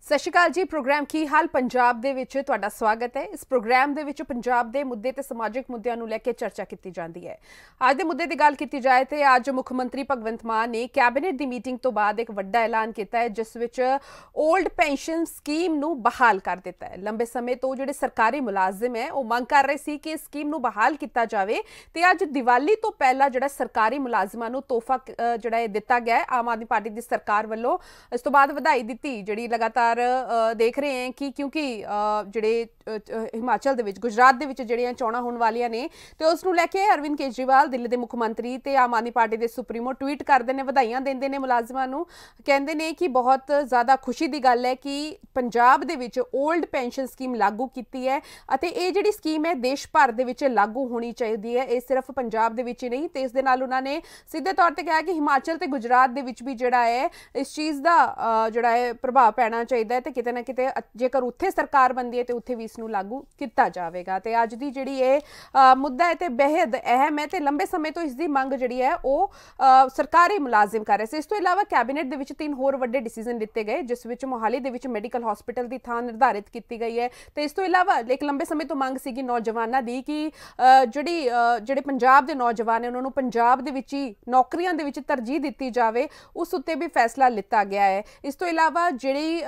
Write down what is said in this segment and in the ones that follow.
ਸਤਿ ਸ਼੍ਰੀ ਅਕਾਲ ਜੀ। ਪ੍ਰੋਗਰਾਮ ਕੀ ਹਾਲ ਪੰਜਾਬ ਦੇ ਵਿੱਚ ਤੁਹਾਡਾ ਸਵਾਗਤ ਹੈ। ਇਸ ਪ੍ਰੋਗਰਾਮ ਦੇ ਵਿੱਚ ਪੰਜਾਬ ਦੇ ਮੁੱਦੇ ਤੇ ਸਮਾਜਿਕ ਮੁੱਦਿਆਂ ਨੂੰ ਲੈ ਕੇ ਚਰਚਾ ਕੀਤੀ ਜਾਂਦੀ ਹੈ। ਅੱਜ ਦੇ ਮੁੱਦੇ ਦੀ ਗੱਲ ਕੀਤੀ ਜਾਏ ਤੇ ਅੱਜ ਮੁੱਖ ਮੰਤਰੀ ਭਗਵੰਤ ਮਾਨ ਨੇ ਕੈਬਨਿਟ ਦੀ ਮੀਟਿੰਗ ਤੋਂ ਬਾਅਦ ਇੱਕ ਵੱਡਾ ਐਲਾਨ ਕੀਤਾ ਹੈ, ਜਿਸ ਵਿੱਚ 올ਡ ਪੈਨਸ਼ਨ ਸਕੀਮ ਨੂੰ ਬਹਾਲ ਕਰ ਦਿੱਤਾ ਹੈ। ਲੰਬੇ ਸਮੇਂ ਤੋਂ ਜਿਹੜੇ ਸਰਕਾਰੀ ਮੁਲਾਜ਼ਮ ਹੈ ਉਹ ਮੰਗ ਕਰ ਰਹੇ ਸੀ ਕਿ ਇਸ ਸਕੀਮ ਨੂੰ ਬਹਾਲ ਕੀਤਾ ਜਾਵੇ ਤੇ ਅੱਜ ਦੀਵਾਲੀ ਤੋਂ ਪਹਿਲਾਂ ਜਿਹੜਾ ਸਰਕਾਰੀ ਮੁਲਾਜ਼ਮਾਂ ਨੂੰ ਤੋਹਫਾ ਜਿਹੜਾ ਇਹ ਦਿੱਤਾ ਗਿਆ ਹੈ ਆਮ ਆਦਮੀ ਪਾਰਟੀ ਦੀ ਸਰਕਾਰ ਵੱਲੋਂ। ਇਸ ਤੋਂ ਬਾਅਦ ਵਧਾਈ ਦਿੱਤੀ ਜਿਹੜੀ ਲਗਾਤਾਰ देख रहे हैं कि क्योंकि ਜਿਹੜੇ ਹਿਮਾਚਲ ਦੇ ਵਿੱਚ ਗੁਜਰਾਤ ਦੇ ਵਿੱਚ ਜਿਹੜੀਆਂ ਚੋਣਾਂ ਹੋਣ ਵਾਲੀਆਂ ਨੇ ਤੇ ਉਸ ਨੂੰ ਲੈ ਕੇ ਅਰਵਿੰਦ ਕੇਜਰੀਵਾਲ ਦਿੱਲੀ ਦੇ ਮੁੱਖ ਮੰਤਰੀ ਤੇ ਆਮ ਆਦਮੀ ਪਾਰਟੀ ਦੇ ਸੁਪਰੀਮੋ ਟਵੀਟ ਕਰਦੇ ਨੇ, ਵਧਾਈਆਂ ਦਿੰਦੇ ਨੇ ਮੁਲਾਜ਼ਮਾਂ ਨੂੰ। ਕਹਿੰਦੇ ਨੇ ਕਿ ਬਹੁਤ ਜ਼ਿਆਦਾ ਖੁਸ਼ੀ ਦੀ ਗੱਲ ਹੈ ਕਿ ਪੰਜਾਬ ਦੇ ਵਿੱਚ 올ਡ ਪੈਨਸ਼ਨ ਸਕੀਮ ਲਾਗੂ ਕੀਤੀ ਹੈ ਅਤੇ ਇਹ ਜਿਹੜੀ ਸਕੀਮ ਹੈ ਦੇਸ਼ ਭਰ ਦੇ ਵਿੱਚ ਲਾਗੂ ਹੋਣੀ ਚਾਹੀਦੀ ਹੈ। ਇਹ ਸਿਰਫ ਪੰਜਾਬ ਦੇ ਵਿੱਚ ਹੀ ਨਹੀਂ ਤੇ ਇਸ ਦੇ ਨਾਲ ਉਹਨਾਂ ਨੇ ਸਿੱਧੇ ਤੌਰ ਤੇ ਕਿਹਾ ਕਿ ਹਿਮਾਚਲ ਤੇ ਗੁਜਰਾਤ ਦੇ ਵਿੱਚ ਵੀ ਜਿਹੜਾ ਹੈ ਇਸ ਚੀਜ਼ ਦਾ ਜਿਹੜਾ ਹੈ ਪ੍ਰਭਾਵ ਪੈਣਾ ਚਾਹੀਦਾ ਹੈ ਤੇ ਕਿਤੇ ਨਾ ਕਿਤੇ ਜੇਕਰ ਉੱਥੇ ਸਰਕਾਰ ਬਣਦੀ ਹੈ ਤੇ ਉੱਥੇ ਵੀ ਇਸ ਨੂੰ ਲਾਗੂ ਕੀਤਾ ਜਾਵੇਗਾ। ਤੇ ਅੱਜ ਦੀ ਜਿਹੜੀ ਇਹ ਮੁੱਦਾ ਹੈ ਤੇ ਬੇहद ਅਹਿਮ ਹੈ ਤੇ ਲੰਬੇ ਸਮੇਂ ਤੋਂ ਇਸ ਦੀ ਮੰਗ ਜਿਹੜੀ ਹੈ ਉਹ ਸਰਕਾਰੀ ਮੁਲਾਜ਼ਮ ਕਰ ਰਹੇ ਸੀ। ਇਸ ਤੋਂ ਇਲਾਵਾ ਕੈਬਨਿਟ ਦੇ ਵਿੱਚ 3 ਹੋਰ ਵੱਡੇ ਡਿਸੀਜਨ ਲਿੱਤੇ ਗਏ, ਜਿਸ ਵਿੱਚ ਮੋਹਾਲੀ ਦੇ ਵਿੱਚ ਮੈਡੀਕਲ ਹਸਪੀਟਲ ਦੀ ਥਾਂ ਨਿਰਧਾਰਿਤ ਕੀਤੀ ਗਈ ਹੈ ਤੇ ਇਸ ਤੋਂ ਇਲਾਵਾ ਇੱਕ ਲੰਬੇ ਸਮੇਂ ਤੋਂ ਮੰਗ ਸੀਗੀ ਨੌਜਵਾਨਾਂ ਦੀ ਕਿ ਜਿਹੜੇ ਪੰਜਾਬ ਦੇ ਨੌਜਵਾਨ ਨੇ ਉਹਨਾਂ ਨੂੰ ਪੰਜਾਬ ਦੇ ਵਿੱਚ ਹੀ ਨੌਕਰੀਆਂ ਦੇ ਵਿੱਚ ਤਰਜੀਹ ਦਿੱਤੀ ਜਾਵੇ, ਉਸ ਉੱਤੇ ਵੀ ਫੈਸਲਾ ਲਿੱਤਾ ਗਿਆ ਹੈ। ਇਸ ਤੋਂ ਇਲਾਵਾ ਜਿਹੜੀ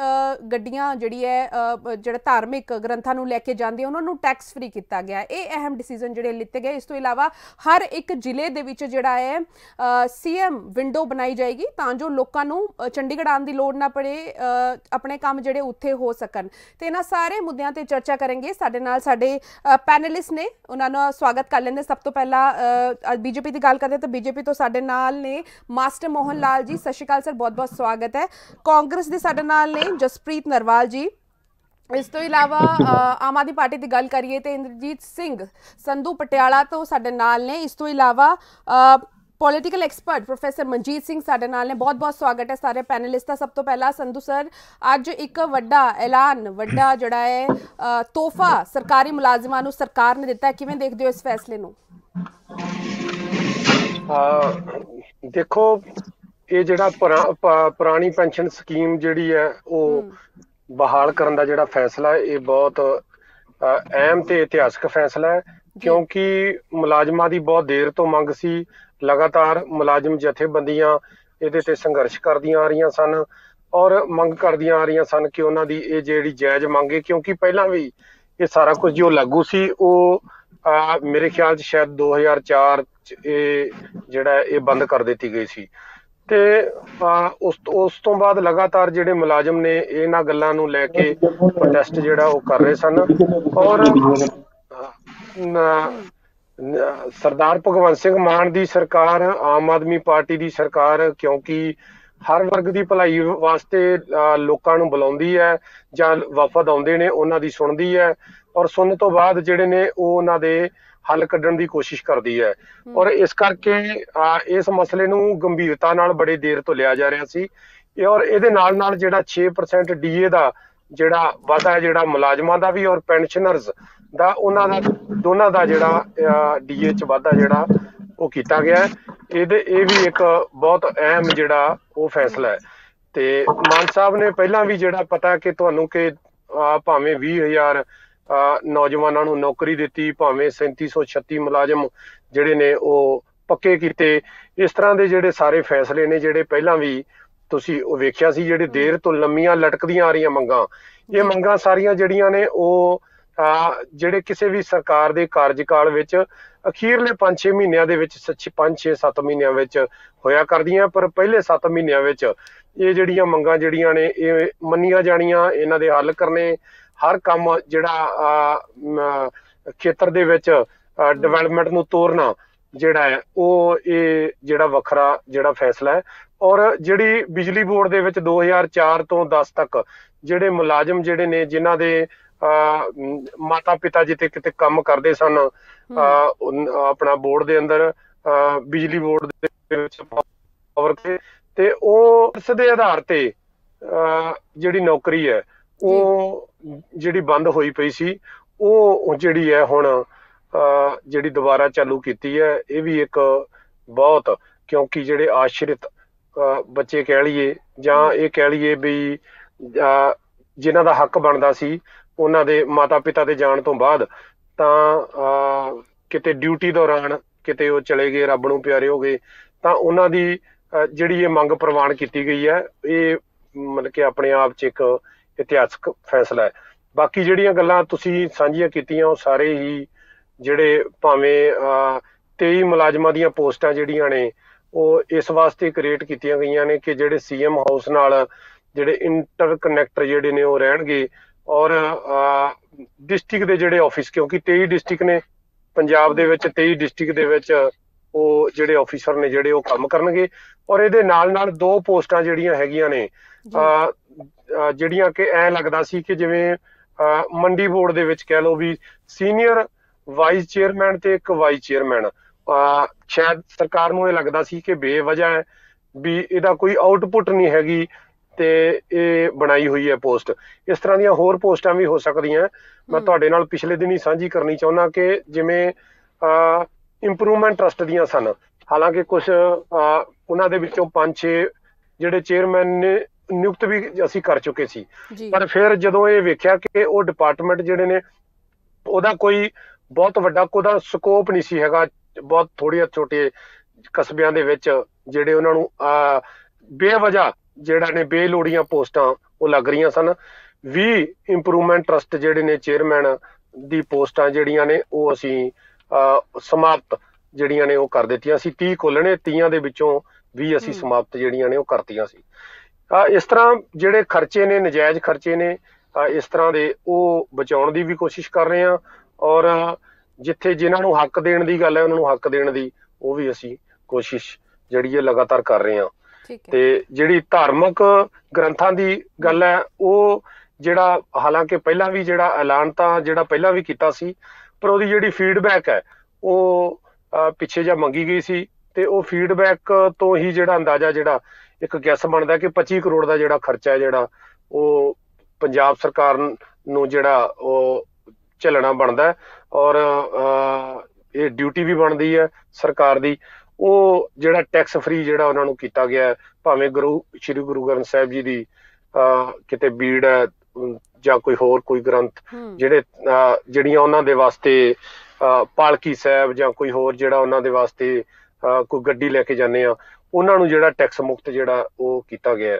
ਗੱਡੀਆਂ ਜਿਹੜੀ ਹੈ ਜਿਹੜਾ ਧਾਰਮਿਕ ਗ੍ਰੰਥਾਂ ਨੂੰ ਲੈ ਕੇ ਜਾਂਦੇ ਉਹਨਾਂ ਨੂੰ ਟੈਕਸ ਫ੍ਰੀ ਕੀਤਾ ਗਿਆ। ਇਹ ਅਹਿਮ ਡਿਸੀਜਨ ਜਿਹੜੇ ਲਿੱਤੇ ਗਏ। ਇਸ ਤੋਂ ਇਲਾਵਾ ਹਰ ਇੱਕ ਜ਼ਿਲ੍ਹੇ ਦੇ ਵਿੱਚ ਜਿਹੜਾ ਹੈ ਸੀਐਮ ਵਿੰਡੋ ਬਣਾਈ ਜਾਏਗੀ ਤਾਂ ਜੋ ਲੋਕਾਂ ਨੂੰ ਚੰਡੀਗੜ੍ਹ ਆਉਣ ਦੀ ਲੋੜ ਨਾ ਪੜੇ, ਆਪਣੇ ਕੰਮ ਜਿਹੜੇ ਉੱਥੇ ਹੋ ਸਕਣ। ਤੇ ਇਹਨਾਂ ਸਾਰੇ ਮੁੱਦਿਆਂ ਤੇ ਚਰਚਾ ਕਰਾਂਗੇ। ਸਾਡੇ ਨਾਲ ਸਾਡੇ ਪੈਨਲਿਸਟ ਨੇ, ਉਹਨਾਂ ਨੂੰ ਸਵਾਗਤ ਕਰ ਲੈਂਦੇ। ਸਭ ਤੋਂ ਪਹਿਲਾਂ ਬੀਜੇਪੀ ਦੀ ਗੱਲ ਕਰਦੇ ਤਾਂ ਬੀਜੇਪੀ ਤੋਂ ਸਾਡੇ ਨਾਲ ਨੇ ਮਾਸਟਰ ਮੋਹਨ ਲਾਲ ਜੀ। ਸਤਿ ਸ਼੍ਰੀ ਅਕਾਲ ਸਰ, ਬਹੁਤ ਬਹੁਤ ਸਵਾਗਤ ਹੈ। ਕਾਂਗਰਸ ਦੇ ਸਾਡੇ ਨਾਲ ਨੇ ਜਸਪ੍ਰੀਤ ਨਰਵਾਲ ਜੀ। ਇਸ ਤੋਂ ਇਲਾਵਾ ਆਮ ਆਦਮੀ ਪਾਰਟੀ ਦੀ ਗੱਲ ਕਰੀਏ ਤੇ ਇੰਦਰਜੀਤ ਸਿੰਘ ਸੰਧੂ ਪਟਿਆਲਾ ਤੋਂ ਸਾਡੇ ਨਾਲ ਨੇ। ਇਸ ਤੋਂ ਇਲਾਵਾ political expert professor Manjit Singh ਸਾਡੇ ਨਾਲ ਨੇ। ਬਹੁਤ ਬਹੁਤ ਸਵਾਗਤ ਹੈ ਸਾਰੇ ਪੈਨਲਿਸਟ ਦਾ। ਸਭ ਤੋਂ ਪਹਿਲਾਂ ਸੰਧੂ ਸਰ, ਅੱਜ ਇੱਕ ਵੱਡਾ ਐਲਾਨ, ਵੱਡਾ ਜਿਹੜਾ ਹੈ ਤੋਹਫਾ ਸਰਕਾਰੀ ਮੁਲਾਜ਼ਮਾਂ ਨੂੰ ਸਰਕਾਰ ਨੇ ਦਿੱਤਾ ਹੈ, ਕਿਵੇਂ ਦੇਖਦੇ ਹੋ ਇਸ ਫੈਸਲੇ ਨੂੰ? ਦੇਖੋ, ਇਹ ਜਿਹੜਾ ਪੁਰਾਣੀ ਪੈਨਸ਼ਨ ਸਕੀਮ ਜਿਹੜੀ ਹੈ ਉਹ ਬਹਾਲ ਕਰਨ ਦਾ ਜਿਹੜਾ ਫੈਸਲਾ ਹੈ ਇਹ ਬਹੁਤ ਅਹਿਮ ਤੇ ਇਤਿਹਾਸਕ ਫੈਸਲਾ ਹੈ, ਕਿਉਂਕਿ ਮੁਲਾਜ਼ਮਾਂ ਦੀ ਬਹੁਤ ਦੇਰ ਤੋਂ ਮੰਗ ਸੀ। ਲਗਾਤਾਰ ਮੁਲਾਜ਼ਮ ਜਥੇਬੰਦੀਆਂ ਇਹਦੇ ਤੇ ਸੰਘਰਸ਼ ਕਰਦੀਆਂ ਆ ਰਹੀਆਂ ਸਨ ਔਰ ਮੰਗ ਕਰਦੀਆਂ ਆ ਰਹੀਆਂ ਸਨ ਕਿ ਉਹਨਾਂ ਦੀ ਇਹ ਜਿਹੜੀ ਜਾਇਜ਼ ਮੰਗ ਹੈ, ਕਿਉਂਕਿ ਪਹਿਲਾਂ ਵੀ ਇਹ ਸਾਰਾ ਕੁਝ ਜੋ ਲਾਗੂ ਸੀ ਉਹ ਮੇਰੇ ਖਿਆਲ 'ਚ ਸ਼ਾਇਦ 2004 'ਚ ਇਹ ਜਿਹੜਾ ਇਹ ਬੰਦ ਕਰ ਦਿੱਤੀ ਗਈ ਸੀ। ਤੇ ਉਸ ਤੋਂ ਬਾਅਦ ਲਗਾਤਾਰ ਜਿਹੜੇ ਮੁਲਾਜ਼ਮ ਨੇ ਇਹਨਾਂ ਗੱਲਾਂ ਨੂੰ ਲੈ ਕੇ ਪ੍ਰੋਟੈਸਟ ਜਿਹੜਾ ਉਹ ਕਰ ਰਹੇ ਸਨ ਔਰ ਸਰਦਾਰ ਭਗਵੰਤ ਸਿੰਘ ਮਾਨ ਦੀ ਸਰਕਾਰ, ਆਮ ਆਦਮੀ ਪਾਰਟੀ ਦੀ ਸਰਕਾਰ, ਕਿਉਂਕਿ ਹਰ ਵਰਗ ਦੀ ਭਲਾਈ ਵਾਸਤੇ ਲੋਕਾਂ ਨੂੰ ਬੁਲਾਉਂਦੀ ਹੈ ਜਾਂ ਵਫਦ ਆਉਂਦੇ ਨੇ ਉਹਨਾਂ ਦੀ ਸੁਣਦੀ ਹੈ ਔਰ ਸੁਣਨ ਤੋਂ ਬਾਅਦ ਜਿਹੜੇ ਨੇ ਉਹ ਉਹਨਾਂ ਦੇ ਹੱਲ ਕੱਢਣ ਦੀ ਕੋਸ਼ਿਸ਼ ਕਰਦੀ ਹੈ। ਔਰ ਇਸ ਕਰਕੇ ਇਸ ਮਸਲੇ ਨੂੰ ਗੰਭੀਰਤਾ ਨਾਲ ਬੜੀ ਦੇਰ ਤੋਂ ਲਿਆ ਜਾ ਰਿਹਾ ਸੀ ਔਰ ਇਹਦੇ ਨਾਲ ਨਾਲ ਜਿਹੜਾ 6% ਡੀਏ ਦਾ ਜਿਹੜਾ ਵਾਧਾ ਹੈ, ਜਿਹੜਾ ਮੁਲਾਜ਼ਮਾਂ ਦਾ ਵੀ ਔਰ ਪੈਨਸ਼ਨਰਜ਼ ਦਾ, ਉਹਨਾਂ ਦਾ ਦੋਨਾਂ ਦਾ ਜਿਹੜਾ ਡੀਏ 'ਚ ਵਾਧਾ ਜਿਹੜਾ ਉਹ ਕੀਤਾ ਗਿਆ। ਇਹ ਵੀ ਇੱਕ ਬਹੁਤ ਅਹਿਮ ਜਿਹੜਾ ਉਹ ਫੈਸਲਾ ਹੈ। ਤੇ ਮਾਨ ਸਾਹਿਬ ਨੇ ਪਹਿਲਾਂ ਵੀ ਜਿਹੜਾ ਪਤਾ ਕਿ ਤੁਹਾਨੂੰ ਕਿ ਭਾਵੇਂ 20,000 ਨੌਜਵਾਨਾਂ ਨੂੰ ਨੌਕਰੀ ਦਿੱਤੀ, ਭਾਵੇਂ 3736 ਮੁਲਾਜ਼ਮ ਜਿਹੜੇ ਨੇ ਉਹ ਪੱਕੇ ਕੀਤੇ। ਇਸ ਤਰ੍ਹਾਂ ਦੇ ਜਿਹੜੇ ਸਾਰੇ ਫੈਸਲੇ ਨੇ ਜਿਹੜੇ ਪਹਿਲਾਂ ਵੀ ਤੁਸੀਂ ਉਹ ਵੇਖਿਆ ਸੀ, ਜਿਹੜੇ ਦੇਰ ਤੋਂ ਲੰਮੀਆਂ ਲਟਕਦੀਆਂ ਆ ਰਹੀਆਂ ਮੰਗਾਂ, ਇਹ ਮੰਗਾਂ ਸਾਰੀਆਂ ਜਿਹੜੀਆਂ ਨੇ ਉਹ ਜਿਹੜੇ ਕਿਸੇ ਵੀ ਸਰਕਾਰ ਦੇ ਕਾਰਜਕਾਲ ਵਿੱਚ ਅਖੀਰਲੇ 5-6 ਮਹੀਨਿਆਂ ਦੇ ਵਿੱਚ 5-6-7 ਮਹੀਨਿਆਂ ਵਿੱਚ ਹੋਇਆ ਕਰਦੀਆਂ, ਪਰ ਪਹਿਲੇ 7 ਮਹੀਨਿਆਂ ਵਿੱਚ ਇਹ ਜਿਹੜੀਆਂ ਮੰਗਾਂ ਜਿਹੜੀਆਂ ਨੇ ਇਹ ਮੰਨੀਆਂ ਜਾਣੀਆਂ, ਇਹਨਾਂ ਦੇ ਹੱਲ ਕਰਨੇ, ਹਰ ਕੰਮ ਜਿਹੜਾ ਖੇਤਰ ਦੇ ਵਿੱਚ ਡਿਵੈਲਪਮੈਂਟ ਨੂੰ ਤੋਰਨਾ ਜਿਹੜਾ ਹੈ ਉਹ ਇਹ ਜਿਹੜਾ ਵੱਖਰਾ ਜਿਹੜਾ ਫੈਸਲਾ ਹੈ। ਔਰ ਜਿਹੜੀ ਬਿਜਲੀ ਬੋਰਡ ਦੇ ਵਿੱਚ 2004 ਤੋਂ 10 ਤੱਕ ਜਿਹੜੇ ਮੁਲਾਜ਼ਮ ਜਿਹੜੇ ਨੇ ਜਿਨ੍ਹਾਂ ਦੇ ਮਾਤਾ ਪਿਤਾ ਜਿੱਥੇ ਕਿਤੇ ਕੰਮ ਕਰਦੇ ਸਨ ਆਪਣਾ ਬੋਰਡ ਦੇ ਅੰਦਰ, ਬਿਜਲੀ ਬੋਰਡ ਦੇ ਵਿੱਚ ਪਾਵਰ ਤੇ ਉਹ ਇਸ ਦੇ ਆਧਾਰ ਤੇ ਜਿਹੜੀ ਨੌਕਰੀ ਹੈ ਉਹ ਜਿਹੜੀ ਬੰਦ ਹੋਈ ਪਈ ਸੀ ਉਹ ਜਿਹੜੀ ਹੈ ਹੁਣ ਜਿਹੜੀ ਦੁਬਾਰਾ ਚਾਲੂ ਕੀਤੀ ਹੈ। ਇਹ ਵੀ ਇੱਕ ਬਹੁਤ, ਕਿਉਂਕਿ ਜਿਹੜੇ ਆਸ਼ਰਿਤ ਬੱਚੇ ਕਹਿ ਲਈਏ ਜਾਂ ਇਹ ਕਹਿ ਲਈਏ ਵੀ ਜਿਨ੍ਹਾਂ ਦਾ ਹੱਕ ਬਣਦਾ ਸੀ ਉਹਨਾਂ ਦੇ ਮਾਤਾ ਪਿਤਾ ਦੇ ਜਾਣ ਤੋਂ ਬਾਅਦ, ਤਾਂ ਕਿਤੇ ਡਿਊਟੀ ਦੌਰਾਨ ਕਿਤੇ ਉਹ ਚਲੇ ਗਏ, ਰੱਬ ਨੂੰ ਪਿਆਰੇ ਹੋ ਗਏ, ਤਾਂ ਉਹਨਾਂ ਦੀ ਜਿਹੜੀ ਇਹ ਮੰਗ ਪ੍ਰਵਾਨ ਕੀਤੀ ਗਈ ਹੈ, ਇਹ ਮਤਲਬ ਕਿ ਆਪਣੇ ਆਪ 'ਚ ਇੱਕ ਇਤਿਹਾਸਕ ਫੈਸਲਾ ਹੈ। ਬਾਕੀ ਜਿਹੜੀਆਂ ਗੱਲਾਂ ਤੁਸੀਂ ਸਾਂਝੀਆਂ ਕੀਤੀਆਂ ਉਹ ਸਾਰੇ ਹੀ ਜਿਹੜੇ ਭਾਵੇਂ 23 ਮੁਲਾਜ਼ਮਾਂ ਦੀਆਂ ਪੋਸਟਾਂ ਜਿਹੜੀਆਂ ਨੇ ਉਹ ਇਸ ਵਾਸਤੇ ਕ੍ਰੀਏਟ ਕੀਤੀਆਂ ਗਈਆਂ ਨੇ ਕਿ ਜਿਹੜੇ ਸੀਐਮ ਹਾਊਸ ਨਾਲ ਜਿਹੜੇ ਇੰਟਰਕਨੈਕਟਰ ਜਿਹੜੇ ਨੇ ਉਹ ਰਹਿਣਗੇ, ਔਰ ਡਿਸਟ੍ਰਿਕਟ ਦੇ ਜਿਹੜੇ ਆਫਿਸ, ਕਿਉਂਕਿ 23 ਡਿਸਟ੍ਰਿਕਟ ਨੇ ਪੰਜਾਬ ਦੇ ਵਿੱਚ, 23 ਡਿਸਟ੍ਰਿਕਟ ਦੇ ਵਿੱਚ ਉਹ ਜਿਹੜੇ ਆਫੀਸਰ ਨੇ ਜਿਹੜੇ ਉਹ ਕੰਮ ਕਰਨਗੇ। ਔਰ ਇਹਦੇ ਨਾਲ ਨਾਲ 2 ਪੋਸਟਾਂ ਜਿਹੜੀਆਂ ਹੈਗੀਆਂ ਨੇ ਜਿਹੜੀਆਂ ਕਿ ਐਂ ਲੱਗਦਾ ਸੀ ਕਿ ਜਿਵੇਂ ਮੰਡੀ ਬੋਰਡ ਦੇ ਵਿੱਚ ਕਹਿ ਲਓ ਵੀ ਸੀਨੀਅਰ ਵਾਈਸ ਚੇਅਰਮੈਨ ਤੇ ਇੱਕ ਵਾਈਸ ਚੇਅਰਮੈਨ, ਸ਼ਾਇਦ ਸਰਕਾਰ ਨੂੰ ਇਹ ਲੱਗਦਾ ਸੀ ਕਿ ਬੇਵਜ੍ਹਾ ਹੈ ਵੀ ਇਹਦਾ ਕੋਈ ਆਊਟਪੁੱਟ ਨਹੀਂ ਹੈਗੀ ਤੇ ਇਹ ਬਣਾਈ ਹੋਈ ਹੈ ਪੋਸਟ। ਇਸ ਤਰ੍ਹਾਂ ਦੀਆਂ ਹੋਰ ਪੋਸਟਾਂ ਵੀ ਹੋ ਸਕਦੀਆਂ। ਮੈਂ ਤੁਹਾਡੇ ਨਾਲ ਪਿਛਲੇ ਦਿਨ ਹੀ ਸਾਂਝੀ ਕਰਨੀ ਚਾਹੁੰਦਾ ਕਿ ਜਿਵੇਂ ਇੰਪਰੂਵਮੈਂਟ ਟਰਸਟ ਦੀਆਂ ਸਨ, ਹਾਲਾਂਕਿ ਕੁਝ ਉਹਨਾਂ ਦੇ ਵਿੱਚੋਂ 5-6 ਜਿਹੜੇ ਚੇਅਰਮੈਨ ਨੇ ਨਿਯੁਕਤ ਵੀ ਅਸੀਂ ਕਰ ਚੁੱਕੇ ਸੀ, ਪਰ ਫਿਰ ਜਦੋਂ ਇਹ ਵੇਖਿਆ ਕਿ ਉਹ ਡਿਪਾਰਟਮੈਂਟ ਜਿਹੜੇ ਨੇ ਉਹਦਾ ਕੋਈ ਬਹੁਤ ਵੱਡਾ ਉਹਦਾ ਸਕੋਪ ਨਹੀਂ ਸੀ ਹੈਗਾ, ਬਹੁਤ ਥੋੜ੍ਹੀਆਂ ਛੋਟੇ ਕਸਬਿਆਂ ਦੇ ਵਿੱਚ ਜਿਹੜੇ ਉਹਨਾਂ ਨੂੰ ਬੇਵਜ੍ਹਾ ਜਿਹੜਾ ਨੇ ਬੇਲੋੜੀਆਂ ਪੋਸਟਾਂ ਉਹ ਲੱਗ ਰਹੀਆਂ ਸਨ। 20 ਇੰਪਰੂਵਮੈਂਟ ਟਰਸਟ ਜਿਹੜੇ ਨੇ ਚੇਅਰਮੈਨ ਦੀ ਪੋਸਟਾਂ ਜਿਹੜੀਆਂ ਨੇ ਉਹ ਅਸੀਂ ਸਮਾਪਤ ਜਿਹੜੀਆਂ ਨੇ ਉਹ ਕਰ ਦਿੱਤੀਆਂ ਸੀ। 30 ਖੋਲ੍ਹਣੇ, 30 ਦੇ ਵਿੱਚੋਂ 20 ਅਸੀਂ ਸਮਾਪਤ ਜਿਹੜੀਆਂ ਨੇ ਉਹ ਕਰਤੀਆਂ ਸੀ। ਇਸ ਤਰ੍ਹਾਂ ਜਿਹੜੇ ਖਰਚੇ ਨੇ, ਨਜਾਇਜ਼ ਖਰਚੇ ਨੇ ਇਸ ਤਰ੍ਹਾਂ ਦੇ, ਉਹ ਬਚਾਉਣ ਦੀ ਵੀ ਕੋਸ਼ਿਸ਼ ਕਰ ਰਹੇ ਹਾਂ, ਔਰ ਜਿੱਥੇ ਜਿਨ੍ਹਾਂ ਨੂੰ ਹੱਕ ਦੇਣ ਦੀ ਗੱਲ ਹੈ ਉਹਨਾਂ ਨੂੰ ਹੱਕ ਦੇਣ ਦੀ ਉਹ ਵੀ ਅਸੀਂ ਕੋਸ਼ਿਸ਼ ਜਿਹੜੀ ਹੈ ਲਗਾਤਾਰ ਕਰ ਰਹੇ ਹਾਂ। ਤੇ ਜਿਹੜੀ ਧਾਰਮਿਕ ਗ੍ਰੰਥਾਂ ਦੀ ਗੱਲ ਹੈ ਉਹ ਜਿਹੜਾ ਹਾਲਾਂਕਿ ਪਹਿਲਾਂ ਵੀ ਜਿਹੜਾ ਐਲਾਨ ਤਾਂ ਜਿਹੜਾ ਪਹਿਲਾਂ ਵੀ ਕੀਤਾ ਸੀ, ਪਰ ਉਹਦੀ ਜਿਹੜੀ ਫੀਡਬੈਕ ਹੈ ਉਹ ਪਿੱਛੇ ਜਿਹਾ ਮੰਗੀ ਗਈ ਸੀ, ਤੇ ਉਹ ਫੀਡਬੈਕ ਤੋਂ ਹੀ ਜਿਹੜਾ ਅੰਦਾਜ਼ਾ ਜਿਹੜਾ ਇੱਕ ਗੈਸ ਬਣਦਾ ਕਿ 25 ਕਰੋੜ ਦਾ ਜਿਹੜਾ ਖਰਚਾ ਹੈ ਜਿਹੜਾ ਉਹ ਪੰਜਾਬ ਸਰਕਾਰ ਨੂੰ ਜਿਹੜਾ ਉਹ ਝੱਲਣਾ ਬਣਦਾ, ਔਰ ਇਹ ਡਿਊਟੀ ਵੀ ਬਣਦੀ ਹੈ ਸਰਕਾਰ ਦੀ। ਉਹ ਜਿਹੜਾ ਟੈਕਸ ਫ੍ਰੀ ਜਿਹੜਾ ਉਹਨਾਂ ਨੂੰ ਕੀਤਾ ਗਿਆ, ਭਾਵੇਂ ਸ਼੍ਰੀ ਗੁਰੂ ਗ੍ਰੰਥ ਸਾਹਿਬ ਜੀ ਦੀ ਕਿਤੇ ਬੀੜ ਹੈ ਜਾਂ ਕੋਈ ਹੋਰ ਕੋਈ ਗ੍ਰੰਥ ਜਿਹੜੀਆਂ ਉਹਨਾਂ ਦੇ ਵਾਸਤੇ ਪਾਲਕੀ ਸਾਹਿਬ ਜਾਂ ਕੋਈ ਹੋਰ ਜਿਹੜਾ ਉਹਨਾਂ ਦੇ ਵਾਸਤੇ ਕੋਈ ਗੱਡੀ ਲੈ ਕੇ ਜਾਂਦੇ ਆ, ਉਹਨਾਂ ਨੂੰ ਜਿਹੜਾ ਟੈਕਸ ਮੁਕਤ ਜਿਹੜਾ ਉਹ ਕੀਤਾ ਗਿਆ।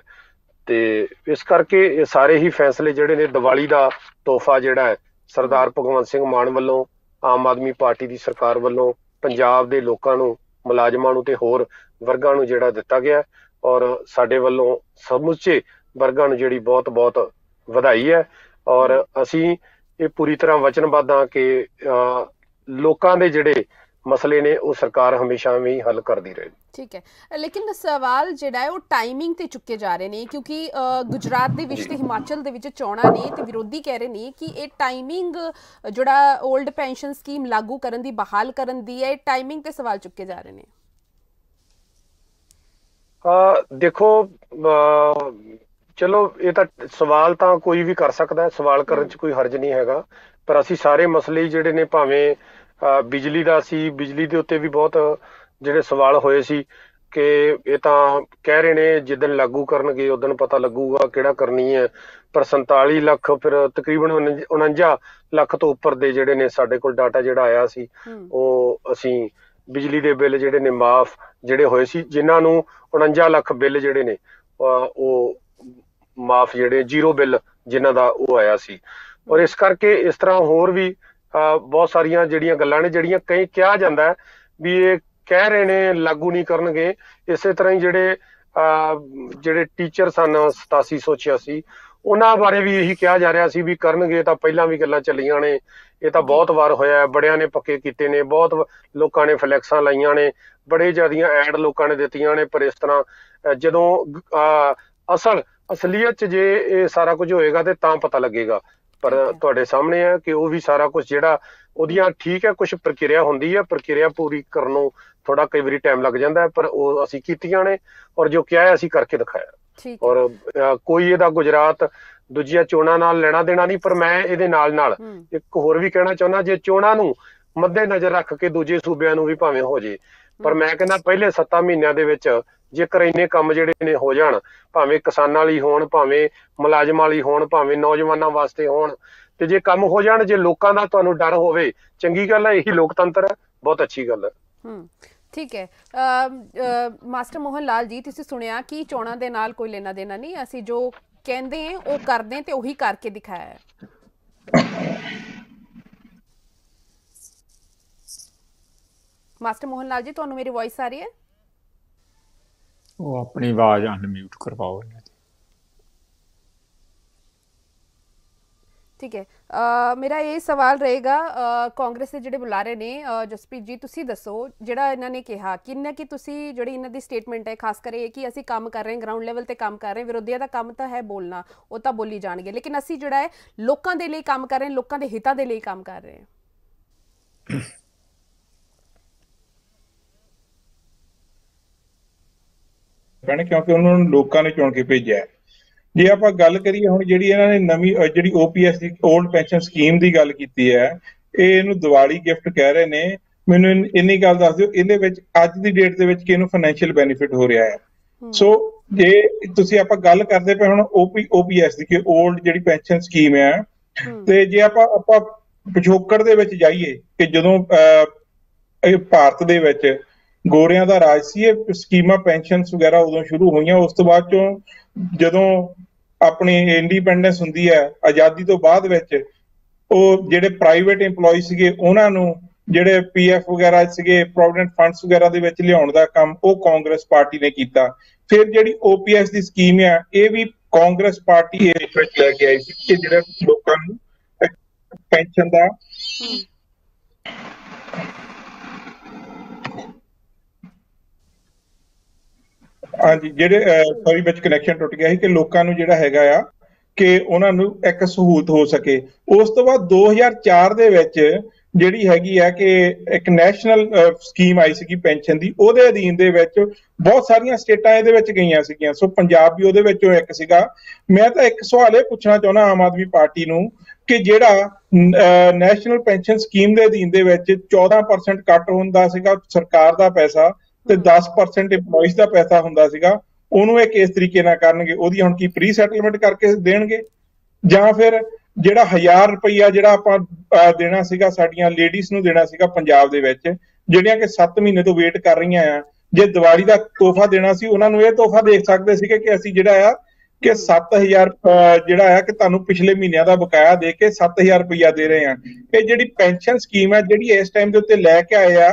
ਤੇ ਇਸ ਕਰਕੇ ਇਹ ਸਾਰੇ ਹੀ ਫੈਸਲੇ ਜਿਹੜੇ ਨੇ ਦੀਵਾਲੀ ਦਾ ਤੋਹਫਾ ਜਿਹੜਾ ਹੈ ਸਰਦਾਰ ਭਗਵੰਤ ਸਿੰਘ ਮਾਨ ਵੱਲੋਂ, ਆਮ ਆਦਮੀ ਪਾਰਟੀ ਦੀ ਸਰਕਾਰ ਵੱਲੋਂ ਪੰਜਾਬ ਦੇ ਲੋਕਾਂ ਨੂੰ, ਮੁਲਾਜ਼ਮਾਂ ਨੂੰ ਤੇ ਹੋਰ ਵਰਗਾਂ ਨੂੰ ਜਿਹੜਾ ਦਿੱਤਾ ਗਿਆ, ਔਰ ਸਾਡੇ ਵੱਲੋਂ ਸਮੁੱਚੇ ਵਰਗਾਂ ਨੂੰ ਜਿਹੜੀ ਬਹੁਤ ਬਹੁਤ ਵਧਾਈ ਹੈ। ਔਰ ਅਸੀਂ ਇਹ ਪੂਰੀ ਤਰ੍ਹਾਂ ਵਚਨਬੱਧ ਹਾਂ ਕਿ ਲੋਕਾਂ ਦੇ ਜਿਹੜੇ ਮਸਲੇ ਨੇ ਉਹ ਸਰਕਾਰ ਹਮੇਸ਼ਾ ਵੀ ਹੱਲ ਕਰਦੀ ਰਹੇ। ਠੀਕ ਹੈ, ਲੇਕਿਨ ਸਵਾਲ ਜਿਹੜਾ ਹੈ ਉਹ ਟਾਈਮਿੰਗ ਤੇ ਚੁੱਕੇ ਜਾ ਰਹੇ ਨੇ, ਕਿਉਂਕਿ ਗੁਜਰਾਤ ਦੇ ਵਿੱਚ ਤੇ ਹਿਮਾਚਲ ਦੇ ਵਿੱਚ ਚੋਣਾਂ ਨੇ ਤੇ ਵਿਰੋਧੀ ਕਹਿ ਰਹੇ ਨੇ ਕਿ ਇਹ ਟਾਈਮਿੰਗ ਜਿਹੜਾ 올ਡ ਪੈਨਸ਼ਨ ਸਕੀਮ ਲਾਗੂ ਕਰਨ ਦੀ, ਬਹਾਲ ਕਰਨ ਦੀ ਹੈ, ਟਾਈਮਿੰਗ ਤੇ ਸਵਾਲ ਚੁੱਕੇ ਜਾ ਰਹੇ ਨੇ। ਦੇਖੋ, ਚਲੋ ਇਹ ਤਾਂ ਸਵਾਲ ਤਾਂ ਕੋਈ ਵੀ ਕਰ ਸਕਦਾ, ਸਵਾਲ ਕਰਨ 'ਚ ਕੋਈ ਹਰਜ ਨਹੀਂ ਹੈਗਾ, ਪਰ ਅਸੀਂ ਸਾਰੇ ਮਸਲੇ ਜਿਹੜੇ ਨੇ, ਭਾਵੇਂ ਬਿਜਲੀ ਦਾ ਸੀ, ਬਿਜਲੀ ਦੇ ਉੱਤੇ ਵੀ ਬਹੁਤ ਜਿਹੜੇ ਸਵਾਲ ਹੋਏ ਸੀ ਕਿ ਇਹ ਤਾਂ ਕਹਿ ਰਹੇ ਨੇ ਜਿੱਦਣ ਲਾਗੂ ਕਰਨਗੇ ਉਦੋਂ ਪਤਾ ਲੱਗੂਗਾ ਕਿਹੜਾ ਕਰਨੀ ਹੈ, ਪਰ 47 ਲੱਖ ਫਿਰ ਤਕਰੀਬਨ 49 ਲੱਖ ਤੋਂ ਉੱਪਰ ਦੇ ਜਿਹੜੇ ਨੇ ਸਾਡੇ ਕੋਲ ਡਾਟਾ ਜਿਹੜਾ ਆਇਆ ਸੀ, ਉਹ ਅਸੀਂ ਬਿਜਲੀ ਦੇ ਬਿੱਲ ਜਿਹੜੇ ਨੇ ਮਾਫ ਜਿਹੜੇ ਹੋਏ ਸੀ, ਜਿਨ੍ਹਾਂ ਨੂੰ 49 ਲੱਖ ਬਿੱਲ ਜਿਹੜੇ ਨੇ ਉਹ ਮਾਫ ਜਿਹੜੇ ਜ਼ੀਰੋ ਬਿੱਲ ਜਿਨ੍ਹਾਂ ਦਾ ਉਹ ਆਇਆ ਸੀ। ਔਰ ਇਸ ਕਰਕੇ ਇਸ ਤਰ੍ਹਾਂ ਹੋਰ ਵੀ ਬਹੁਤ ਸਾਰੀਆਂ ਜਿਹੜੀਆਂ ਗੱਲਾਂ ਨੇ ਜਿਹੜੀਆਂ ਕਈ ਕਿਹਾ ਜਾਂਦਾ ਵੀ ਇਹ ਕਹਿ ਰਹੇ ਨੇ ਲਾਗੂ ਨਹੀਂ ਕਰਨਗੇ। ਇਸੇ ਤਰ੍ਹਾਂ ਹੀ ਜਿਹੜੇ ਟੀਚਰ ਸਨ 8786 ਉਹਨਾਂ ਬਾਰੇ ਵੀ ਇਹੀ ਕਿਹਾ ਜਾ ਰਿਹਾ ਸੀ ਵੀ ਕਰਨਗੇ, ਤਾਂ ਪਹਿਲਾਂ ਵੀ ਗੱਲਾਂ ਚੱਲੀਆਂ ਨੇ, ਇਹ ਤਾਂ ਬਹੁਤ ਵਾਰ ਹੋਇਆ, ਬੜਿਆਂ ਨੇ ਪੱਕੇ ਕੀਤੇ ਨੇ, ਬਹੁਤ ਲੋਕਾਂ ਨੇ ਫਲੈਕਸਾਂ ਲਾਈਆਂ ਨੇ, ਬੜੇ ਜ਼ਿਆਦੀਆਂ ਐਡ ਲੋਕਾਂ ਨੇ ਦਿੱਤੀਆਂ ਨੇ, ਪਰ ਇਸ ਤਰ੍ਹਾਂ ਜਦੋਂ ਅਸਲੀਅਤ 'ਚ ਜੇ ਇਹ ਸਾਰਾ ਕੁਝ ਹੋਏਗਾ ਤੇ ਤਾਂ ਪਤਾ ਲੱਗੇਗਾ। ਪਰ ਤੁਹਾਡੇ ਸਾਹਮਣੇ ਹੈ ਕਿ ਉਹ ਵੀ ਸਾਰਾ ਕੁਝ ਜਿਹੜਾ ਉਹਦੀਆਂ ਠੀਕ ਹੈ, ਕੁਝ ਪ੍ਰਕਿਰਿਆ ਹੁੰਦੀ ਹੈ, ਪ੍ਰਕਿਰਿਆ ਪੂਰੀ ਕਰਨ ਨੂੰ ਥੋੜਾ ਕਈ ਵਾਰੀ ਟਾਈਮ ਲੱਗ ਜਾਂਦਾ, ਪਰ ਉਹ ਅਸੀਂ ਕੀਤੀਆਂ ਨੇ ਔਰ ਜੋ ਕਿਹਾ ਹੈ ਅਸੀਂ ਕਰਕੇ ਦਿਖਾਇਆ। ਔਰ ਕੋਈ ਇਹਦਾ ਗੁਜਰਾਤ ਦੂਜੀਆਂ ਚੋਣਾਂ ਨਾਲ ਲੈਣਾ ਦੇਣਾ ਨਹੀਂ, ਪਰ ਮੈਂ ਇਹਦੇ ਨਾਲ ਇੱਕ ਹੋਰ ਵੀ ਕਹਿਣਾ ਚਾਹੁੰਦਾ, ਜੇ ਚੋਣਾਂ ਨੂੰ ਮੱਦੇ ਨਜ਼ਰ ਰੱਖ ਕੇ ਦੂਜੇ ਸੂਬਿਆਂ ਨੂੰ ਵੀ ਭਾਵੇਂ ਹੋ ਜੇ, ਪਰ ਮੈਂ ਕਹਿੰਦਾ ਪਹਿਲੇ 7 ਮਹੀਨਿਆਂ ਦੇ ਵਿੱਚ ਜੇਕਰ ਇੰਨੇ ਕੰਮ ਜਿਹੜੇ ਨੇ ਹੋ ਜਾਣ, ਭਾਵੇਂ ਕਿਸਾਨਾਂ ਲਈ ਹੋਣ, ਭਾਵੇਂ ਮੁਲਾਜ਼ਮਾਂ ਲਈ ਹੋਣ, ਭਾਵੇਂ ਨੌਜਵਾਨਾਂ ਵਾਸਤੇ ਹੋਣ, ਤੇ ਜੇ ਕੰਮ ਹੋ ਜਾਣ, ਜੇ ਲੋਕਾਂ ਦਾ ਤੁਹਾਨੂੰ ਡਰ ਹੋਵੇ, ਚੰਗੀ ਗੱਲ ਹੈ। ਇਹੀ ਲੋਕਤੰਤਰ ਹੈ, ਬਹੁਤ ਅੱਛੀ ਗੱਲ ਹੈ। ਠੀਕ ਹੈ। ਮਾਸਟਰ ਮੋਹਨ ਲਾਲ ਜੀ, ਤੁਸੀਂ ਸੁਣਿਆ ਕਿ ਚੋਣਾਂ ਦੇ ਨਾਲ ਕੋਈ ਲੈਣਾ ਦੇਣਾ ਨਹੀਂ, ਅਸੀਂ ਜੋ ਕਹਿੰਦੇ ਹਾਂ ਉਹ ਕਰਦੇ ਤੇ ਉਹੀ ਕਰਕੇ ਦਿਖਾਇਆ ਹੈ। ਮਾਸਟਰ ਮੋਹਨ ਲਾਲ ਜੀ, ਤੁਹਾਨੂੰ ਮੇਰੀ ਵੌਇਸ ਆ ਰਹੀ ਹੈ? ਉਹ ਆਪਣੀ ਆਵਾਜ਼ ਅਨਮਿਊਟ ਕਰਵਾਓ ਇਹਨਾਂ ਦੀ। ठीक है। मेरा ये सवाल रहेगा, कांग्रेस के जिहड़े बुलारे ने, जसप्रीत जी तुसी दसो जिहड़ा इन्होंने कहा कि तुसी जिहड़ी इन्हां दी स्टेटमेंट है, खास कर कि असी काम कर रहे हैं, ग्राउंड लैवल ते काम कर रहे हैं, विरोधियों का काम तो है बोलना, वो तो बोली जाणगे, लेकिन असी जिहड़ा है लोकां दे लई काम कर रहे हैं, लोकां दे हितां दे लई काम कर रहे हैं। क्योंकि उन्होंने लोगों ने चुन के भेजा है। जे आप गल करिए हुण जिहड़ी इन्हां ने नवीं जिहड़ी OPS the old pension scheme की गल कीती है, इहनूं दिवाली गिफ्ट कह रहे ने। मैनूं इन्नी गल दस दिओ, इहदे विच अज दी डेट दे विच किहनूं फाइनैंशियल बेनीफिट हो रहा है। सो जे तुसीं आपां गल करदे पए हुण OPS दी कि ओल्ड जिहड़ी पेंशन स्कीम है, ते जे आपां पिछोकड़ दे विच जाइए कि जदों भारत दे विच गोरियां दा राज सी, ਇਹ ਸਕੀਮਾਂ ਪੈਨਸ਼ਨਸ वगैरह उदों शुरू होईयां। उस तो बाद चों जदों अपनी इंडिपेंडेंस हुंदी है, आज़ादी तो बाद विच ਉਹ ਜਿਹੜੇ ਪ੍ਰਾਈਵੇਟ EMPLOYE ਸੀਗੇ ਉਹਨਾਂ ਨੂੰ ਜਿਹੜੇ PF ਵਗੈਰਾ ਸੀਗੇ, ਪ੍ਰੋਵੀਡੈਂਟ ਫੰਡਸ ਵਗੈਰਾ ਦੇ ਵਿੱਚ ਲਿਆਉਣ ਦਾ ਕੰਮ ਉਹ ਕਾਂਗਰਸ ਪਾਰਟੀ ਨੇ ਕੀਤਾ। ਫਿਰ ਜਿਹੜੀ OPS ਦੀ ਸਕੀਮ ਆ, ਇਹ ਵੀ ਕਾਂਗਰਸ ਪਾਰਟੀ ਇਹ ਵਿੱਚ ਲੈ ਕੇ ਆਈ ਸੀ ਕਿ ਜਿਹੜੇ ਲੋਕਾਂ ਨੂੰ ਪੈਨਸ਼ਨ ਦਾ ਹਾਂਜੀ ਜਿਹੜੇ ਸੌਰੀ ਵਿੱਚ ਕਨੈਕਸ਼ਨ ਟੁੱਟ ਗਿਆ ਸੀ ਕਿ ਲੋਕਾਂ ਨੂੰ ਜਿਹੜਾ ਹੈਗਾ ਆ ਕਿ ਉਹਨਾਂ ਨੂੰ ਇੱਕ ਸਹੂਲਤ ਹੋ ਸਕੇ। ਉਸ ਤੋਂ ਬਾਅਦ 2004 ਦੇ ਵਿੱਚ ਜਿਹੜੀ ਹੈਗੀ ਆ ਕਿ ਇੱਕ ਨੈਸ਼ਨਲ ਸਕੀਮ ਆਈ ਸੀਗੀ ਪੈਨਸ਼ਨ ਦੀ, ਉਹਦੇ ਅਧੀਨ ਦੇ ਵਿੱਚ ਬਹੁਤ ਸਾਰੀਆਂ ਸਟੇਟਾਂ ਇਹਦੇ ਵਿੱਚ ਗਈਆਂ ਸੀਗੀਆਂ। ਸੋ ਪੰਜਾਬ ਵੀ ਉਹਦੇ ਵਿੱਚੋਂ ਇੱਕ ਸੀਗਾ। ਮੈਂ ਤਾਂ ਇੱਕ ਸਵਾਲ ਇਹ ਪੁੱਛਣਾ ਚਾਹੁੰਦਾ ਆਮ ਆਦਮੀ ਪਾਰਟੀ ਨੂੰ ਕਿ ਜਿਹੜਾ ਨੈਸ਼ਨਲ ਪੈਨਸ਼ਨ ਸਕੀਮ ਦੇ ਅਧੀਨ ਦੇ ਵਿੱਚ 14% ਕੱਟ ਹੁੰਦਾ ਸੀਗਾ ਸਰਕਾਰ ਦਾ ਪੈਸਾ ਤੇ 10% EMPLOYEES ਦਾ ਪੈਸਾ ਹੁੰਦਾ ਸੀਗਾ, ਉਹਨੂੰ ਇਹ ਕਿਸ ਤਰੀਕੇ ਨਾਲ ਕਰਨਗੇ? ਉਹਦੀ ਹੁਣ ਕੀ ਪ੍ਰੀ ਸੈਟਲਮੈਂਟ ਕਰਕੇ ਦੇਣਗੇ ਜਾਂ ਫਿਰ ਜਿਹੜਾ 1000 ਰੁਪਈਆ ਜਿਹੜਾ ਆਪਾਂ ਦੇਣਾ ਸੀਗਾ ਸਾਡੀਆਂ ਲੇਡੀਜ਼ ਨੂੰ ਦੇਣਾ ਸੀਗਾ ਪੰਜਾਬ ਦੇ ਵਿੱਚ, ਜਿਹੜੀਆਂ ਕਿ 7 ਮਹੀਨੇ ਤੋਂ ਵੇਟ ਕਰ ਰਹੀਆਂ ਆ, ਜੇ ਦੀਵਾਲੀ ਦਾ ਤੋਹਫਾ ਦੇਣਾ ਸੀ ਉਹਨਾਂ ਨੂੰ ਇਹ ਤੋਹਫਾ ਦੇ ਸਕਦੇ ਸੀਗੇ ਕਿ ਅਸੀਂ ਜਿਹੜਾ ਆ ਕਿ 7000 ਜਿਹੜਾ ਆ ਕਿ ਤੁਹਾਨੂੰ ਪਿਛਲੇ ਮਹੀਨਿਆਂ ਦਾ ਬਕਾਇਆ ਦੇ ਕੇ 7000 ਰੁਪਈਆ ਦੇ ਰਹੇ ਆ। ਇਹ ਜਿਹੜੀ ਪੈਨਸ਼ਨ ਸਕੀਮ ਹੈ ਜਿਹੜੀ ਇਸ ਟਾਈਮ ਦੇ ਉੱਤੇ ਲੈ ਕੇ ਆਏ ਆ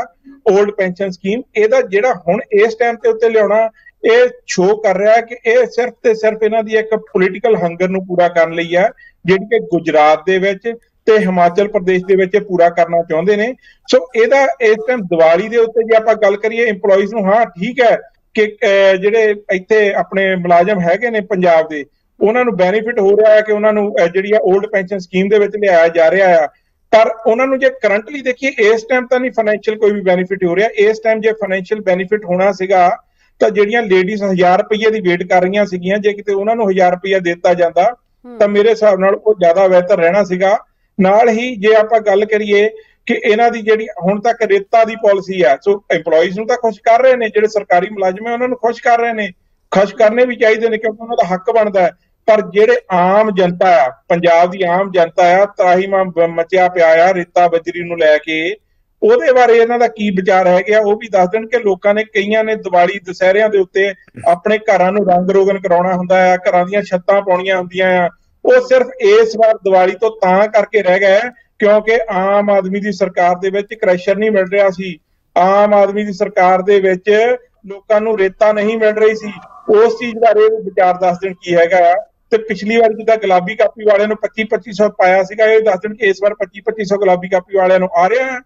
ओल्ड पेंशन स्कीम, ਇਹਦਾ ਜਿਹੜਾ ਹੁਣ ਇਸ ਟਾਈਮ ਤੇ ਉੱਤੇ ਲਿਆਉਣਾ ਇਹ ਸ਼ੋ ਕਰ ਰਿਹਾ ਕਿ ਇਹ ਸਿਰਫ ਤੇ ਸਿਰਫ ਇਹਨਾਂ ਦੀ ਇੱਕ ਪੋਲੀਟੀਕਲ ਹੰਗਰ ਨੂੰ ਪੂਰਾ ਕਰਨ ਲਈ ਹੈ, ਜਿਹੜੀ ਕਿ ਗੁਜਰਾਤ ਦੇ ਵਿੱਚ ਤੇ ਹਿਮਾਚਲ ਪ੍ਰਦੇਸ਼ ਦੇ ਵਿੱਚ ਪੂਰਾ ਕਰਨਾ ਚਾਹੁੰਦੇ ਨੇ। ਸੋ ਇਹਦਾ ਇਸ ਟਾਈਮ ਦੀਵਾਲੀ ਦੇ ਉੱਤੇ ਜੇ ਆਪਾਂ ਗੱਲ ਕਰੀਏ EMPLOYEES ਨੂੰ, ਹਾਂ ਠੀਕ ਹੈ ਕਿ ਜਿਹੜੇ ਇੱਥੇ ਆਪਣੇ ਮੁਲਾਜ਼ਮ ਹੈਗੇ ਨੇ ਪੰਜਾਬ ਦੇ, ਉਹਨਾਂ ਨੂੰ ਬੈਨੀਫਿਟ ਹੋ ਰਿਹਾ ਹੈ ਕਿ ਉਹਨਾਂ ਨੂੰ ਜਿਹੜੀ ਆ ओल्ड पेंशन ਸਕੀਮ ਦੇ ਵਿੱਚ ਲਿਆਇਆ ਜਾ ਰਿਹਾ ਆ, ਪਰ ਉਹਨਾਂ ਨੂੰ ਜੇ ਕਰੰਟਲੀ ਦੇਖੀਏ ਇਸ ਟਾਈਮ ਤਾਂ ਨਹੀਂ ਫਾਈਨੈਂਸ਼ੀਅਲ ਕੋਈ ਵੀ ਬੈਨੀਫਿਟ ਹੋ ਰਿਹਾ। ਇਸ ਟਾਈਮ ਜੇ ਫਾਈਨੈਂਸ਼ੀਅਲ ਬੈਨੀਫਿਟ ਹੋਣਾ ਸੀਗਾ ਤਾਂ ਜਿਹੜੀਆਂ ਲੇਡੀਜ਼ 1000 ਰੁਪਏ ਦੀ ਵੇਟ ਕਰ ਰਹੀਆਂ ਸੀਗੀਆਂ, ਜੇ ਕਿਤੇ ਉਹਨਾਂ ਨੂੰ 1000 ਰੁਪਇਆ ਦਿੱਤਾ ਜਾਂਦਾ ਤਾਂ ਮੇਰੇ ਹਿਸਾਬ ਨਾਲ ਉਹ ਜ਼ਿਆਦਾ ਬਿਹਤਰ ਰਹਿਣਾ ਸੀਗਾ। ਨਾਲ ਹੀ ਜੇ ਆਪਾਂ ਗੱਲ ਕਰੀਏ ਕਿ ਇਹਨਾਂ ਦੀ ਜਿਹੜੀ ਹੁਣ ਤੱਕ ਰੇਤਾ ਦੀ ਪਾਲਿਸੀ ਹੈ, ਸੋ EMPLOYEES ਨੂੰ ਤਾਂ ਖੁਸ਼ ਕਰ ਰਹੇ ਨੇ, ਜਿਹੜੇ ਸਰਕਾਰੀ ਮੁਲਾਜ਼ਮ ਹੈ ਉਹਨਾਂ ਨੂੰ ਖੁਸ਼ ਕਰ ਰਹੇ ਨੇ, ਖੁਸ਼ ਕਰਨੇ ਵੀ ਚਾਹੀਦੇ ਨੇ ਕਿਉਂਕਿ ਉਹਨਾਂ ਦਾ ਹੱਕ ਬਣਦਾ ਹੈ। ਪਰ ਜਿਹੜੇ ਆਮ ਜਨਤਾ ਆ, ਪੰਜਾਬ ਦੀ ਆਮ ਜਨਤਾ ਆ, ਤਰਾਹੀਮਾਮ ਮਚਿਆ ਪਿਆ ਆ ਰੇਤਾ ਬਜਰੀ ਨੂੰ ਲੈ ਕੇ, ਉਹਦੇ ਬਾਰੇ ਇਹਨਾਂ ਦਾ ਕੀ ਵਿਚਾਰ ਹੈਗਾ ਉਹ ਵੀ ਦੱਸ ਦੇਣ। ਕਿ ਲੋਕਾਂ ਨੇ ਕਈਆਂ ਨੇ ਦੀਵਾਲੀ ਦੁਸਹਿਰਿਆਂ ਦੇ ਉੱਤੇ ਆਪਣੇ ਘਰਾਂ ਨੂੰ ਰੰਗ ਰੋਗਨ ਕਰਾਉਣਾ ਹੁੰਦਾ ਆ, ਘਰਾਂ ਦੀਆਂ ਛੱਤਾਂ ਪਾਉਣੀਆਂ ਹੁੰਦੀਆਂ ਆ, ਉਹ ਸਿਰਫ ਇਸ ਵਾਰ ਦੀਵਾਲੀ ਤੋਂ ਤਾਂ ਕਰਕੇ ਰਹਿ ਗਏ ਕਿਉਂਕਿ ਆਮ ਆਦਮੀ ਦੀ ਸਰਕਾਰ ਦੇ ਵਿੱਚ ਕ੍ਰੈਸ਼ਰ ਨਹੀਂ ਮਿਲ ਰਿਹਾ ਸੀ, ਆਮ ਆਦਮੀ ਦੀ ਸਰਕਾਰ ਦੇ ਵਿੱਚ ਲੋਕਾਂ ਨੂੰ ਰੇਤਾ ਨਹੀਂ ਮਿਲ ਰਹੀ ਸੀ। ਉਸ ਚੀਜ਼ ਬਾਰੇ ਵਿਚਾਰ ਦੱਸ ਦੇਣ ਕੀ ਹੈਗਾ ਆ। ਤੇ ਪਿਛਲੀ ਵਾਰ ਜਿੱਦਾਂ ਗੁਲਾਬੀ ਕਾਪੀ ਵਾਲਿਆਂ ਨੂੰ 2500 ਪਾਇਆ ਸੀਗਾ, ਇਹ ਦੱਸ ਦੇਣ ਕਿ ਇਸ ਵਾਰ 2500 ਗੁਲਾਬੀ ਕਾਪੀ ਵਾਲਿਆਂ ਨੂੰ ਆ ਰਿਹਾ ਹੈ।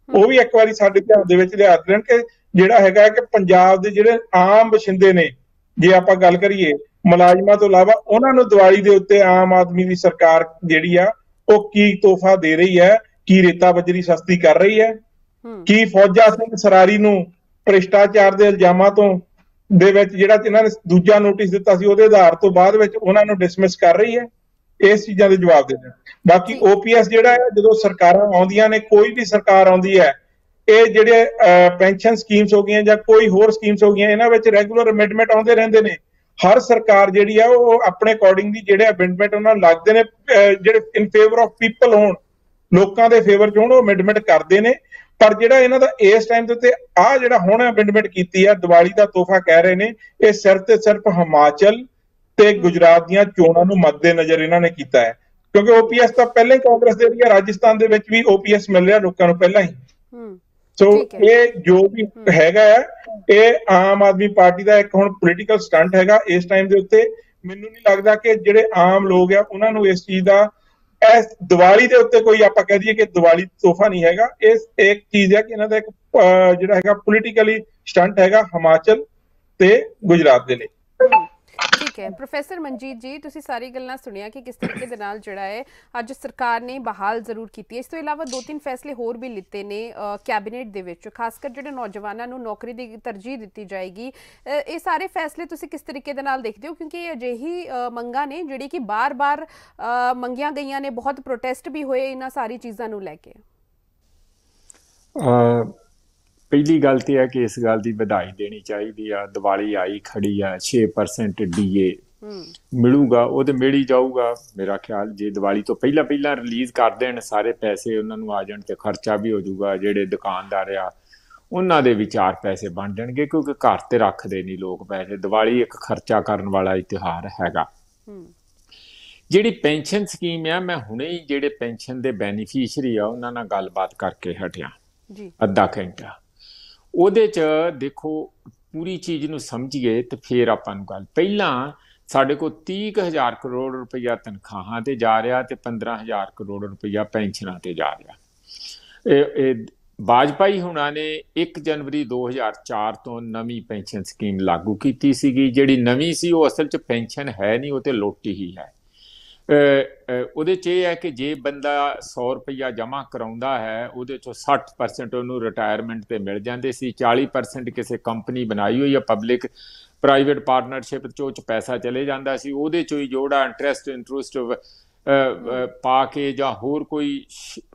ਉਹ ਵੀ ਇੱਕ ਵਾਰੀ ਸਾਡੇ ਧਿਆਨ ਦੇ ਵਿੱਚ ਲਿਆ ਦੇਣ ਕਿ ਜਿਹੜਾ ਹੈਗਾ ਕਿ ਪੰਜਾਬ ਦੇ ਜਿਹੜੇ ਆਮ ਵਸਿੰਦੇ ਨੇ, ਜੇ ਆਪਾਂ ਗੱਲ ਕਰੀਏ ਮੁਲਾਜ਼ਮਾਂ ਤੋਂ ਇਲਾਵਾ, ਉਹਨਾਂ ਨੂੰ ਦੀਵਾਲੀ ਦੇ ਉੱਤੇ ਆਮ ਆਦਮੀ ਦੀ ਸਰਕਾਰ ਜਿਹੜੀ ਆ ਉਹ ਕੀ ਤੋਹਫਾ ਦੇ ਰਹੀ ਹੈ? ਕੀ ਰੇਤਾ ਬਜਰੀ ਸਸਤੀ ਕਰ ਰਹੀ ਹੈ? ਕੀ ਫੌਜਾ ਸਿੰਘ ਸਰਾਰੀ ਨੂੰ ਭ੍ਰਿਸ਼ਟਾਚਾਰ ਦੇ ਇਲਜ਼ਾਮਾਂ ਤੋਂ ਦੇ ਵਿੱਚ ਜਿਹੜਾ ਇਹਨਾਂ ਨੇ ਦੂਜਾ ਨੋਟਿਸ ਦਿੱਤਾ ਸੀ ਉਹਦੇ ਆਧਾਰ ਤੋਂ ਬਾਅਦ ਵਿੱਚ ਉਹਨਾਂ ਨੂੰ ਡਿਸਮਿਸ ਕਰ ਰਹੀ ਹੈ? ਇਸ ਚੀਜ਼ਾਂ ਦੇ ਜਵਾਬ ਦੇ ਦੇਣ। ਬਾਕੀ OPS ਜਿਹੜਾ ਹੈ, ਜਦੋਂ ਸਰਕਾਰਾਂ ਆਉਂਦੀਆਂ ਨੇ, ਕੋਈ ਵੀ ਸਰਕਾਰ ਆਉਂਦੀ ਹੈ ਇਹ ਜਿਹੜੇ ਪੈਨਸ਼ਨ ਸਕੀਮਸ ਹੋ ਗਈਆਂ ਜਾਂ ਕੋਈ ਹੋਰ ਸਕੀਮਸ ਹੋ ਗਈਆਂ, ਇਹਨਾਂ ਵਿੱਚ ਰੈਗੂਲਰ ਅਮੈਂਡਮੈਂਟ ਆਉਂਦੇ ਰਹਿੰਦੇ ਨੇ। ਹਰ ਸਰਕਾਰ ਜਿਹੜੀ ਆ ਉਹ ਆਪਣੇ ਅਕੋਰਡਿੰਗ ਦੀ ਜਿਹੜੇ ਅਮੈਂਡਮੈਂਟ ਉਹਨਾਂ ਨੂੰ ਲੱਗਦੇ ਨੇ, ਜਿਹੜੇ ਇਨ ਫੇਵਰ ਆਫ ਪੀਪਲ ਹੋਣ, ਲੋਕਾਂ ਦੇ ਫੇਵਰ 'ਚ ਹੋਣ, ਉਹ ਅਮੈਂਡਮੈਂਟ ਕਰਦੇ ਨੇ। ਪਰ ਜਿਹੜਾ ਇਹਨਾਂ ਦਾ ਇਸ ਟਾਈਮ ਦੇ ਉੱਤੇ ਆਹ ਜਿਹੜਾ ਹੁਣ ਅਮੈਂਡਮੈਂਟ ਕੀਤੀ ਆ, ਦੀਵਾਲੀ ਦਾ ਤੋਹਫਾ ਕਹਿ ਰਹੇ ਨੇ, ਇਹ ਸਿਰਫ ਤੇ ਸਿਰਫ ਹਿਮਾਚਲ ਤੇ ਗੁਜਰਾਤ ਦੀਆਂ ਚੋਣਾਂ ਨੂੰ ਮੱਦੇ ਨਜ਼ਰ ਇਹਨਾਂ ਨੇ ਕੀਤਾ ਹੈ, ਕਿਉਂਕਿ ਓਪੀਐਸ ਤਾਂ ਪਹਿਲਾਂ ਹੀ ਕਾਂਗਰਸ ਦੇ ਰਹੀ ਹੈ, ਰਾਜਸਥਾਨ ਦੇ ਵਿੱਚ ਵੀ ਓਪੀਐਸ ਮਿਲ ਰਿਹਾ ਲੋਕਾਂ ਨੂੰ ਪਹਿਲਾਂ ਹੀ। ਸੋ ਇਹ ਜੋ ਵੀ ਹੈਗਾ ਹੈ, ਇਹ ਆਮ ਆਦਮੀ ਪਾਰਟੀ ਦਾ ਇੱਕ ਹੁਣ ਪੋਲੀਟੀਕਲ ਸਟੰਟ ਹੈਗਾ ਇਸ ਟਾਈਮ ਦੇ ਉੱਤੇ। ਮੈਨੂੰ ਨਹੀਂ ਲੱਗਦਾ ਕਿ ਜਿਹੜੇ ਆਮ ਲੋਕ ਆ ਉਹਨਾਂ ਨੂੰ ਇਸ ਚੀਜ਼ ਦਾ, ਇਸ ਦੀਵਾਲੀ ਦੇ ਉੱਤੇ ਕੋਈ ਆਪਾਂ ਕਹਿ ਦਈਏ ਕਿ ਦੀਵਾਲੀ ਤੋਹਫਾ ਨਹੀਂ ਹੈਗਾ। ਇਸ ਇੱਕ ਚੀਜ਼ ਹੈ ਕਿ ਇਹਨਾਂ ਦਾ ਇੱਕ ਜਿਹੜਾ ਹੈਗਾ ਪੋਲੀਟੀਕਲੀ ਸਟੰਟ ਹੈਗਾ ਹਿਮਾਚਲ ਤੇ ਗੁਜਰਾਤ ਦੇ ਲਈ। ਠੀਕ ਹੈ ਪ੍ਰੋਫੈਸਰ ਮਨਜੀਤ ਜੀ, ਤੁਸੀਂ ਸਾਰੀ ਗੱਲਾਂ ਸੁਣਿਆ ਕਿ ਕਿਸ ਤਰੀਕੇ ਦੇ ਨਾਲ ਜਿਹੜਾ ਹੈ ਅੱਜ ਸਰਕਾਰ ਨੇ ਬਹਾਲ ਜ਼ਰੂਰ ਕੀਤੀ ਹੈ। ਇਸ ਤੋਂ ਇਲਾਵਾ 2-3 ਫੈਸਲੇ ਹੋਰ ਵੀ ਲਿੱਤੇ ਨੇ ਕੈਬਨਿਟ ਦੇ ਵਿੱਚ, ਖਾਸ ਕਰ ਜਿਹੜੇ ਨੌਜਵਾਨਾਂ ਨੂੰ ਨੌਕਰੀ ਦੀ ਤਰਜੀਹ ਦਿੱਤੀ ਜਾਏਗੀ। ਇਹ ਸਾਰੇ ਫੈਸਲੇ ਤੁਸੀਂ ਕਿਸ ਤਰੀਕੇ ਦੇ ਨਾਲ ਦੇਖਦੇ ਹੋ, ਕਿਉਂਕਿ ਇਹ ਅਜਿਹੀ ਮੰਗਾਂ ਨੇ ਜਿਹੜੀ ਕਿ ਬਾਰ-ਬਾਰ ਮੰਗੀਆਂ ਗਈਆਂ ਨੇ, ਬਹੁਤ ਪ੍ਰੋਟੈਸਟ ਵੀ ਹੋਏ ਇਹਨਾਂ ਸਾਰੀ ਚੀਜ਼ਾਂ ਨੂੰ ਲੈ ਕੇ। ਪਹਿਲੀ ਗੱਲ ਤੇ ਹੈ ਕਿ ਇਸ ਗੱਲ ਦੀ ਵਧਾਈ ਦੇਣੀ ਚਾਹੀਦੀ ਆ। ਦੀਵਾਲੀ ਆਈ ਖੜੀ ਆ, 6% DA ਮਿਲੂਗਾ, ਉਹ ਤੇ ਮਿਲ ਹੀ ਜਾਊਗਾ ਮੇਰਾ ਖਿਆਲ। ਜੇ ਦੀਵਾਲੀ ਤੋਂ ਪਹਿਲਾਂ ਰਿਲੀਜ਼ ਕਰ ਦੇਣ ਸਾਰੇ ਪੈਸੇ, ਉਹਨਾਂ ਨੂੰ ਆ ਜਾਣ ਤੇ ਖਰਚਾ ਵੀ ਹੋ ਜਾਊਗਾ। ਜਿਹੜੇ ਦੁਕਾਨਦਾਰ ਆ ਉਹਨਾਂ ਦੇ ਵੀ 4 ਪੈਸੇ ਬਣ ਜਾਣਗੇ, ਕਿਉਂਕਿ ਘਰ ਤੇ ਰੱਖਦੇ ਨਹੀਂ ਲੋਕ ਪੈਸੇ। ਦੀਵਾਲੀ ਇੱਕ ਖਰਚਾ ਕਰਨ ਵਾਲਾ ਤਿਉਹਾਰ ਹੈਗਾ। ਜਿਹੜੀ ਪੈਨਸ਼ਨ ਸਕੀਮ ਆ, ਮੈਂ ਹੁਣੇ ਹੀ ਜਿਹੜੇ ਪੈਨਸ਼ਨ ਦੇ ਬੈਨੀਫੀਸ਼ਰੀ ਆ ਉਹਨਾਂ ਨਾਲ ਗੱਲਬਾਤ ਕਰਕੇ ਹਟਿਆ ਅੱਧਾ ਘੰਟਾ। ਉਹਦੇ 'ਚ ਦੇਖੋ ਪੂਰੀ ਚੀਜ਼ ਨੂੰ ਸਮਝੀਏ ਤੇ ਫਿਰ ਆਪਾਂ ਨੂੰ ਗੱਲ, ਪਹਿਲਾਂ ਸਾਡੇ ਕੋਲ 30,000 ਕਰੋੜ ਰੁਪਈਆ ਤਨਖਾਹਾਂ ਤੇ ਜਾ ਰਿਹਾ ਤੇ 15,000 ਕਰੋੜ ਰੁਪਈਆ ਪੈਨਸ਼ਨਾਂ ਤੇ ਜਾ ਰਿਹਾ। ਇਹ ਵਾਜਪਾਈ ਹੁਣਾਂ ਨੇ 1 ਜਨਵਰੀ 2004 ਤੋਂ ਨਵੀਂ ਪੈਨਸ਼ਨ ਸਕੀਮ ਲਾਗੂ ਕੀਤੀ ਸੀਗੀ। ਜਿਹੜੀ ਨਵੀਂ ਸੀ ਉਹ ਅਸਲ 'ਚ ਪੈਨਸ਼ਨ ਹੈ ਨਹੀਂ, ਉਹ ਤੇ ਲੁੱਟ ਹੀ ਹੈ। ਉਹਦੇ 'ਚ ਇਹ ਹੈ ਕਿ ਜੇ ਬੰਦਾ 100 ਰੁਪਈਆ ਜਮ੍ਹਾਂ ਕਰਾਉਂਦਾ ਹੈ, ਉਹਦੇ 'ਚੋਂ 60% ਉਹਨੂੰ ਰਿਟਾਇਰਮੈਂਟ 'ਤੇ ਮਿਲ ਜਾਂਦੇ ਸੀ, 40% ਕਿਸੇ ਕੰਪਨੀ ਬਣਾਈ ਹੋਈ ਆ ਪਬਲਿਕ ਪ੍ਰਾਈਵੇਟ ਪਾਰਟਨਰਸ਼ਿਪ 'ਚੋਂ ਪੈਸਾ ਚਲੇ ਜਾਂਦਾ ਸੀ। ਉਹਦੇ 'ਚੋਂ ਹੀ ਜਿਹੜਾ ਇੰਟਰਸਟ ਪਾ ਕੇ ਜਾਂ ਹੋਰ ਕੋਈ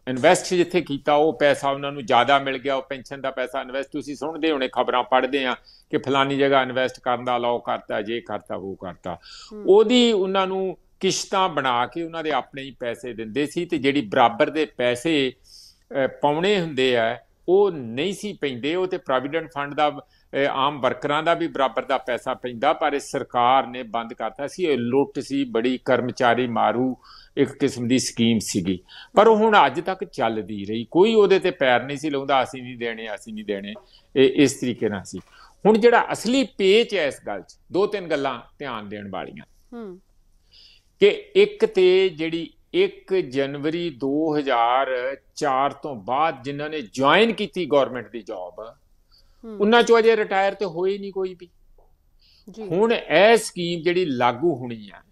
ਇਨਵੈਸਟ ਜਿੱਥੇ ਕੀਤਾ, ਉਹ ਪੈਸਾ ਉਹਨਾਂ ਨੂੰ ਜ਼ਿਆਦਾ ਮਿਲ ਗਿਆ। ਉਹ ਪੈਨਸ਼ਨ ਦਾ ਪੈਸਾ ਇਨਵੈਸਟ, ਤੁਸੀਂ ਸੁਣਦੇ ਹੋਣੇ, ਖਬਰਾਂ ਪੜ੍ਹਦੇ ਆ ਕਿ ਫਲਾਨੀ ਜਗ੍ਹਾ ਇਨਵੈਸਟ ਕਰਨ ਦਾ ਅਲਾਓ ਕਰਤਾ, ਜੇ ਕਰਤਾ ਉਹ ਕਰਤਾ। ਉਹਦੀ ਉਹਨਾਂ ਨੂੰ ਕਿਸ਼ਤਾਂ ਬਣਾ ਕੇ ਉਹਨਾਂ ਦੇ ਆਪਣੇ ਹੀ ਪੈਸੇ ਦਿੰਦੇ ਸੀ, ਤੇ ਜਿਹੜੀ ਬਰਾਬਰ ਦੇ ਪੈਸੇ ਪਾਉਣੇ ਹੁੰਦੇ ਆ ਉਹ ਨਹੀਂ ਸੀ ਪੈਂਦੇ। ਉਹ ਤੇ ਪ੍ਰੋਵੀਡੈਂਟ ਫੰਡ ਦਾ, ਆਮ ਵਰਕਰਾਂ ਦਾ ਵੀ ਬਰਾਬਰ ਦਾ ਪੈਸਾ ਪੈਂਦਾ, ਪਰ ਇਸ ਸਰਕਾਰ ਨੇ ਬੰਦ ਕਰਤਾ ਸੀ। ਇਹ ਲੁੱਟ ਸੀ, ਬੜੀ ਕਰਮਚਾਰੀ ਮਾਰੂ ਇੱਕ ਕਿਸਮ ਦੀ ਸਕੀਮ ਸੀਗੀ, ਪਰ ਉਹ ਹੁਣ ਅੱਜ ਤੱਕ ਚੱਲਦੀ ਰਹੀ। ਕੋਈ ਉਹਦੇ ਤੇ ਪੈਰ ਨਹੀਂ ਸੀ ਲਾਉਂਦਾ, ਅਸੀਂ ਨਹੀਂ ਦੇਣੇ, ਅਸੀਂ ਨਹੀਂ ਦੇਣੇ, ਇਹ ਇਸ ਤਰੀਕੇ ਨਾਲ ਸੀ। ਹੁਣ ਜਿਹੜਾ ਅਸਲੀ ਪੇਚ ਹੈ ਇਸ ਗੱਲ 'ਚ, 2-3 ਗੱਲਾਂ ਧਿਆਨ ਦੇਣ ਵਾਲੀਆਂ ਕਿ ਇੱਕ ਤੇ ਜਿਹੜੀ 1 ਜਨਵਰੀ 2004 ਤੋਂ ਬਾਅਦ ਜਿਨ੍ਹਾਂ ਨੇ ਜੁਆਇਨ ਕੀਤੀ ਗੌਰਮੈਂਟ ਦੀ ਜੌਬ, ਉਹਨਾਂ 'ਚੋਂ ਅਜੇ ਰਿਟਾਇਰ ਤੇ ਹੋਈ ਨਹੀਂ ਕੋਈ ਵੀ। ਹੁਣ ਇਹ ਸਕੀਮ ਜਿਹੜੀ ਲਾਗੂ ਹੋਣੀ ਆ,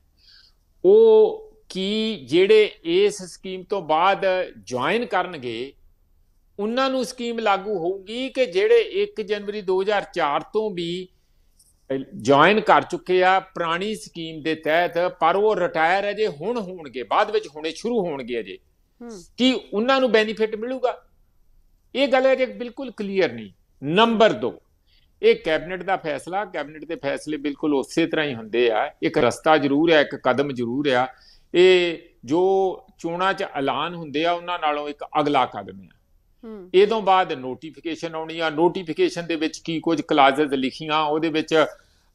ਉਹ ਕੀ ਜਿਹੜੇ ਇਸ ਸਕੀਮ ਤੋਂ ਬਾਅਦ ਜੁਆਇਨ ਕਰਨਗੇ ਉਹਨਾਂ ਨੂੰ ਸਕੀਮ ਲਾਗੂ ਹੋਊਗੀ, ਕਿ ਜਿਹੜੇ 1 ਜਨਵਰੀ 2004 ਤੋਂ ਵੀ ਜੁਆਇਨ ਕਰ ਚੁੱਕੇ ਆ ਪੁਰਾਣੀ ਸਕੀਮ ਦੇ ਤਹਿਤ, ਪਰ ਉਹ ਰਿਟਾਇਰ ਅਜੇ ਹੁਣ ਹੋਣਗੇ, ਬਾਅਦ ਵਿੱਚ ਹੋਣੇ ਸ਼ੁਰੂ ਹੋਣਗੇ ਅਜੇ, ਕੀ ਉਹਨਾਂ ਨੂੰ ਬੈਨੀਫਿਟ ਮਿਲੂਗਾ? ਇਹ ਗੱਲ ਅਜੇ ਬਿਲਕੁਲ ਕਲੀਅਰ ਨਹੀਂ। ਨੰਬਰ 2, ਇਹ ਕੈਬਨਿਟ ਦਾ ਫੈਸਲਾ, ਕੈਬਨਿਟ ਦੇ ਫੈਸਲੇ ਬਿਲਕੁਲ ਉਸੇ ਤਰ੍ਹਾਂ ਹੀ ਹੁੰਦੇ ਆ। ਇੱਕ ਰਸਤਾ ਜ਼ਰੂਰ ਹੈ, ਇੱਕ ਕਦਮ ਜ਼ਰੂਰ ਆ। ਇਹ ਜੋ ਚੋਣਾਂ 'ਚ ਐਲਾਨ ਹੁੰਦੇ ਆ ਉਹਨਾਂ ਨਾਲੋਂ ਇੱਕ ਅਗਲਾ ਕਦਮ ਆ। ਇਹ ਤੋਂ ਬਾਅਦ ਨੋਟੀਫਿਕੇਸ਼ਨ ਆਉਣੀ ਆ। ਨੋਟੀਫਿਕੇਸ਼ਨ ਦੇ ਵਿੱਚ ਕੀ ਕੁਝ ਕਲਾਜ਼ਸ ਲਿਖੀਆਂ, ਉਹਦੇ ਵਿੱਚ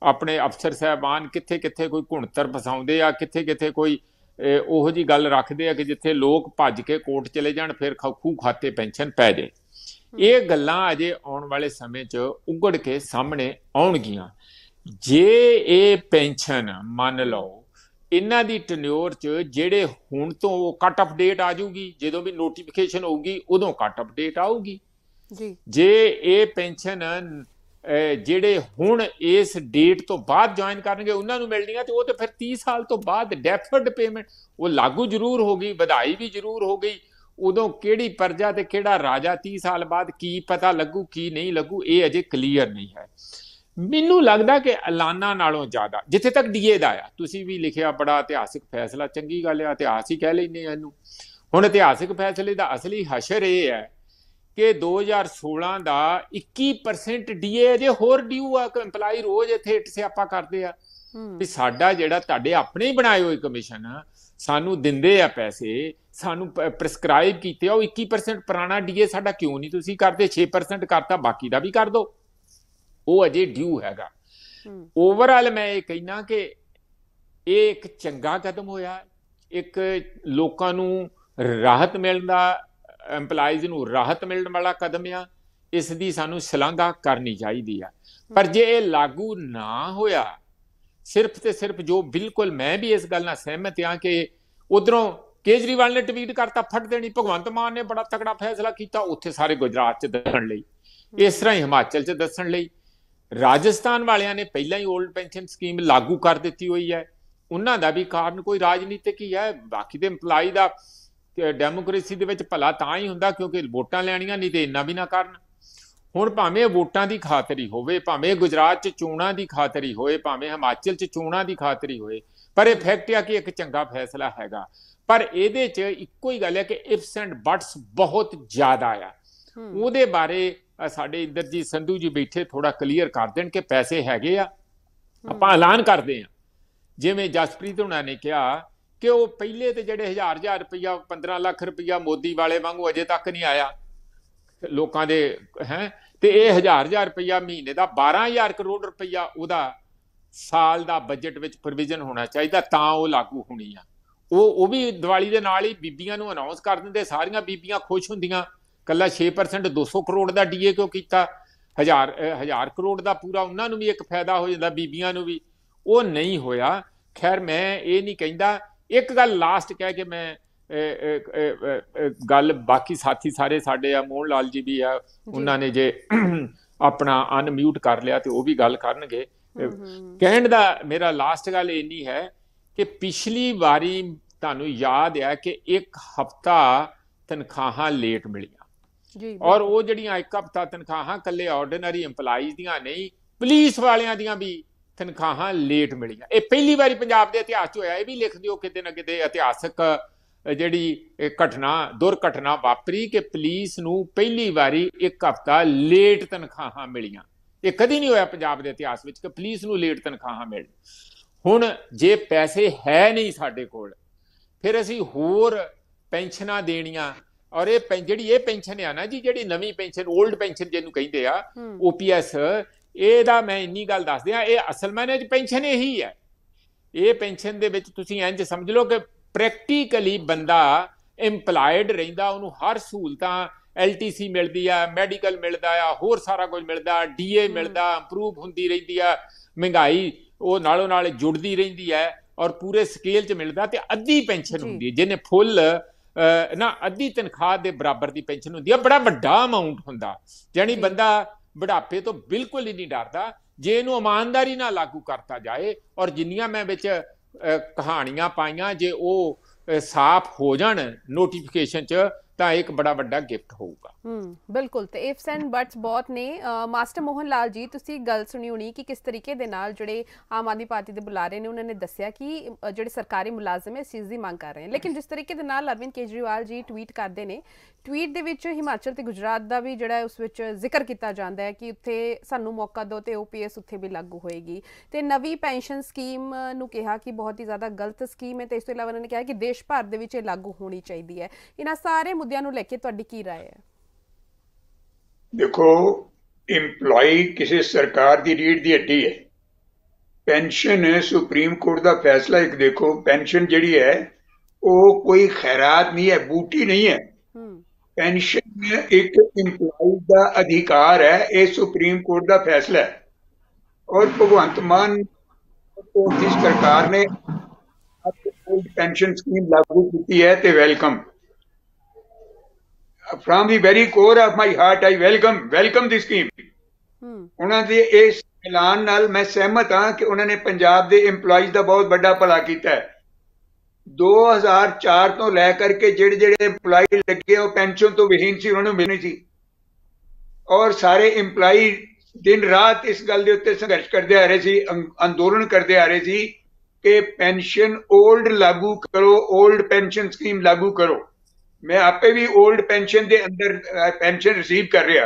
ਆਪਣੇ ਅਫਸਰ ਸਾਹਿਬਾਨ ਕਿੱਥੇ ਕਿੱਥੇ ਕੋਈ ਘੁਣਤਰ ਫਸਾਉਂਦੇ ਆ, ਕਿੱਥੇ ਕਿੱਥੇ ਕੋਈ ਉਹੋ ਜਿਹੀ ਗੱਲ ਰੱਖਦੇ ਆ ਕਿ ਜਿੱਥੇ ਲੋਕ ਭੱਜ ਕੇ ਕੋਰਟ ਚਲੇ ਜਾਣ, ਫਿਰ ਖੂਹ ਖਾਤੇ ਪੈਨਸ਼ਨ ਪੈ ਜਾਏ। ਇਹ ਗੱਲਾਂ ਅਜੇ ਆਉਣ ਵਾਲੇ ਸਮੇਂ 'ਚ ਉਗੜ ਕੇ ਸਾਹਮਣੇ ਆਉਣਗੀਆਂ। ਜੇ ਇਹ ਪੈਨਸ਼ਨ ਮੰਨ ਲਓ ਇਹਨਾਂ ਦੀ ਟੈਨਿਓਰ 'ਚ ਜਿਹੜੇ ਹੁਣ ਤੋਂ ਕੱਟ ਆਫ ਡੇਟ ਆ ਜਾਊਗੀ, ਜਦੋਂ ਵੀ ਨੋਟੀਫਿਕੇਸ਼ਨ ਹੋਊਗੀ ਉਦੋਂ ਕੱਟ ਆਫ ਡੇਟ ਆਊਗੀ। ਜੇ ਇਹ ਪੈਨਸ਼ਨ ਜਿਹੜੇ ਹੁਣ ਇਸ ਡੇਟ ਤੋਂ ਬਾਅਦ ਜੁਆਇਨ ਕਰਨਗੇ ਉਹਨਾਂ ਨੂੰ ਮਿਲਣੀਆਂ, ਤੇ ਉਹ ਤੇ ਫਿਰ 30 ਸਾਲ ਤੋਂ ਬਾਅਦ ਡੈਫਰਡ ਪੇਮੈਂਟ ਉਹ ਲਾਗੂ ਜ਼ਰੂਰ ਹੋ ਗਈ, ਵਧਾਈ ਵੀ ਜ਼ਰੂਰ ਹੋ ਗਈ। ਉਦੋਂ ਕਿਹੜੀ ਪ੍ਰਜਾ ਤੇ ਕਿਹੜਾ ਰਾਜਾ 30 ਸਾਲ ਬਾਅਦ ਕੀ ਪਤਾ ਲੱਗੂ, ਕੀ ਨਹੀਂ ਲੱਗੂ, ਇਹ ਅਜੇ ਕਲੀਅਰ ਨਹੀਂ ਹੈ। ਮੈਨੂੰ ਲੱਗਦਾ ਕਿ ਐਲਾਨਾਂ ਨਾਲੋਂ ਜ਼ਿਆਦਾ, ਜਿੱਥੇ ਤੱਕ DA ਦਾ ਆ, ਤੁਸੀਂ ਵੀ ਲਿਖਿਆ ਬੜਾ ਇਤਿਹਾਸਿਕ ਫੈਸਲਾ, ਚੰਗੀ ਗੱਲ ਆ, ਇਤਿਹਾਸ ਹੀ ਕਹਿ ਲੈਂਦੇ ਆ ਇਹਨੂੰ। ਹੁਣ ਇਤਿਹਾਸਿਕ ਫੈਸਲੇ ਦਾ ਅਸਲੀ ਹਸ਼ਰ ਇਹ ਹੈ ਕਿ 2016 ਦਾ 21% ਡੀਏ ਅਜੇ ਹੋਰ ਡਿਊ ਆ। ਇੰਪਲਾਈ ਰੋਜ਼ ਇੱਥੇ ਇੱਟ ਸਿਆਪਾ ਕਰਦੇ ਆ ਵੀ ਸਾਡਾ ਜਿਹੜਾ ਤੁਹਾਡੇ ਆਪਣੇ ਹੀ ਬਣਾਏ ਹੋਏ ਕਮਿਸ਼ਨ ਸਾਨੂੰ ਦਿੰਦੇ ਆ ਪੈਸੇ, ਸਾਨੂੰ ਪ੍ਰਸਕ੍ਰਾਈਬ ਕੀਤੇ ਆ, ਉਹ 21% ਪੁਰਾਣਾ ਡੀਏ ਸਾਡਾ ਕਿਉਂ ਨਹੀਂ ਤੁਸੀਂ ਕਰਦੇ? 6% ਕਰਤਾ, ਬਾਕੀ ਦਾ ਵੀ ਕਰ ਦੋ। ਉਹ ਅਜੇ ਡਿਊ ਹੈਗਾ। ਓਵਰਆਲ ਮੈਂ ਇਹ ਕਹਿਣਾ ਕਿ ਇਹ ਇੱਕ ਚੰਗਾ ਕਦਮ ਹੋਇਆ, ਇੱਕ ਲੋਕਾਂ ਨੂੰ ਰਾਹਤ ਮਿਲਣ ਦਾ, ਇੰਪਲਾਈਜ਼ ਨੂੰ ਰਾਹਤ ਮਿਲਣ ਵਾਲਾ ਕਦਮ ਆ। ਇਸ ਦੀ ਸਾਨੂੰ ਸ਼ਲਾਘਾ ਕਰਨੀ ਚਾਹੀਦੀ ਆ। ਪਰ ਜੇ ਇਹ ਲਾਗੂ ਨਾ ਹੋਇਆ, ਸਿਰਫ ਤੇ ਸਿਰਫ ਜੋ ਬਿਲਕੁਲ ਮੈਂ ਵੀ ਇਸ ਗੱਲ ਨਾਲ ਸਹਿਮਤ ਹਾਂ ਕਿ ਉਧਰੋਂ ਕੇਜਰੀਵਾਲ ਨੇ ਟਵੀਟ ਕਰਤਾ ਫਟ ਦੇਣੀ, ਭਗਵੰਤ ਮਾਨ ਨੇ ਬੜਾ ਤਕੜਾ ਫੈਸਲਾ ਕੀਤਾ ਉੱਥੇ ਸਾਰੇ ਗੁਜਰਾਤ 'ਚ ਦੱਸਣ ਲਈ, ਇਸ ਤਰ੍ਹਾਂ ਹੀ ਹਿਮਾਚਲ 'ਚ ਦੱਸਣ ਲਈ। ਰਾਜਸਥਾਨ ਵਾਲਿਆਂ ਨੇ ਪਹਿਲਾਂ ਹੀ ਓਲਡ ਪੈਨਸ਼ਨ ਸਕੀਮ ਲਾਗੂ ਕਰ ਦਿੱਤੀ ਹੋਈ ਹੈ। ਉਹਨਾਂ ਦਾ ਵੀ ਕਾਰਨ ਕੋਈ ਰਾਜਨੀਤਿਕ ਹੀ ਹੈ। ਬਾਕੀ ਦੇ ਇੰਪਲਾਈ ਦਾ ਡੈਮੋਕ੍ਰੇਸੀ ਦੇ ਵਿੱਚ ਭਲਾ ਤਾਂ ਹੀ ਹੁੰਦਾ ਕਿਉਂਕਿ ਵੋਟਾਂ ਲੈਣੀਆਂ, ਨਹੀਂ ਤੇ ਇੰਨਾ ਵੀ ਨਾ ਕਰਨ। ਹੁਣ ਭਾਵੇਂ ਵੋਟਾਂ ਦੀ ਖਾਤਰ ਹੀ ਹੋਵੇ, ਭਾਵੇਂ ਗੁਜਰਾਤ 'ਚ ਚੋਣਾਂ ਦੀ ਖਾਤਰ ਹੀ ਹੋਏ, ਭਾਵੇਂ ਹਿਮਾਚਲ 'ਚ ਚੋਣਾਂ ਦੀ ਖਾਤਰ ਹੀ ਹੋਏ, ਪਰ ਇਹ ਫੈਕਟ ਆ ਕਿ ਇੱਕ ਚੰਗਾ ਫੈਸਲਾ ਹੈਗਾ। ਪਰ ਇਹਦੇ 'ਚ ਇੱਕੋ ਹੀ ਗੱਲ ਹੈ ਕਿ ਇਫਸ ਐਂਡ ਬਟਸ ਬਹੁਤ ਜ਼ਿਆਦਾ ਆ। ਉਹਦੇ ਬਾਰੇ ਸਾਡੇ ਇੰਦਰਜੀਤ ਸੰਧੂ ਜੀ ਬੈਠੇ ਥੋੜਾ ਕਲੀਅਰ ਕਰ ਦੇਣ ਕਿ ਪੈਸੇ ਹੈਗੇ ਆ। ਆਪਾਂ ਐਲਾਨ ਕਰਦੇ ਹਾਂ, ਜਿਵੇਂ ਜਸਪ੍ਰੀਤ ਹੁਣਾਂ ਨੇ ਕਿਹਾ ਕਿ ਉਹ ਪਹਿਲੇ ਤੇ ਜਿਹੜੇ 1000 ਰੁਪਈਆ 15 ਲੱਖ ਰੁਪਈਆ ਮੋਦੀ ਵਾਲੇ ਵਾਂਗੂ ਅਜੇ ਤੱਕ ਨਹੀਂ ਆਇਆ ਲੋਕਾਂ ਦੇ ਹੈ, ਤੇ ਇਹ 1000 ਰੁਪਈਆ ਮਹੀਨੇ ਦਾ 12000 ਕਰੋੜ ਰੁਪਈਆ ਉਹਦਾ ਸਾਲ ਦਾ ਬਜਟ ਵਿੱਚ ਪ੍ਰੋਵੀਜ਼ਨ ਹੋਣਾ ਚਾਹੀਦਾ, ਤਾਂ ਉਹ ਲਾਗੂ ਹੋਣੀ ਆ। ਉਹ ਵੀ ਦੀਵਾਲੀ ਦੇ ਨਾਲ ਹੀ ਬੀਬੀਆਂ ਨੂੰ ਅਨਾਉਂਸ ਕਰ ਦਿੰਦੇ, ਸਾਰੀਆਂ ਬੀਬੀਆਂ ਖੁਸ਼ ਹੁੰਦੀਆਂ। ਕੱਲਾ 6% 200 ਕਰੋੜ ਦਾ ਡੀਏ ਕਿਉਂ ਕੀਤਾ? 1000 ਕਰੋੜ ਦਾ ਪੂਰਾ ਉਹਨਾਂ ਨੂੰ ਵੀ ਇੱਕ ਫਾਇਦਾ ਹੋ ਜਾਂਦਾ, ਬੀਬੀਆਂ ਨੂੰ ਵੀ। ਉਹ ਨਹੀਂ ਹੋਇਆ। ਖੈਰ ਮੈਂ ਇਹ ਨਹੀਂ ਕਹਿੰਦਾ। ਇੱਕ ਗੱਲ ਲਾਸਟ ਕਹਿ ਕੇ ਮੈਂ ਗੱਲ, ਬਾਕੀ ਸਾਥੀ ਸਾਰੇ ਸਾਡੇ ਆ, ਮੋਹਨ ਲਾਲ ਜੀ ਵੀ ਆ, ਉਹਨਾਂ ਨੇ ਜੇ ਆਪਣਾ ਅਨਮਿਊਟ ਕਰ ਲਿਆ ਤੇ ਉਹ ਵੀ ਗੱਲ ਕਰਨਗੇ। ਕਹਿਣ ਦਾ ਮੇਰਾ ਲਾਸਟ ਗੱਲ ਇੰਨੀ ਹੈ ਕਿ ਪਿਛਲੀ ਵਾਰੀ ਤੁਹਾਨੂੰ ਯਾਦ ਹੈ ਕਿ ਇੱਕ ਹਫ਼ਤਾ ਤਨਖਾਹਾਂ ਲੇਟ ਮਿਲੀਆਂ, ਔਰ ਉਹ ਜਿਹੜੀਆਂ ਇੱਕ ਹਫ਼ਤਾ ਤਨਖਾਹਾਂ ਇਕੱਲੇ ਆਰਡੀਨਰੀ ਇੰਪਲਾਈਜ਼ ਦੀਆਂ ਨਹੀਂ, ਪੁਲਿਸ ਵਾਲਿਆਂ ਦੀਆਂ ਵੀ ਤਨਖਾਹਾਂ ਲੇਟ ਮਿਲੀਆਂ। ਇਹ ਪਹਿਲੀ ਵਾਰੀ ਪੰਜਾਬ ਦੇ ਇਤਿਹਾਸ 'ਚ ਹੋਇਆ। ਇਹ ਵੀ ਲਿਖ ਦਿਓ ਕਿਤੇ ਨਾ ਕਿਤੇ, ਇਤਿਹਾਸਕ ਜਿਹੜੀ ਦੁਰਘਟਨਾ ਵਾਪਰੀ ਕਿ ਪੁਲਿਸ ਨੂੰ ਪਹਿਲੀ ਵਾਰੀ ਇੱਕ ਹਫ਼ਤਾ ਲੇਟ ਤਨਖਾਹਾਂ ਮਿਲੀਆਂ। ਇਹ ਕਦੀ ਨਹੀਂ ਹੋਇਆ ਪੰਜਾਬ ਦੇ ਇਤਿਹਾਸ ਵਿੱਚ ਕਿ ਪੁਲਿਸ ਨੂੰ ਲੇਟ ਤਨਖਾਹਾਂ ਮਿਲਣ। ਹੁਣ ਜੇ ਪੈਸੇ ਹੈ ਨਹੀਂ ਸਾਡੇ ਕੋਲ, ਫਿਰ ਅਸੀਂ ਹੋਰ ਪੈਨਸ਼ਨਾਂ ਦੇਣੀਆਂ, ਔਰ ਇਹ ਜਿਹੜੀ ਇਹ ਪੈਨਸ਼ਨ ਆ ਨਾ ਜੀ, ਜਿਹੜੀ ਨਵੀਂ ਪੈਨਸ਼ਨ, ਓਲਡ ਪੈਨਸ਼ਨ ਜਿਹਨੂੰ ਕਹਿੰਦੇ ਆ, OPS, ਇਹਦਾ ਮੈਂ ਇੰਨੀ ਗੱਲ ਦੱਸ ਦਿਆਂ, ਇਹ ਅਸਲ ਮਾਇਨੇ 'ਚ ਪੈਨਸ਼ਨ ਇਹੀ ਹੈ। ਇਹ ਪੈਨਸ਼ਨ ਦੇ ਵਿੱਚ ਤੁਸੀਂ ਇੰਝ ਸਮਝ ਲਓ ਕਿ ਪ੍ਰੈਕਟੀਕਲੀ ਬੰਦਾ ਇੰਪਲਾਇਡ ਰਹਿੰਦਾ, ਉਹਨੂੰ ਹਰ ਸਹੂਲਤਾਂ, LTC ਮਿਲਦੀ ਆ, ਮੈਡੀਕਲ ਮਿਲਦਾ ਆ, ਹੋਰ ਸਾਰਾ ਕੁਝ ਮਿਲਦਾ, DA ਮਿਲਦਾ, ਇੰਪਰੂਵ ਹੁੰਦੀ ਰਹਿੰਦੀ ਆ, ਮਹਿੰਗਾਈ ਉਹ ਨਾਲੋਂ ਨਾਲ ਜੁੜਦੀ ਰਹਿੰਦੀ ਹੈ, ਔਰ ਪੂਰੇ ਸਕੇਲ 'ਚ ਮਿਲਦਾ। ਤੇ ਅੱਧੀ ਪੈਨਸ਼ਨ ਹੁੰਦੀ ਹੈ, ਜਿਹਨੇ ਫੁੱਲ ਨਾ ਅੱਧੀ ਤਨਖਾਹ ਦੇ ਬਰਾਬਰ ਦੀ ਪੈਨਸ਼ਨ ਹੁੰਦੀ ਹੈ। ਬੜਾ ਵੱਡਾ ਅਮਾਊਂਟ ਹੁੰਦਾ, ਜਾਣੀ ਬੰਦਾ ਬੁਢਾਪੇ ਤੋਂ ਬਿਲਕੁਲ ਹੀ ਨਹੀਂ ਡਰਦਾ ਜੇ ਇਹਨੂੰ ਇਮਾਨਦਾਰੀ ਨਾਲ ਲਾਗੂ ਕਰਤਾ ਜਾਏ। ਔਰ ਜਿੰਨੀਆਂ ਮੈਂ ਵਿੱਚ ਕਹਾਣੀਆਂ ਪਾਈਆਂ, ਜੇ ਉਹ ਸਾਫ਼ ਹੋ ਜਾਣ ਨੋਟੀਫਿਕੇਸ਼ਨ 'ਚ, ਤਾਂ ਇੱਕ ਬੜਾ ਵੱਡਾ ਗਿਫਟ ਹੋਊਗਾ। ਬਿਲਕੁਲ। ਤੇ ਇਫਸ ਐਂਡ ਬਟਸ ਬਹੁਤ ਨੇ। ਮਾਸਟਰ ਮੋਹਨ ਲਾਲ ਜੀ, ਤੁਸੀਂ ਗੱਲ ਸੁਣੀ ਹੋਣੀ ਕਿ ਕਿਸ ਤਰੀਕੇ ਦੇ ਨਾਲ ਜਿਹੜੇ ਆਮ ਆਦਮੀ ਪਾਰਟੀ ਦੇ ਬੁਲਾਰੇ ਨੇ, ਉਹਨਾਂ ਨੇ ਦੱਸਿਆ ਕਿ ਜਿਹੜੇ ਸਰਕਾਰੀ ਮੁਲਾਜ਼ਮ ਹੈ ਇਸ ਚੀਜ਼ ਦੀ ਮੰਗ ਕਰ ਰਹੇ ਨੇ, ਲੇਕਿਨ ਜਿਸ ਤਰੀਕੇ ਦੇ ਨਾਲ ਅਰਵਿੰਦ ਕੇਜਰੀਵਾਲ ਜੀ ਟਵੀਟ ਕਰਦੇ ਨੇ, ਟਵੀਟ ਦੇ ਵਿੱਚ ਹਿਮਾਚਲ ਤੇ ਗੁਜਰਾਤ ਦਾ ਵੀ ਜਿਹੜਾ ਉਸ ਵਿੱਚ ਜ਼ਿਕਰ ਕੀਤਾ ਜਾਂਦਾ ਹੈ ਕਿ ਉੱਥੇ ਸਾਨੂੰ ਮੌਕਾ ਦਿਓ ਤੇ OPS ਉੱਥੇ ਵੀ ਲਾਗੂ ਹੋਏਗੀ। ਤੇ ਨਵੀਂ ਪੈਨਸ਼ਨ ਸਕੀਮ ਨੂੰ ਕਿਹਾ ਕਿ ਬਹੁਤ ਹੀ ਜ਼ਿਆਦਾ ਗਲਤ ਸਕੀਮ ਹੈ, ਤੇ ਇਸ ਤੋਂ ਇਲਾਵਾ ਉਹਨਾਂ ਨੇ ਕਿਹਾ ਕਿ ਦੇਸ਼ ਭਰ ਦੇ ਵਿੱਚ ਇਹ ਲਾਗੂ ਹੋਣੀ ਚਾਹੀਦੀ ਹੈ। ਇਹਨਾਂ ਸਾਰੇ ਮੁੱਦਿਆਂ ਨੂੰ ਲੈ ਕੇ ਤੁਹਾਡੀ ਕੀ ਰਾਏ ਹੈ? देखो, इंप्लॉय किसी सरकार की रीढ़ की हड्डी है। पेंशन सुप्रीम कोर्ट का फैसला एक देखो, पेंशन जिहड़ी है वो कोई खैरात नहीं है, बूटी नहीं है। पेंशन एक इंप्लॉय का अधिकार है, ये सुप्रीम कोर्ट का फैसला है। और भगवंत मान की सरकार ने पेंशन स्कीम लागू की है तो welcome. From the very core of my heart, I welcome this scheme. ਉਹਨਾਂ ਦੇ ਇਸ ਐਲਾਨ ਨਾਲ ਮੈਂ ਸਹਿਮਤ ਹਾਂ ਕਿ ਉਹਨਾਂ ਨੇ ਪੰਜਾਬ ਦੇ EMPLOYEES ਦਾ ਬਹੁਤ ਵੱਡਾ ਭਲਾ ਕੀਤਾ ਹੈ। 2004 ਤੋਂ ਲੈ ਕਰਕੇ ਜਿਹੜੇ EMPLOYEE ਲੱਗੇ ਉਹ ਪੈਨਸ਼ਨ ਤੋਂ ਵਿਹੀਨ ਸੀ, ਉਹਨਾਂ ਨੂੰ ਮਿਲਣੀ ਸੀ। ਔਰ ਸਾਰੇ EMPLOYEE ਦਿਨ ਰਾਤ ਇਸ ਗੱਲ ਦੇ ਉੱਤੇ ਸੰਘਰਸ਼ ਕਰਦੇ ਆ ਰਹੇ ਸੀ, ਅੰਦੋਲਨ ਕਰਦੇ ਆ ਰਹੇ ਸੀ ਕਿ ਪੈਨਸ਼ਨ ਓਲਡ ਲਾਗੂ ਕਰੋ, ਓਲਡ ਪੈਨਸ਼ਨ ਸਕੀਮ ਲਾਗੂ ਕਰੋ। मैं आपे भी ओल्ड पेंशन के अंदर पेंशन रिसीव कर रहा,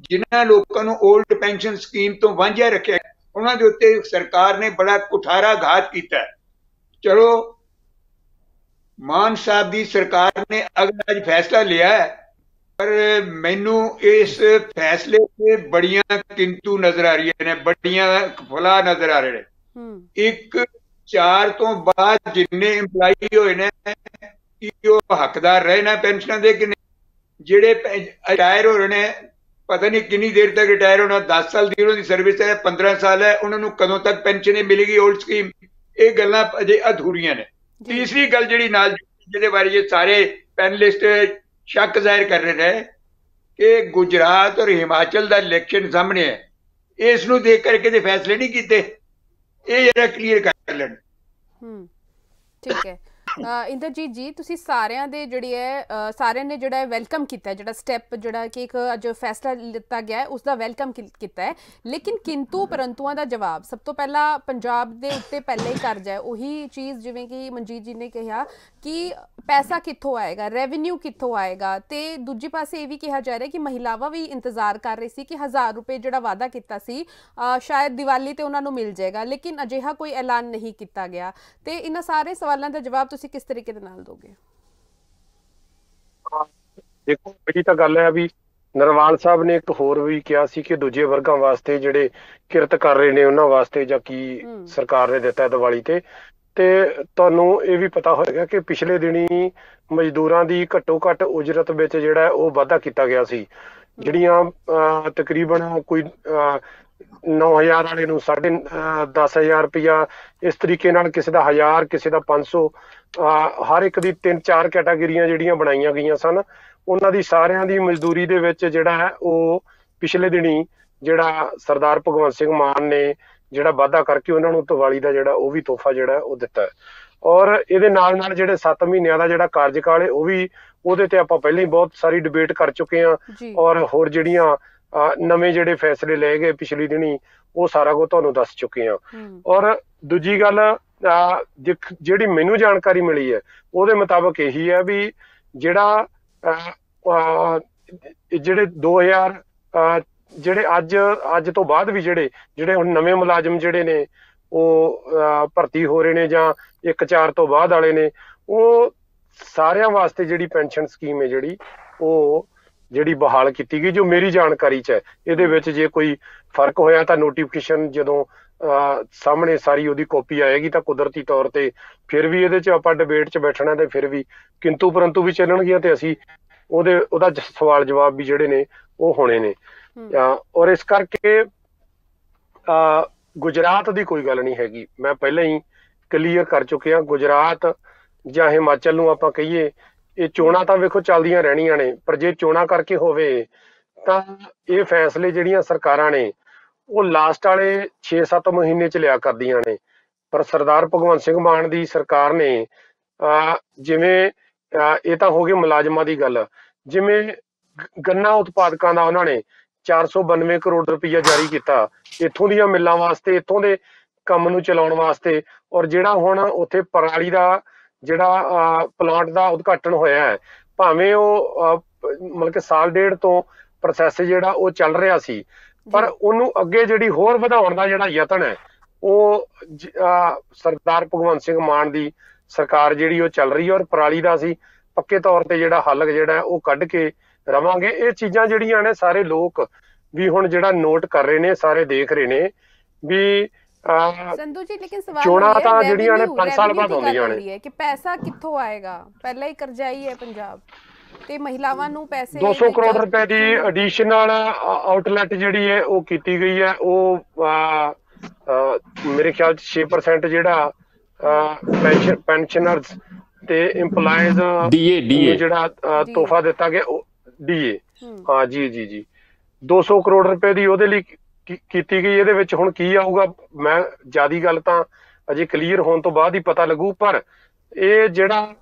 जिन्होंने लोगों को ओल्ड पेंशन स्कीम तो वांझा रखे, उन्होंने उत्ते सरकार ने बड़ा कुठारा घात किया। चलो मान साहब की सरकार ने अगर अज फैसला लिया है, पर मैनू इस फैसले से बड़ियां किंतु नजर आ रही ने, बड़ियां फला नजर आ रहे हैं। एक 4 तो बाद जिन्ने इंप्लाई होए ने कि वो हकदार रहे ना पेंशन के कि नहीं। जेडे रिटायर हो रहे ने, पता नहीं कितनी देर तक रिटायर होना, 10 साल की उन्होंने सर्विस है, 15 साल है, उन्होंने कदों तक पेंशन मिलेगी ओल्ड स्कीम, ये गल्लां अजे अधूरियां ने। तीसरी गल जिहड़ी नाल जिहदे बारे ये सारे पैनलिस्ट शक जाहिर कर रहे हैं कि गुजरात और हिमाचल का इलेक्शन सामने है, इसनूं देख करके फैसले नहीं किए, ये जरा क्लीयर कर लें। ठीक है इंद्रजीत जी, ਤੁਸੀਂ ਸਾਰਿਆਂ ਦੇ ਜਿਹੜੀ ਹੈ ਸਾਰਿਆਂ ਨੇ ਜਿਹੜਾ ਵੈਲਕਮ ਕੀਤਾ, ਜਿਹੜਾ ਸਟੈਪ ਜਿਹੜਾ ਕਿ ਇੱਕ ਅੱਜ ਫੈਸਲਾ ਲਿੱਤਾ ਗਿਆ ਉਸ ਦਾ ਵੈਲਕਮ ਕੀਤਾ ਹੈ, ਲੇਕਿਨ ਕਿੰਤੂ ਪਰੰਤੂਆਂ ਦਾ ਜਵਾਬ ਸਭ ਤੋਂ ਪਹਿਲਾਂ ਪੰਜਾਬ ਦੇ ਉੱਤੇ ਪਹਿਲਾਂ ਹੀ ਕਰ ਜਾਏ। ਉਹੀ ਚੀਜ਼ ਜਿਵੇਂ ਕਿ ਮਨਜੀਤ ਜੀ ਨੇ ਕਿਹਾ ਕਿ ਪੈਸਾ ਕਿੱਥੋਂ ਆਏਗਾ, ਰੈਵਨਿਊ ਕਿੱਥੋਂ ਆਏਗਾ, ਤੇ ਦੂਜੀ ਪਾਸੇ ਇਹ ਵੀ ਕਿਹਾ ਜਾ ਰਿਹਾ ਕਿ ਮਹਿਲਾਵਾਂ ਵੀ ਇੰਤਜ਼ਾਰ ਕਰ ਰਹੀ ਸੀ ਕਿ 1000 ਰੁਪਏ ਜਿਹੜਾ ਵਾਅਦਾ ਕੀਤਾ ਸੀ ਸ਼ਾਇਦ ਦੀਵਾਲੀ ਤੇ ਉਹਨਾਂ ਨੂੰ ਮਿਲ ਜਾਏਗਾ, ਲੇਕਿਨ ਅਜਿਹਾ ਕੋਈ ਐਲਾਨ ਨਹੀਂ ਕੀਤਾ ਗਿਆ। ਤੇ ਇਹਨਾਂ ਸਾਰੇ ਸਵਾਲਾਂ ਦਾ ਜਵਾਬ ਤੁਸੀਂ किस तरीके दे नाल दोगे? देखो मेरी तो गल है भी नरवाल साहब ने एक होर भी किया सी कि दूजे वर्गां वास्ते जिहड़े किरत कर रहे ने उन्हां वास्ते जां की सरकार ने दिता है दिवाली ते तुहानूं ये भी पता होएगा कि पिछले दिनी मजदूरां दी घट्टो घट्ट उजरत विच जिहड़ा ओह वाधा कीता गया सी, जिहड़ियां तकरीबन कोई 9000 वाले नूं 10,500 रुपया, इस तरीके नाल किसी दा 1000 किसी दा 500, हर एक दी 3-4 कैटागरियां जिहड़ियां बनाईयां गईयां सन। उन्हां दी सारियां दी मजदूरी दे विच जिहड़ा है ओह पिछले दिनी जिहड़ा सरदार भगवंत सिंह मान ने जिहड़ा वाधा करके उन्हां नूं दिवाली दा जिहड़ा ओह भी तोहफा जिहड़ा ओह दित्ता है। और इहदे नाल नाल जिहड़े 7 महीनਿਆਂ ਦਾ जिहड़ा कार्यकाल है ओह भी ਉਹਦੇ ਤੇ ਆਪਾਂ ਪਹਿਲਾਂ ਹੀ ਬਹੁਤ ਸਾਰੀ ਡਿਬੇਟ ਕਰ ਚੁੱਕੇ ਹਾਂ, ਔਰ ਹੋਰ ਜਿਹੜੀਆਂ ਨਵੇਂ ਜਿਹੜੇ ਫੈਸਲੇ ਲਏ ਗਏ ਪਿਛਲੀ ਦਿਨੀ ਉਹ ਸਾਰਾ ਕੁਝ ਤੁਹਾਨੂੰ ਦੱਸ ਚੁੱਕੇ ਹਾਂ। ਔਰ ਦੂਜੀ ਗੱਲ ਜਿਹੜੀ ਮੈਨੂੰ ਜਾਣਕਾਰੀ ਮਿਲੀ ਹੈ ਉਹਦੇ ਮੁਤਾਬਕ ਇਹੀ ਹੈ ਵੀ ਜਿਹੜਾ ਜਿਹੜੇ 2000 ਜਿਹੜੇ ਅੱਜ ਤੋਂ ਬਾਅਦ ਵੀ ਜਿਹੜੇ ਹੁਣ ਨਵੇਂ ਮੁਲਾਜ਼ਮ ਜਿਹੜੇ ਨੇ ਉਹ ਭਰਤੀ ਹੋ ਰਹੇ ਨੇ ਜਾਂ 1/4 ਤੋਂ ਬਾਅਦ ਵਾਲੇ ਨੇ, ਉਹ ਸਾਰਿਆਂ ਵਾਸਤੇ ਜਿਹੜੀ ਪੈਨਸ਼ਨ ਸਕੀਮ ਹੈ ਜਿਹੜੀ ਬਹਾਲ ਕੀਤੀ ਗਈ, ਜੋ ਮੇਰੀ ਜਾਣਕਾਰੀ 'ਚ ਹੈ। ਇਹਦੇ ਵਿੱਚ ਜੇ ਕੋਈ ਫਰਕ ਹੋਇਆ ਤਾਂ ਨੋਟੀਫਿਕੇਸ਼ਨ ਜਦੋਂ ਸਾਹਮਣੇ ਸਾਰੀ ਉਹਦੀ ਕਾਪੀ ਆਏਗੀ ਤਾਂ ਕੁਦਰਤੀ ਤੌਰ ਤੇ ਫਿਰ ਵੀ ਇਹਦੇ 'ਚ ਆਪਾਂ ਡਿਬੇਟ 'ਚ ਬੈਠਣਾ ਤੇ ਫਿਰ ਵੀ ਕਿੰਤੂ ਪਰੰਤੂ ਵੀ ਚੱਲਣਗੀਆਂ ਤੇ ਅਸੀਂ ਉਹਦਾ ਸਵਾਲ ਜਵਾਬ ਵੀ ਜਿਹੜੇ ਨੇ ਉਹ ਹੋਣੇ ਨੇ। ਔਰ ਇਸ ਕਰਕੇ ਗੁਜਰਾਤ ਦੀ ਕੋਈ ਗੱਲ ਨਹੀਂ ਹੈਗੀ, ਮੈਂ ਪਹਿਲਾਂ ਹੀ ਕਲੀਅਰ ਕਰ ਚੁੱਕਿਆ। ਗੁਜਰਾਤ ਜਾਂ ਹਿਮਾਚਲ ਨੂੰ ਆਪਾਂ ਕਹੀਏ, ਇਹ ਚੋਣਾਂ ਤਾਂ ਵੇਖੋ ਚੱਲਦੀਆਂ ਰਹਿਣੀਆਂ ਨੇ, ਪਰ ਜੇ ਚੋਣਾਂ ਕਰਕੇ ਹੋਵੇ ਤਾਂ ਇਹ ਫੈਸਲੇ ਜਿਹੜੀਆਂ ਸਰਕਾਰਾਂ ਨੇ ਉਹ ਲਾਸਟ ਵਾਲੇ 6-7 ਮਹੀਨੇ 'ਚ ਲਿਆ ਕਰਦੀਆਂ ਨੇ। ਪਰ ਸਰਦਾਰ ਭਗਵੰਤ ਸਿੰਘ ਮਾਨ ਦੀ ਸਰਕਾਰ ਨੇ ਜਿਵੇਂ ਇਹ ਤਾਂ ਹੋ ਗਈ ਮੁਲਾਜ਼ਮਾਂ ਦੀ ਗੱਲ, ਜਿਵੇਂ ਗੰਨਾ ਉਤਪਾਦਕਾਂ ਦਾ ਉਹਨਾਂ ਨੇ 492 ਕਰੋੜ ਰੁਪਈਆ ਜਾਰੀ ਕੀਤਾ ਇੱਥੋਂ ਦੀਆਂ ਮਿੱਲਾਂ ਵਾਸਤੇ, ਇੱਥੋਂ ਦੇ ਕੰਮ ਨੂੰ ਚਲਾਉਣ ਵਾਸਤੇ। ਔਰ ਜਿਹੜਾ ਹੁਣ ਉੱਥੇ ਪਰਾਲੀ ਦਾ ਜਿਹੜਾ ਪਲਾਂਟ ਦਾ ਉਦਘਾਟਨ ਹੋਇਆ ਹੈ, ਭਾਵੇਂ ਉਹ ਮਤਲਬ ਕਿ ਸਾਲ ਡੇਢ ਤੋਂ ਪ੍ਰੋਸੈਸ ਜਿਹੜਾ ਉਹ ਚੱਲ ਰਿਹਾ ਸੀ, ਪਰ ਉਹਨੂੰ ਅੱਗੇ ਜਿਹੜੀ ਹੋਰ ਵਧਾਉਣ ਦਾ ਜਿਹੜਾ ਯਤਨ ਹੈ ਉਹ ਸਰਦਾਰ ਭਗਵੰਤ ਸਿੰਘ ਮਾਨ ਦੀ ਸਰਕਾਰ ਜਿਹੜੀ ਉਹ ਚੱਲ ਰਹੀ ਹੈ। ਔਰ ਪਰਾਲੀ ਦਾ ਅਸੀਂ ਪੱਕੇ ਤੌਰ ਤੇ ਜਿਹੜਾ ਹੱਲ ਜਿਹੜਾ ਉਹ ਕੱਢ ਕੇ ਰਵਾਂਗੇ। ਇਹ ਚੀਜ਼ਾਂ ਜਿਹੜੀਆਂ ਨੇ ਸਾਰੇ ਲੋਕ ਵੀ ਹੁਣ ਜਿਹੜਾ ਨੋਟ ਕਰ ਰਹੇ ਨੇ, ਸਾਰੇ ਦੇਖ ਰਹੇ ਨੇ ਵੀ ਸੰਧੂ ਜੀ, ਲੇਕਿਨ ਸਵਾਲ ਚੋਣਾਂ ਤਾਂ ਜਿਹੜੀਆਂ ਨੇ 5 ਸਾਲ ਬਾਅਦ ਆਉਂਦੀਆਂ ਨੇ ਕਿ ਪੈਸਾ ਕਿੱਥੋਂ ਆਏਗਾ? ਪਹਿਲਾਂ ਹੀ ਕਰਜ਼ਾਈ ਹੈ ਪੰਜਾਬ ਤੇ ਮਹਿਲਾਵਾਂ ਨੂੰ ਪੈਸੇ 200 ਕਰੋੜ ਰੁਪਏ ਦੀ ਐਡੀਸ਼ਨਲ ਆਊਟਲੈਟ ਜਿਹੜੀ ਹੈ ਉਹ ਕੀਤੀ ਗਈ ਹੈ। ਉਹ ਮੇਰੇ ਖਿਆਲ 'ਚ 6% ਜਿਹੜਾ ਪੈਨਸ਼ਨਰਸ ਤੇ EMPLOYEES ਜਿਹੜਾ ਤੋਹਫਾ ਦਿੱਤਾ ਗਿਆ ਉਹ DA, ਹਾਂ ਜੀ 200 ਕਰੋੜ ਰੁਪਏ ਦੀ ਉਹਦੇ ਲਈ ਕੀਤੀ ਗਈ। ਇਹਦੇ ਵਿੱਚ ਹੁਣ ਕੀ ਆਊਗਾ ਮੈਂ ਜ਼ਿਆਦੀ ਗੱਲ ਤਾਂ ਅਜੇ ਕਲੀਅਰ ਹੋਣ ਤੋਂ ਬਾਅਦ ਹੀ ਪਤਾ ਲੱਗੂ, ਪਰ ਇਹ ਜਿਹੜਾ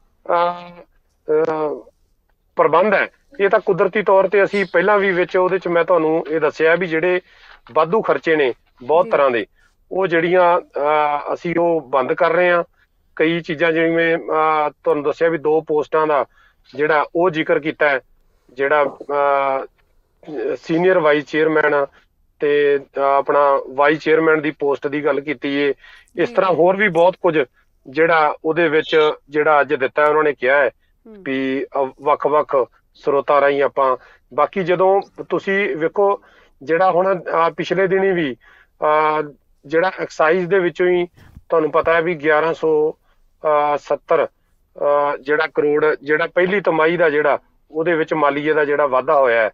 ਪ੍ਰਬੰਧ ਹੈ ਇਹ ਤਾਂ ਕੁਦਰਤੀ ਤੌਰ ਤੇ ਅਸੀਂ ਪਹਿਲਾਂ ਵੀ ਵਿੱਚ ਉਹਦੇ 'ਚ ਮੈਂ ਤੁਹਾਨੂੰ ਇਹ ਦੱਸਿਆ ਵੀ ਜਿਹੜੇ ਵਾਧੂ ਖਰਚੇ ਨੇ ਬਹੁਤ ਤਰ੍ਹਾਂ ਦੇ, ਉਹ ਜਿਹੜੀਆਂ ਅਸੀਂ ਉਹ ਬੰਦ ਕਰ ਰਹੇ ਹਾਂ। ਕਈ ਚੀਜ਼ਾਂ ਜਿਵੇਂ ਤੁਹਾਨੂੰ ਦੱਸਿਆ ਵੀ 2 ਪੋਸਟਾਂ ਦਾ ਜਿਹੜਾ ਉਹ ਜ਼ਿਕਰ ਕੀਤਾ ਹੈ, ਜਿਹੜਾ ਸੀਨੀਅਰ ਵਾਈਸ ਚੇਅਰਮੈਨ ਤੇ ਆਪਣਾ ਵਾਈਸ ਚੇਅਰਮੈਨ ਦੀ ਪੋਸਟ ਦੀ ਗੱਲ ਕੀਤੀ ਏ। ਇਸ ਤਰ੍ਹਾਂ ਹੋਰ ਵੀ ਬਹੁਤ ਕੁਝ ਜਿਹੜਾ ਉਹਦੇ ਵਿੱਚ ਜਿਹੜਾ ਅੱਜ ਦਿੱਤਾ ਉਹਨਾਂ ਨੇ ਕਿਹਾ ਹੈ ਵੀ ਵੱਖ-ਵੱਖ ਸਰੋਤਾਂ ਰਾਹੀਂ ਆਪਾਂ। ਬਾਕੀ ਜਦੋਂ ਤੁਸੀਂ ਵੇਖੋ ਜਿਹੜਾ ਹੁਣ ਪਿਛਲੇ ਦਿਨੀ ਵੀ ਜਿਹੜਾ ਐਕਸਾਈਜ਼ ਦੇ ਵਿੱਚੋਂ ਹੀ ਤੁਹਾਨੂੰ ਪਤਾ ਹੈ ਵੀ 1170 ਜਿਹੜਾ ਕਰੋੜ ਜਿਹੜਾ ਪਹਿਲੀ ਤਿਮਾਹੀ ਦਾ ਜਿਹੜਾ ਉਹਦੇ ਵਿੱਚ ਮਾਲੀਏ ਦਾ ਜਿਹੜਾ ਵਾਧਾ ਹੋਇਆ ਹੈ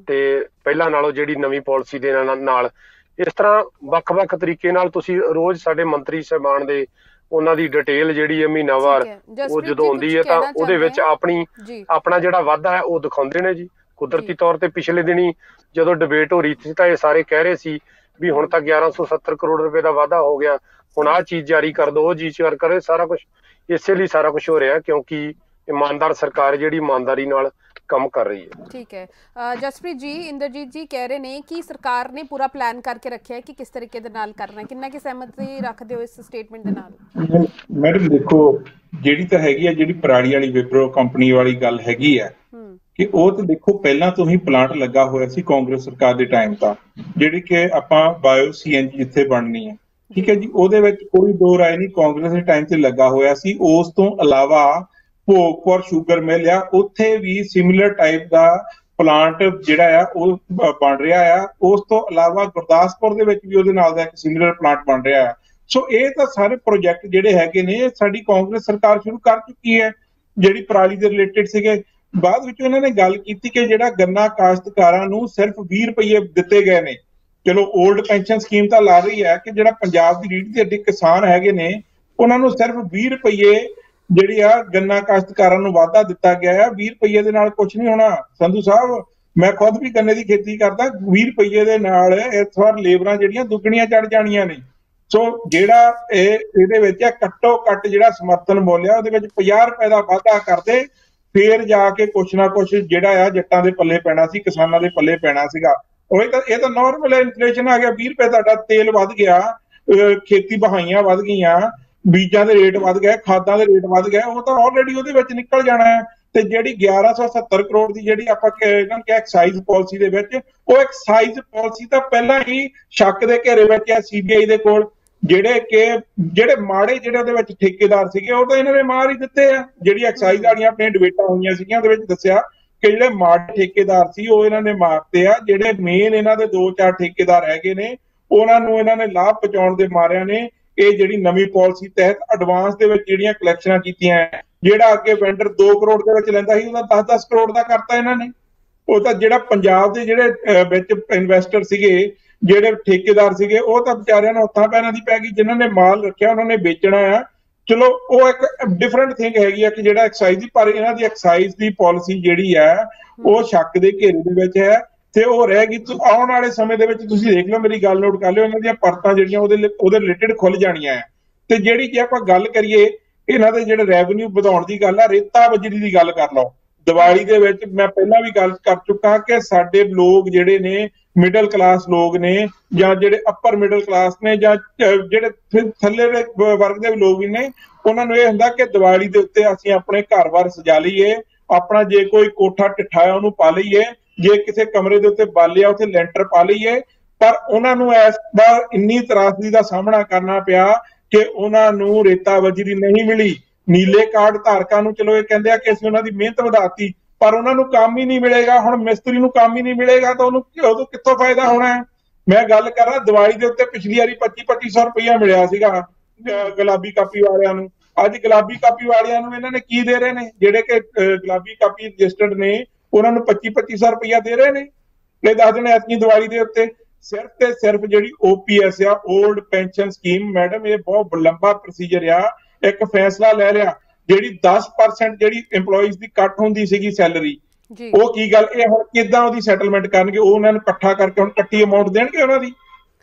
ਤੇ ਪਹਿਲਾਂ ਨਾਲੋਂ ਜਿਹੜੀ ਨਵੀਂ ਪਾਲਿਸੀ ਦੇ ਨਾਲ ਇਸ ਤਰ੍ਹਾਂ ਵੱਖ-ਵੱਖ ਤਰੀਕੇ ਨਾਲ ਤੁਸੀਂ ਰੋਜ਼ ਸਾਡੇ ਮੰਤਰੀ ਸਾਹਿਬਾਨ ਦੇ ਉਹਨਾਂ ਦੀ ਡਿਟੇਲ ਜਿਹੜੀ ਹੈ ਮਹੀਨਾਵਾਰ ਉਹ ਜਦੋਂ ਆਉਂਦੀ ਹੈ ਤਾਂ ਉਹਦੇ ਵਿੱਚ ਆਪਣਾ ਜਿਹੜਾ ਵਾਧਾ ਹੈ ਉਹ ਦਿਖਾਉਂਦੇ ਨੇ ਜੀ। ਕੁਦਰਤੀ ਤੌਰ ਤੇ ਪਿਛਲੇ ਦਿਨੀ ਜਦੋਂ ਡਿਬੇਟ ਹੋ ਰਹੀ ਸੀ ਤਾਂ ਇਹ ਸਾਰੇ ਕਹਿ ਰਹੇ ਸੀ ਵੀ ਹੁਣ ਤਾਂ 1170 ਕਰੋੜ ਰੁਪਏ ਦਾ ਵਾਧਾ ਹੋ ਗਿਆ, ਹੁਣ ਆਹ ਚੀਜ਼ ਜਾਰੀ ਕਰ ਦੋ, ਉਹ ਚੀਜ਼ ਕਰੇ। ਸਾਰਾ ਕੁਝ ਇਸੇ ਲਈ ਸਾਰਾ ਕੁਝ ਹੋ ਰਿਹਾ ਕਿਉਂਕਿ ਇਮਾਨਦਾਰ ਸਰਕਾਰ ਜਿਹੜੀ ਇਮਾਨਦਾਰੀ ਨਾਲ ਕੰਮ ਕਰ ਰਹੀ ਹੈ। ਠੀਕ ਹੈ ਜਸਪ੍ਰੀਤ ਜੀ, ਇੰਦਰਜੀਤ ਜੀ ਕਹਿ ਰਹੇ ਨੇ ਕਿ ਸਰਕਾਰ ਨੇ ਪੂਰਾ ਪਲਾਨ ਕਰਕੇ ਰੱਖਿਆ ਹੈ ਕਿ ਕਿਸ ਤਰੀਕੇ ਦੇ ਨਾਲ ਕਰਨਾ ਹੈ। ਕਿੰਨਾ ਕਿ ਸਹਿਮਤੀ ਰੱਖਦੇ ਹੋ ਇਸ ਸਟੇਟਮੈਂਟ ਦੇ ਨਾਲ? ਮੈਡਮ ਦੇਖੋ, ਜਿਹੜੀ ਤਾਂ ਹੈਗੀ ਆ ਜਿਹੜੀ ਪਰਾਲੀ ਵਾਲੀ ਵਿਪਰੋ ਕੰਪਨੀ ਵਾਲੀ ਗੱਲ ਹੈਗੀ ਆ ਕਿ ਉਹ ਤਾਂ ਦੇਖੋ ਪਹਿਲਾਂ ਤੋਂ ਹੀ ਪਲਾਂਟ ਲੱਗਾ ਹੋਇਆ ਸੀ ਕਾਂਗਰਸ ਸਰਕਾਰ ਦੇ ਟਾਈਮ ਤਾਂ, ਜਿਹੜੀ ਕਿ ਆਪਾਂ ਬਾਇਓ CNG ਜਿੱਥੇ ਬਣਨੀ ਹੈ, ਠੀਕ ਹੈ ਜੀ, ਉਹਦੇ ਵਿੱਚ ਕੋਈ ਦੋ ਰਾਏ ਨਹੀਂ, ਕਾਂਗਰਸ ਦੇ ਟਾਈਮ ਤੇ ਲੱਗਾ ਹੋਇਆ ਸੀ। ਉਸ ਤੋਂ ਇਲਾਵਾ ਭੋਗਪੁਰ ਸ਼ੂਗਰ ਮਿਲ ਆ, ਉੱਥੇ ਵੀ ਸਿਮਿਲਰ ਟਾਈਪ ਦਾ ਪਲਾਂਟ ਜਿਹੜਾ ਆ ਉਹ ਬਣ ਰਿਹਾ ਆ। ਉਸ ਤੋਂ ਇਲਾਵਾ ਗੁਰਦਾਸਪੁਰ ਦੇ ਵਿੱਚ ਵੀ ਉਹਦੇ ਨਾਲ ਦਾ ਇੱਕ ਸਿਮਿਲਰ ਪਲਾਂਟ ਬਣ ਰਿਹਾ ਆ। ਸੋ ਇਹ ਤਾਂ ਸਾਰੇ ਪ੍ਰੋਜੈਕਟ ਜਿਹੜੇ ਹੈਗੇ ਨੇ ਸਾਡੀ ਕਾਂਗਰਸ ਸਰਕਾਰ ਸ਼ੁਰੂ ਕਰ ਚੁੱਕੀ ਹੈ ਜਿਹੜੀ ਪਰਾਲੀ ਦੇ ਰਿਲੇਟਡ ਸੀਗੇ। ਬਾਅਦ ਵਿੱਚ ਇਹਨਾਂ ਨੇ ਗੱਲ ਕੀਤੀ ਕਿ ਜਿਹੜਾ ਗੰਨਾ ਕਾਸ਼ਤਕਾਰਾਂ ਨੂੰ ਸਿਰਫ 20 ਰੁਪਏ ਦਿੱਤੇ ਗਏ ਨੇ। ਚਲੋ ਓਲਡ ਪੈਨਸ਼ਨ ਸਕੀਮ ਤਾਂ ਲਾ ਰਹੀ ਹੈ ਕਿ ਜਿਹੜਾ ਪੰਜਾਬ ਦੀ ਰੀੜ੍ਹ ਦੀ ਹੱਡੀ ਕਿਸਾਨ ਹੈਗੇ ਨੇ ਉਹਨਾਂ ਨੂੰ ਸਿਰਫ 20 ਰੁਪਏ ਜਿਹੜੀ ਆ ਗੰਨਾ ਕਾਸ਼ਤਕਾਰਾਂ ਨੂੰ ਵਾਧਾ ਦਿੱਤਾ ਗਿਆ ਆ। 20 ਰੁਪਏ ਦੇ ਨਾਲ ਕੁਝ ਨਹੀਂ ਹੋਣਾ ਸੰਧੂ ਸਾਹਿਬ, ਮੈਂ ਖੁਦ ਵੀ ਗੰਨੇ ਦੀ ਖੇਤੀ ਕਰਦਾ। 20 ਰੁਪਏ ਦੇ ਨਾਲ ਇਸ ਵਾਰ ਲੇਬਰਾਂ ਜਿਹੜੀਆਂ ਦੁੱਗਣੀਆਂ ਚੜ ਜਾਣੀਆਂ ਨੇ। ਸੋ ਜਿਹੜਾ ਇਹਦੇ ਵਿੱਚ ਘੱਟੋ ਘੱਟ ਜਿਹੜਾ ਸਮਰਥਨ ਮੁੱਲ ਆ ਉਹਦੇ ਵਿੱਚ 50 ਰੁਪਏ ਦਾ ਵਾਧਾ ਕਰਦੇ, ਫੇਰ ਜਾ ਕੇ ਕੁਛ ਨਾ ਕੁਛ ਜਿਹੜਾ ਆ ਜੱਟਾਂ ਦੇ ਪੱਲੇ ਪੈਣਾ ਸੀ, ਕਿਸਾਨਾਂ ਦੇ ਪੱਲੇ ਪੈਣਾ ਸੀਗਾ। ਇਹ ਤਾਂ ਨਾਰਮਲ ਇਨਫਲੇਸ਼ਨ ਆ ਗਿਆ। 20 ਰੁਪਏ ਤੁਹਾਡਾ ਤੇਲ ਵੱਧ ਗਿਆ, ਖੇਤੀ ਬਹਾਈਆਂ ਵੱਧ ਗਈਆਂ, ਬੀਜਾਂ ਦੇ ਰੇਟ ਵੱਧ ਗਏ, ਖਾਦਾਂ ਦੇ ਰੇਟ ਵੱਧ ਗਏ, ਉਹ ਤਾਂ ਆਲਰੇਡੀ ਉਹਦੇ ਵਿੱਚ ਨਿਕਲ ਜਾਣਾ ਹੈ। ਤੇ ਜਿਹੜੀ 1170 ਕਰੋੜ ਦੀ ਜਿਹੜੀ ਆਪਾਂ ਇਹਨਾਂ ਨੂੰ ਕਿਹਾ ਐਕਸਾਈਜ਼ ਪਾਲਿਸੀ ਦੇ ਵਿੱਚ, ਉਹ ਐਕਸਾਈਜ਼ ਪਾਲਿਸੀ ਤਾਂ ਪਹਿਲਾਂ ਹੀ ਸ਼ੱਕ ਦੇ ਘੇਰੇ ਵਿੱਚ ਹੈ CBI ਦੇ ਕੋਲ। ਜਿਹੜੇ ਮਾੜੇ ਜਿਹੜੇ ਉਹਦੇ ਵਿੱਚ ਠੇਕੇਦਾਰ ਸੀਗੇ ਉਹ ਤਾਂ ਇਹਨਾਂ ਨੇ ਮਾਰ ਹੀ ਦਿੱਤੇ ਆ। ਜਿਹੜੀ ਐਕਸਾਈਜ਼ ਵਾਲੀਆਂ ਆਪਣੀਆਂ ਡਿਬੇਟਾਂ ਹੋਈਆਂ ਸੀਗੀਆਂ ਉਹਦੇ ਵਿੱਚ ਦੱਸਿਆ ਕਿ ਜਿਹੜੇ ਮਾੜੇ ਠੇਕੇਦਾਰ ਸੀ ਉਹ ਇਹਨਾਂ ਨੇ ਮਾਰਤੇ ਆ। ਜਿਹੜੇ ਮੇਨ ਇਹਨਾਂ ਦੇ 2-4 ਠੇਕੇਦਾਰ ਹੈਗੇ ਨੇ ਉਹਨਾਂ ਨੂੰ ਇਹਨਾਂ ਨੇ ਲਾਭ ਪਹੁੰਚਾਉਣ ਦੇ ਮਾਰਿਆਂ ਨੇ ਇਹ ਜਿਹੜੀ ਨਵੀਂ ਪਾਲਿਸੀ ਤਹਿਤ ਐਡਵਾਂਸ ਦੇ ਵਿੱਚ ਜਿਹੜੀਆਂ ਕਲੈਕਸ਼ਨਾਂ ਕੀਤੀਆਂ, ਜਿਹੜਾ ਅੱਗੇ ਵੈਂਡਰ 2 ਕਰੋੜ ਦੇ ਵਿੱਚ ਲੈਂਦਾ ਸੀ ਉਹਦਾ 10-10 ਕਰੋੜ ਦਾ ਕਰਤਾ ਇਹਨਾਂ ਨੇ। ਉਹ ਤਾਂ ਜਿਹੜਾ ਪੰਜਾਬ ਦੇ ਜਿਹੜੇ ਵਿੱਚ ਇਨਵੈਸਟਰ ਸੀਗੇ, ਜਿਹੜੇ ਠੇਕੇਦਾਰ ਸੀਗੇ, ਉਹ ਤਾਂ ਵਿਚਾਰਿਆਂ ਨੂੰ ਹੱਥਾਂ ਪੈਰਾਂ ਦੀ ਪੈ ਗਈ। ਜਿਨ੍ਹਾਂ ਨੇ ਮਾਲ ਰੱਖਿਆ ਉਹਨਾਂ ਨੇ ਵੇਚਣਾ ਆ। ਚਲੋ ਉਹ ਇੱਕ ਡਿਫਰੈਂਟ ਥਿੰਗ ਹੈਗੀ ਆ ਕਿ ਜਿਹੜਾ ਐਕਸਾਈਜ਼ ਦੀ, ਪਰ ਇਹਨਾਂ ਦੀ ਐਕਸਾਈਜ਼ ਦੀ ਪਾਲਿਸੀ ਜਿਹੜੀ ਹੈ ਉਹ ਸ਼ੱਕ ਦੇ ਘੇਰੇ ਦੇ ਵਿੱਚ ਹੈ ਤੇ ਉਹ ਰਹੇਗੀ। ਆਉਣ ਵਾਲੇ ਸਮੇਂ ਦੇ ਵਿੱਚ ਤੁਸੀਂ ਦੇਖ ਲਓ, ਮੇਰੀ ਗੱਲ ਨੋਟ ਕਰ ਲਿਓ, ਇਹਨਾਂ ਦੀਆਂ ਪਰਤਾਂ ਜਿਹੜੀਆਂ ਉਹਦੇ ਰਿਲੇਟਡ ਖੁੱਲ ਜਾਣੀਆਂ ਹੈ। ਤੇ ਜਿਹੜੀ ਜੇ ਆਪਾਂ ਗੱਲ ਕਰੀਏ ਇਹਨਾਂ ਦੇ ਜਿਹੜੇ ਰੈਵਨਿਊ ਵਧਾਉਣ ਦੀ ਗੱਲ ਆ, ਰੇਤਾ ਬਜਰੀ ਦੀ ਗੱਲ ਕਰ ਲਓ। ਦੀਵਾਲੀ ਦੇ ਵਿੱਚ ਮੈਂ ਪਹਿਲਾਂ ਵੀ ਗੱਲ ਕਰ ਚੁੱਕਾ ਕਿ ਸਾਡੇ ਲੋਕ ਜਿਹੜੇ ਨੇ ਮਿਡਲ ਕਲਾਸ ਲੋਕ ਨੇ ਜਾਂ ਜਿਹੜੇ ਅੱਪਰ ਮਿਡਲ ਕਲਾਸ ਨੇ ਜਾਂ ਜਿਹੜੇ ਥੱਲੇ ਦੇ ਵਰਗ ਦੇ ਲੋਕ ਵੀ ਨੇ, ਉਹਨਾਂ ਨੂੰ ਇਹ ਹੁੰਦਾ ਕਿ ਦੀਵਾਲੀ ਦੇ ਉੱਤੇ ਅਸੀਂ ਆਪਣੇ ਘਰ-ਬਾਰ ਸਜਾ ਲਈਏ, ਆਪਣਾ ਜੇ ਕੋਈ ਕੋਠਾ ਟਿਠਾਇਆ ਉਹਨੂੰ ਪਾ ਲਈਏ, ਜੇ ਕਿਸੇ ਕਮਰੇ ਦੇ ਉੱਤੇ ਬਾਲਿਆ ਉੱਥੇ ਲੈਂਟਰ ਪਾ ਲਈਏ। ਪਰ ਉਹਨਾਂ ਨੂੰ ਇਸ ਵਾਰ ਇੰਨੀ ਤਰਾਸਦੀ ਦਾ ਸਾਹਮਣਾ ਕਰਨਾ ਪਿਆ ਕਿ ਉਹਨਾਂ ਨੂੰ ਰੇਤਾ ਬਜਰੀ ਨਹੀਂ ਮਿਲੀ। ਨੀਲੇ ਕਾਰਡ ਧਾਰਕਾਂ ਨੂੰ ਚਲੋ ਇਹ ਕਹਿੰਦੇ ਆ ਕਿ ਅਸੀਂ ਉਹਨਾਂ ਦੀ ਮਿਹਨਤ ਵਧਾਤੀ, ਪਰ ਉਹਨਾਂ ਨੂੰ ਕੰਮ ਹੀ ਨਹੀਂ ਮਿਲੇਗਾ। ਹੁਣ ਮਿਸਤਰੀ ਨੂੰ ਕੰਮ ਹੀ ਨਹੀਂ ਮਿਲੇਗਾ ਤਾਂ ਉਹਨੂੰ ਕਿੱਥੋਂ ਫਾਇਦਾ ਹੋਣਾ ਹੈ। ਮੈਂ ਗੱਲ ਕਰ ਰਿਹਾ ਦੀਵਾਲੀ ਦੇ ਉੱਤੇ ਪਿਛਲੀ ਵਾਰੀ 2500 ਰੁਪਇਆ ਮਿਲਿਆ ਸੀਗਾ ਗੁਲਾਬੀ ਕਾਪੀ ਵਾਲਿਆਂ ਨੂੰ। ਅੱਜ ਗੁਲਾਬੀ ਕਾਪੀ ਵਾਲਿਆਂ ਨੂੰ ਇਹਨਾਂ ਨੇ ਕੀ ਦੇ ਰਹੇ ਨੇ? ਜਿਹੜੇ ਕਿ ਗੁਲਾਬੀ ਕਾਪੀ ਰਜਿਸਟਰਡ ਨੇ ਉਹਨਾਂ ਨੂੰ 2500 ਰੁਪਇਆ ਦੇ ਰਹੇ ਨੇ। ਇਹ ਦੱਸ ਦੇਣ ਐਤਕੀ ਦੀਵਾਲੀ ਦੇ ਉੱਤੇ ਸਿਰਫ ਤੇ ਸਿਰਫ ਜਿਹੜੀ OPS ਆ, ਓਲਡ ਪੈਨਸ਼ਨ ਸਕੀਮ, ਮੈਡਮ ਇਹ ਬਹੁਤ ਲੰਬਾ ਪ੍ਰੋਸੀਜਰ ਆ। ਇੱਕ ਫੈਸਲਾ ਲੈ ਲਿਆ, ਜਿਹੜੀ 10% ਜਿਹੜੀ EMPLOYEES ਦੀ ਕੱਟ ਹੁੰਦੀ ਸੀਗੀ ਸੈਲਰੀ, ਉਹ ਕੀ ਗੱਲ, ਇਹ ਹੁਣ ਕਿੱਦਾਂ ਉਹਦੀ ਸੈਟਲਮੈਂਟ ਕਰਨਗੇ? ਉਹ ਉਹਨਾਂ ਨੂੰ ਇਕੱਠਾ ਕਰਕੇ ਹੁਣ ਕੱਟੀ ਅਮਾਉਂਟ ਦੇਣਗੇ ਉਹਨਾਂ ਦੀ।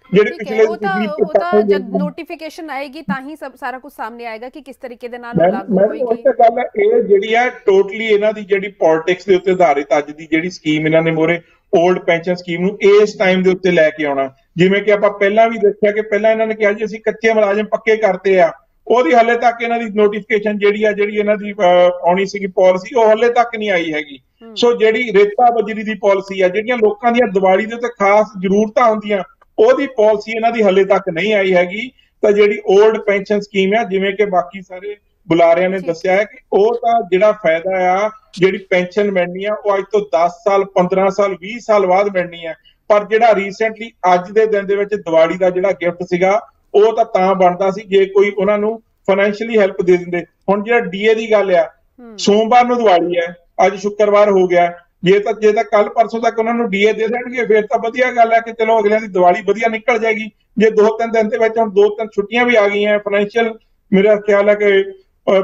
ਜਿਹੜੇ ਪਿਛਲੇ ਉਹ ਤਾਂ ਜਦ ਨੋਟੀਫਿਕੇਸ਼ਨ ਆਏਗੀ ਤਾਂ ਹੀ ਸਾਰਾ ਕੁਝ ਸਾਹਮਣੇ ਆਏਗਾ ਕਿ ਕਿਸ ਤਰੀਕੇ ਦੇ ਨਾਲ ਲਾਗੂ ਹੋਏਗੀ। ਉਹ ਗੱਲ ਹੈ, ਇਹ ਜਿਹੜੀ ਹੈ ਟੋਟਲੀ ਇਹਨਾਂ ਦੀ ਜਿਹੜੀ ਪੋਲਿਟਿਕਸ ਦੇ ਉੱਤੇ ਆਧਾਰਿਤ ਅੱਜ ਦੀ ਜਿਹੜੀ ਸਕੀਮ ਇਹਨਾਂ ਨੇ ਮੋਰੇ ਓਲਡ ਪੈਨਸ਼ਨ ਸਕੀਮ ਨੂੰ ਇਸ ਟਾਈਮ ਦੇ ਉੱਤੇ ਲੈ ਕੇ ਆਉਣਾ। ਜਿਵੇਂ ਕਿ ਆਪਾਂ ਪਹਿਲਾਂ ਵੀ ਦੇਖਿਆ ਕਿ ਪਹਿਲਾਂ ਇਹਨਾਂ ਨੇ ਕਿਹਾ ਜੀ ਅਸੀਂ ਕੱਚੇ ਮੁਲਾਜ਼ਮ ਪੱਕੇ ਕਰਤੇ ਆ, ਉਹਦੀ ਹਾਲੇ ਤੱਕ ਇਹਨਾਂ ਦੀ ਨੋਟੀਫਿਕੇਸ਼ਨ ਜਿਹੜੀ ਇਹਨਾਂ ਦੀ ਆਉਣੀ ਸੀਗੀ ਪਾਲਿਸੀ, ਉਹ ਹਾਲੇ ਤੱਕ ਨਹੀਂ ਆਈ ਹੈਗੀ। ਸੋ ਜਿਹੜੀ ਰੇਤਾ ਬਜਰੀ ਦੀ ਪਾਲਿਸੀ ਆ, ਜਿਹੜੀਆਂ ਲੋਕਾਂ ਦੀਆਂ ਦੀਵਾਲੀ ਦੇ ਉੱਤੇ ਖਾਸ ਜ਼ਰੂਰਤਾਂ ਹੁੰਦੀਆਂ, ਉਹਦੀ ਪਾਲਿਸੀ ਇਹਨਾਂ ਦੀ ਹਾਲੇ ਤੱਕ ਨਹੀਂ ਆਈ ਹੈਗੀ। ਤਾਂ ਜਿਹੜੀ 올ਡ ਪੈਨਸ਼ਨ ਸਕੀਮ ਆ, ਜਿਵੇਂ ਕਿ ਬਾਕੀ ਸਾਰੇ ਬੁਲਾਰਿਆਂ ਨੇ ਦੱਸਿਆ ਹੈ, ਕਿ ਉਹ ਤਾਂ ਜਿਹੜਾ ਫਾਇਦਾ ਆ, ਜਿਹੜੀ ਪੈਨਸ਼ਨ ਮਿਲਣੀ ਆ, ਉਹ ਅੱਜ ਤੋਂ 10 ਸਾਲ 15 ਸਾਲ 20 ਸਾਲ ਬਾਅਦ ਮਿਲਣੀ ਆ। ਪਰ ਜਿਹੜਾ ਰੀਸੈਂਟਲੀ ਅੱਜ ਦੇ ਦਿਨ ਦੇ ਵਿੱਚ ਦੀਵਾਲੀ ਦਾ ਜਿਹੜਾ ਗਿਫਟ ਸੀਗਾ, ਉਹ ਤਾਂ ਬਣਦਾ ਸੀ ਜੇ ਕੋਈ ਉਹਨਾਂ ਨੂੰ ਫਾਈਨੈਂਸ਼ੀਅਲੀ ਹੈਲਪ ਦੇ ਦਿੰਦੇ। ਹੁਣ ਜਿਹੜਾ ਡੀਏ ਦੀ ਗੱਲ ਆ, ਸੋਮਵਾਰ ਨੂੰ ਦੀਵਾਲੀ ਹੈ, ਅੱਜ ਸ਼ੁੱਕਰਵਾਰ ਹੋ ਗਿਆ, ਜੇ ਤਾਂ ਕੱਲ ਪਰਸੋਂ ਤੱਕ ਉਹਨਾਂ ਨੂੰ ਡੀਏ ਦੇ ਦੇਣਗੇ ਫਿਰ ਤਾਂ ਵਧੀਆ ਗੱਲ ਹੈ ਕਿ ਚਲੋ ਅਗਲਿਆਂ ਦੀ ਦੀਵਾਲੀ ਵਧੀਆ ਨਿਕਲ ਜਾਏਗੀ। ਜੇ 2-3 ਦਿਨ ਦੇ ਵਿੱਚ, ਹੁਣ 2-3 ਛੁੱਟੀਆਂ ਵੀ ਆ ਗਈਆਂ, ਫਾਈਨੈਂਸ਼ੀਅਲ ਮੇਰਾ ਖਿਆਲ ਹੈ ਕਿ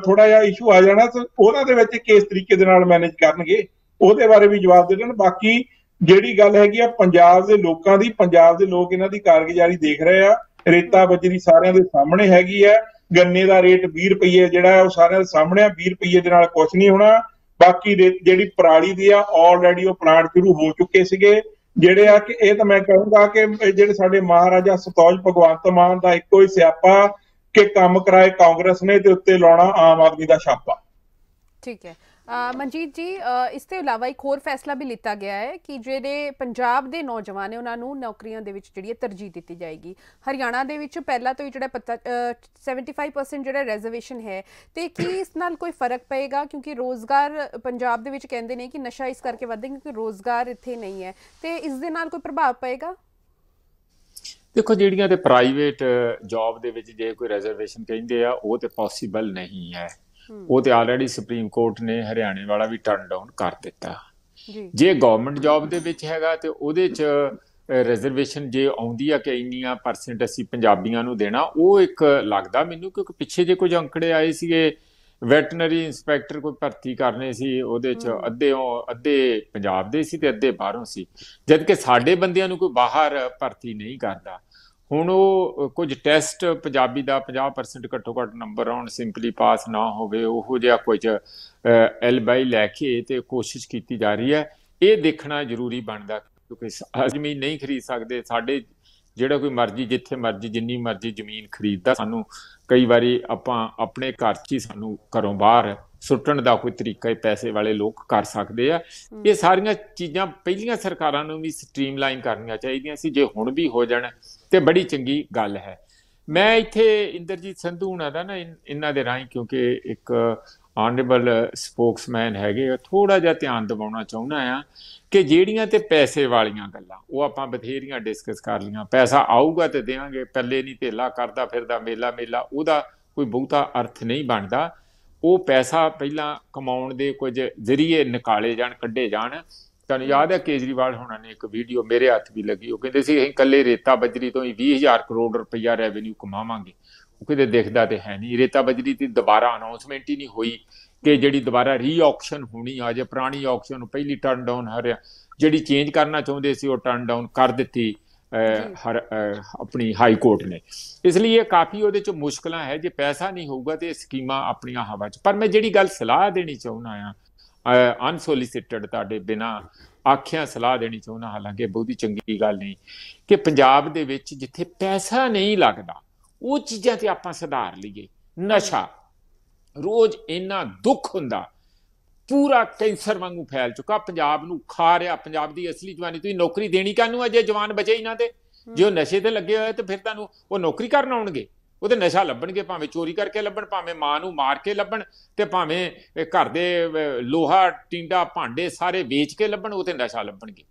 ਥੋੜਾ ਜਿਹਾ ਇਸ਼ੂ ਆ ਜਾਣਾ, ਤਾਂ ਉਹਨਾਂ ਦੇ ਵਿੱਚ ਕਿਸ ਤਰੀਕੇ ਦੇ ਨਾਲ ਮੈਨੇਜ ਕਰਨਗੇ, ਉਹਦੇ ਬਾਰੇ ਵੀ ਜਵਾਬ ਦੇ ਦੇਣ। ਬਾਕੀ ਜਿਹੜੀ ਗੱਲ ਹੈਗੀ ਆ ਪੰਜਾਬ ਦੇ ਲੋਕਾਂ ਦੀ, ਪੰਜਾਬ ਦੇ ਲੋਕ ਇਹਨਾਂ ਦੀ ਕਾਰਗੁਜ਼ਾਰੀ ਦੇਖ ਰਹੇ ਆ। ਰੇਤਾ ਬਜਰੀ ਸਾਰਿਆਂ ਦੇ ਸਾਹਮਣੇ ਹੈਗੀ ਹੈ। ਗੰਨੇ ਦਾ ਰੇਟ 20 ਰੁਪਏ ਜਿਹੜਾ ਉਹ ਸਾਰਿਆਂ ਦੇ ਸਾਹਮਣੇ ਆ। 20 ਰੁਪਏ ਦੇ ਨਾਲ ਕੁਝ ਨਹੀਂ ਹੋਣਾ। ਬਾਕੀ ਜਿਹੜੀ ਪਰਾਲੀ ਦੀ ਆ, ਆਲਰੇਡੀ ਉਹ ਪਲਾਂਟ ਸ਼ੁਰੂ ਹੋ ਚੁੱਕੇ ਸੀਗੇ ਜਿਹੜੇ ਆ। ਕਿ ਇਹ ਤਾਂ ਮੈਂ ਕਹੂੰਗਾ ਕਿ ਜਿਹੜੇ ਸਾਡੇ ਮਹਾਰਾਜਾ ਸਤੌਜ ਭਗਵੰਤ ਮਾਨ ਦਾ ਇੱਕੋ ਹੀ ਸਿਆਪਾ ਕਿ ਕੰਮ ਕਰਾਏ ਕਾਂਗਰਸ ਨੇ ਤੇ ਉੱਤੇ ਲਾਉਣਾ ਆਮ ਆਦਮੀ ਦਾ ਛਾਪਾ। ਠੀਕ ਹੈ ਮਨਜੀਤ ਜੀ, ਇਸ ਤੋਂ ਇਲਾਵਾ ਇੱਕ ਹੋਰ ਫੈਸਲਾ ਵੀ ਲਿੱਤਾ ਗਿਆ ਹੈ ਕਿ ਜਿਹੜੇ ਪੰਜਾਬ ਦੇ ਨੌਜਵਾਨ ਨੇ ਉਹਨਾਂ ਨੂੰ ਨੌਕਰੀਆਂ ਦੇ ਵਿੱਚ ਜਿਹੜੀ ਤਰਜੀਹ ਦਿੱਤੀ ਜਾਏਗੀ। ਹਰਿਆਣਾ ਦੇ ਵਿੱਚ ਪਹਿਲਾਂ ਤੋਂ ਹੀ ਜਿਹੜਾ 75% ਜਿਹੜਾ ਰਿਜ਼ਰਵੇਸ਼ਨ ਹੈ, ਤੇ ਕੀ ਇਸ ਨਾਲ ਕੋਈ ਫਰਕ ਪਏਗਾ? ਕਿਉਂਕਿ ਰੋਜ਼ਗਾਰ ਪੰਜਾਬ ਦੇ ਵਿੱਚ ਕਹਿੰਦੇ ਨੇ ਕਿ ਨਸ਼ਾ ਇਸ ਕਰਕੇ ਵੱਧਦਾ ਕਿਉਂਕਿ ਰੋਜ਼ਗਾਰ ਇੱਥੇ ਨਹੀਂ ਹੈ, ਤੇ ਇਸ ਦੇ ਨਾਲ ਕੋਈ ਪ੍ਰਭਾਵ ਪਏਗਾ? ਦੇਖੋ, ਜਿਹੜੀਆਂ ਤੇ ਪ੍ਰਾਈਵੇਟ ਜੌਬ ਦੇ ਵਿੱਚ ਜੇ ਕੋਈ ਰਿਜ਼ਰਵੇਸ਼ਨ ਕਹਿੰਦੇ ਆ, ਉਹ ਤੇ ਪੋਸੀਬਲ ਨਹੀਂ ਹੈ। ਉਹ ਤੇ ਆਲਰੇਡੀ ਸੁਪਰੀਮ ਕੋਰਟ ਨੇ ਹਰਿਆਣੇ ਵਾਲਾ ਵੀ ਟਰਨ ਡਾਊਨ ਕਰ ਦਿੱਤਾ। ਜੇ ਗਵਰਨਮੈਂਟ ਜੌਬ ਦੇ ਵਿੱਚ ਹੈਗਾ ਤੇ ਉਹਦੇ 'ਚ ਰਿਜ਼ਰਵੇਸ਼ਨ ਜੇ ਆਉਂਦੀ ਆ ਕਿ ਇੰਨੀਆਂ % ਅਸੀਂ ਪੰਜਾਬੀਆਂ ਨੂੰ ਦੇਣਾ, ਉਹ ਇੱਕ ਲੱਗਦਾ ਮੈਨੂੰ, ਕਿਉਂਕਿ ਪਿੱਛੇ ਜੇ ਕੁਝ ਅੰਕੜੇ ਆਏ ਸੀਗੇ, ਵੈਟਰਨਰੀ ਇੰਸਪੈਕਟਰ ਕੋਈ ਭਰਤੀ ਕਰਨੇ ਸੀ, ਉਹਦੇ 'ਚ ਅੱਧੇ ਪੰਜਾਬ ਦੇ ਸੀ ਤੇ ਅੱਧੇ ਬਾਹਰੋਂ ਸੀ, ਜਦ ਕਿ ਸਾਡੇ ਬੰਦਿਆਂ ਨੂੰ ਕੋਈ ਬਾਹਰ ਭਰਤੀ ਨਹੀਂ ਕਰਦਾ। ਹੁਣ ਉਹ ਕੁਝ ਟੈਸਟ ਪੰਜਾਬੀ ਦਾ 50% ਘੱਟੋ ਘੱਟ ਨੰਬਰ ਆਉਣ, ਸਿੰਪਲੀ ਪਾਸ ਨਾ ਹੋਵੇ, ਉਹੋ ਜਿਹਾ ਕੁਝ ਐਲਬਾਈ ਲੈ ਕੇ ਤੇ ਕੋਸ਼ਿਸ਼ ਕੀਤੀ ਜਾ ਰਹੀ ਹੈ। ਇਹ ਦੇਖਣਾ ਜ਼ਰੂਰੀ ਬਣਦਾ, ਕਿਉਂਕਿ ਜ਼ਮੀਨ ਨਹੀਂ ਖਰੀਦ ਸਕਦੇ। ਸਾਡੇ ਜਿਹੜਾ ਕੋਈ ਮਰਜ਼ੀ ਜਿੱਥੇ ਮਰਜ਼ੀ ਜਿੰਨੀ ਮਰਜ਼ੀ ਜ਼ਮੀਨ ਖਰੀਦਦਾ, ਸਾਨੂੰ ਕਈ ਵਾਰੀ ਆਪਾਂ ਆਪਣੇ ਘਰ 'ਚ ਹੀ ਸਾਨੂੰ ਘਰੋਂ ਬਾਹਰ ਸੁੱਟਣ ਦਾ ਕੋਈ ਤਰੀਕਾ ਪੈਸੇ ਵਾਲੇ ਲੋਕ ਕਰ ਸਕਦੇ ਆ। ਇਹ ਸਾਰੀਆਂ ਚੀਜ਼ਾਂ ਪਹਿਲੀਆਂ ਸਰਕਾਰਾਂ ਨੂੰ ਵੀ ਸਟ੍ਰੀਮਲਾਈਨ ਕਰਨੀਆਂ ਚਾਹੀਦੀਆਂ ਸੀ। ਜੇ ਹੁਣ ਵੀ ਹੋ ਜਾਣ ਤੇ ਬੜੀ ਚੰਗੀ ਗੱਲ ਹੈ। ਮੈਂ ਇੱਥੇ ਇੰਦਰਜੀਤ ਸੰਧੂ ਹੁਣਾਂ ਦਾ ਨਾ ਇਹਨਾਂ ਦੇ ਰਾਹੀਂ, ਕਿਉਂਕਿ ਇੱਕ ਆਨਰੇਬਲ ਸਪੋਕਸਮੈਨ ਹੈਗੇ, ਥੋੜ੍ਹਾ ਜਿਹਾ ਧਿਆਨ ਦਿਵਾਉਣਾ ਚਾਹੁੰਦਾ ਆ ਕਿ ਜਿਹੜੀਆਂ ਤੇ ਪੈਸੇ ਵਾਲੀਆਂ ਗੱਲਾਂ ਉਹ ਆਪਾਂ ਬਥੇਰੀਆਂ ਡਿਸਕਸ ਕਰ ਲਈਆਂ। ਪੈਸਾ ਆਊਗਾ ਤੇ ਦੇਵਾਂਗੇ, ਪੱਲੇ ਨਹੀਂ ਧੇਲਾ ਕਰਦਾ ਫਿਰਦਾ ਮੇਲਾ, ਉਹਦਾ ਕੋਈ ਬਹੁਤਾ ਅਰਥ ਨਹੀਂ ਬਣਦਾ। ਉਹ ਪੈਸਾ ਪਹਿਲਾਂ ਕਮਾਉਣ ਦੇ ਕੁਝ ਜ਼ਰੀਏ ਨਿਕਾਲੇ ਜਾਣ, ਕੱਢੇ ਜਾਣ। ਤੁਹਾਨੂੰ ਯਾਦ ਹੈ ਕੇਜਰੀਵਾਲ ਹੋਣਾ ਨੇ ਇੱਕ ਵੀਡੀਓ ਮੇਰੇ ਹੱਥ ਵੀ ਲੱਗੀ, ਉਹ ਕਹਿੰਦੇ ਸੀ ਅਸੀਂ ਇਕੱਲੇ ਰੇਤਾ ਬਜਰੀ ਤੋਂ ਹੀ 20,000 ਕਰੋੜ ਰੁਪਈਆ ਰੈਵਨਿਊ ਕਮਾਵਾਂਗੇ। ਉਹ ਕਿਤੇ ਦਿਖਦਾ ਤੇ ਹੈ ਨਹੀਂ। ਰੇਤਾ ਬਜਰੀ ਦੀ ਦੁਬਾਰਾ ਅਨਾਊਂਸਮੈਂਟ ਹੀ ਨਹੀਂ ਹੋਈ ਕਿ ਜਿਹੜੀ ਦੁਬਾਰਾ ਰੀ-ਆਕਸ਼ਨ ਹੋਣੀ ਆ। ਜੇ ਪੁਰਾਣੀ ਆਕਸ਼ਨ ਨੂੰ ਪਹਿਲੀ ਟਰਨ ਡਾਊਨ ਜਿਹੜੀ ਚੇਂਜ ਕਰਨਾ ਚਾਹੁੰਦੇ ਸੀ, ਉਹ ਟਰਨ ਡਾਊਨ ਕਰ ਦਿੱਤੀ ਆਪਣੀ ਹਾਈ ਕੋਰਟ ਨੇ। ਇਸ ਲਈ ਇਹ ਕਾਫੀ ਉਹਦੇ 'ਚ ਮੁਸ਼ਕਲਾਂ ਹੈ। ਜੇ ਪੈਸਾ ਨਹੀਂ ਹੋਊਗਾ ਤੇ ਸਕੀਮਾਂ ਆਪਣੀਆਂ ਹਵਾ 'ਚ। ਪਰ ਮੈਂ ਜਿਹੜੀ ਗੱਲ ਸਲਾਹ ਦੇਣੀ ਚਾਹੁੰਦਾ ਆ, ਅਨਸੋਲੀਸਿਟਡ ਤੁਹਾਡੇ ਬਿਨਾਂ ਆਖਿਆਂ ਸਲਾਹ ਦੇਣੀ ਚਾਹੁੰਦਾ, ਹਾਲਾਂਕਿ ਬਹੁਤੀ ਚੰਗੀ ਗੱਲ ਨਹੀਂ, ਕਿ ਪੰਜਾਬ ਦੇ ਵਿੱਚ ਜਿੱਥੇ ਪੈਸਾ ਨਹੀਂ ਲੱਗਦਾ ਉਹ ਚੀਜ਼ਾਂ ਤੇ ਆਪਾਂ ਸੁਧਾਰ ਲਈਏ। ਨਸ਼ਾ ਰੋਜ਼ ਇੰਨਾ ਦੁੱਖ ਹੁੰਦਾ, ਪੂਰਾ ਕੈਂਸਰ ਵਾਂਗੂ ਫੈਲ ਚੁੱਕਾ, ਪੰਜਾਬ ਨੂੰ ਖਾ ਰਿਹਾ। ਪੰਜਾਬ ਦੀ ਅਸਲੀ ਜਵਾਨੀ, ਤੁਸੀਂ ਨੌਕਰੀ ਦੇਣੀ ਕਾਹਨੂੰ ਆ ਜੇ ਜਵਾਨ ਬਚੇ ਇਹਨਾਂ ਤੇ? ਜੇ ਉਹ ਨਸ਼ੇ ਤੇ ਲੱਗੇ ਹੋਏ ਤੇ ਫਿਰ ਤੁਹਾਨੂੰ ਉਹ ਨੌਕਰੀ ਕਰਨ ਆਉਣਗੇ? ਉਹ ਤੇ ਨਸ਼ਾ ਲੱਭਣਗੇ, ਭਾਵੇਂ ਚੋਰੀ ਕਰਕੇ ਲੱਭਣ, ਭਾਵੇਂ ਮਾਂ ਨੂੰ ਮਾਰ ਕੇ ਲੱਭਣ, ਤੇ ਭਾਵੇਂ ਘਰ ਦੇ ਲੋਹਾ ਟਿੰਡਾ ਭਾਂਡੇ ਸਾਰੇ ਵੇਚ ਕੇ ਲੱਭਣ, ਉਹ ਤੇ ਨਸ਼ਾ ਲੱਭਣਗੇ।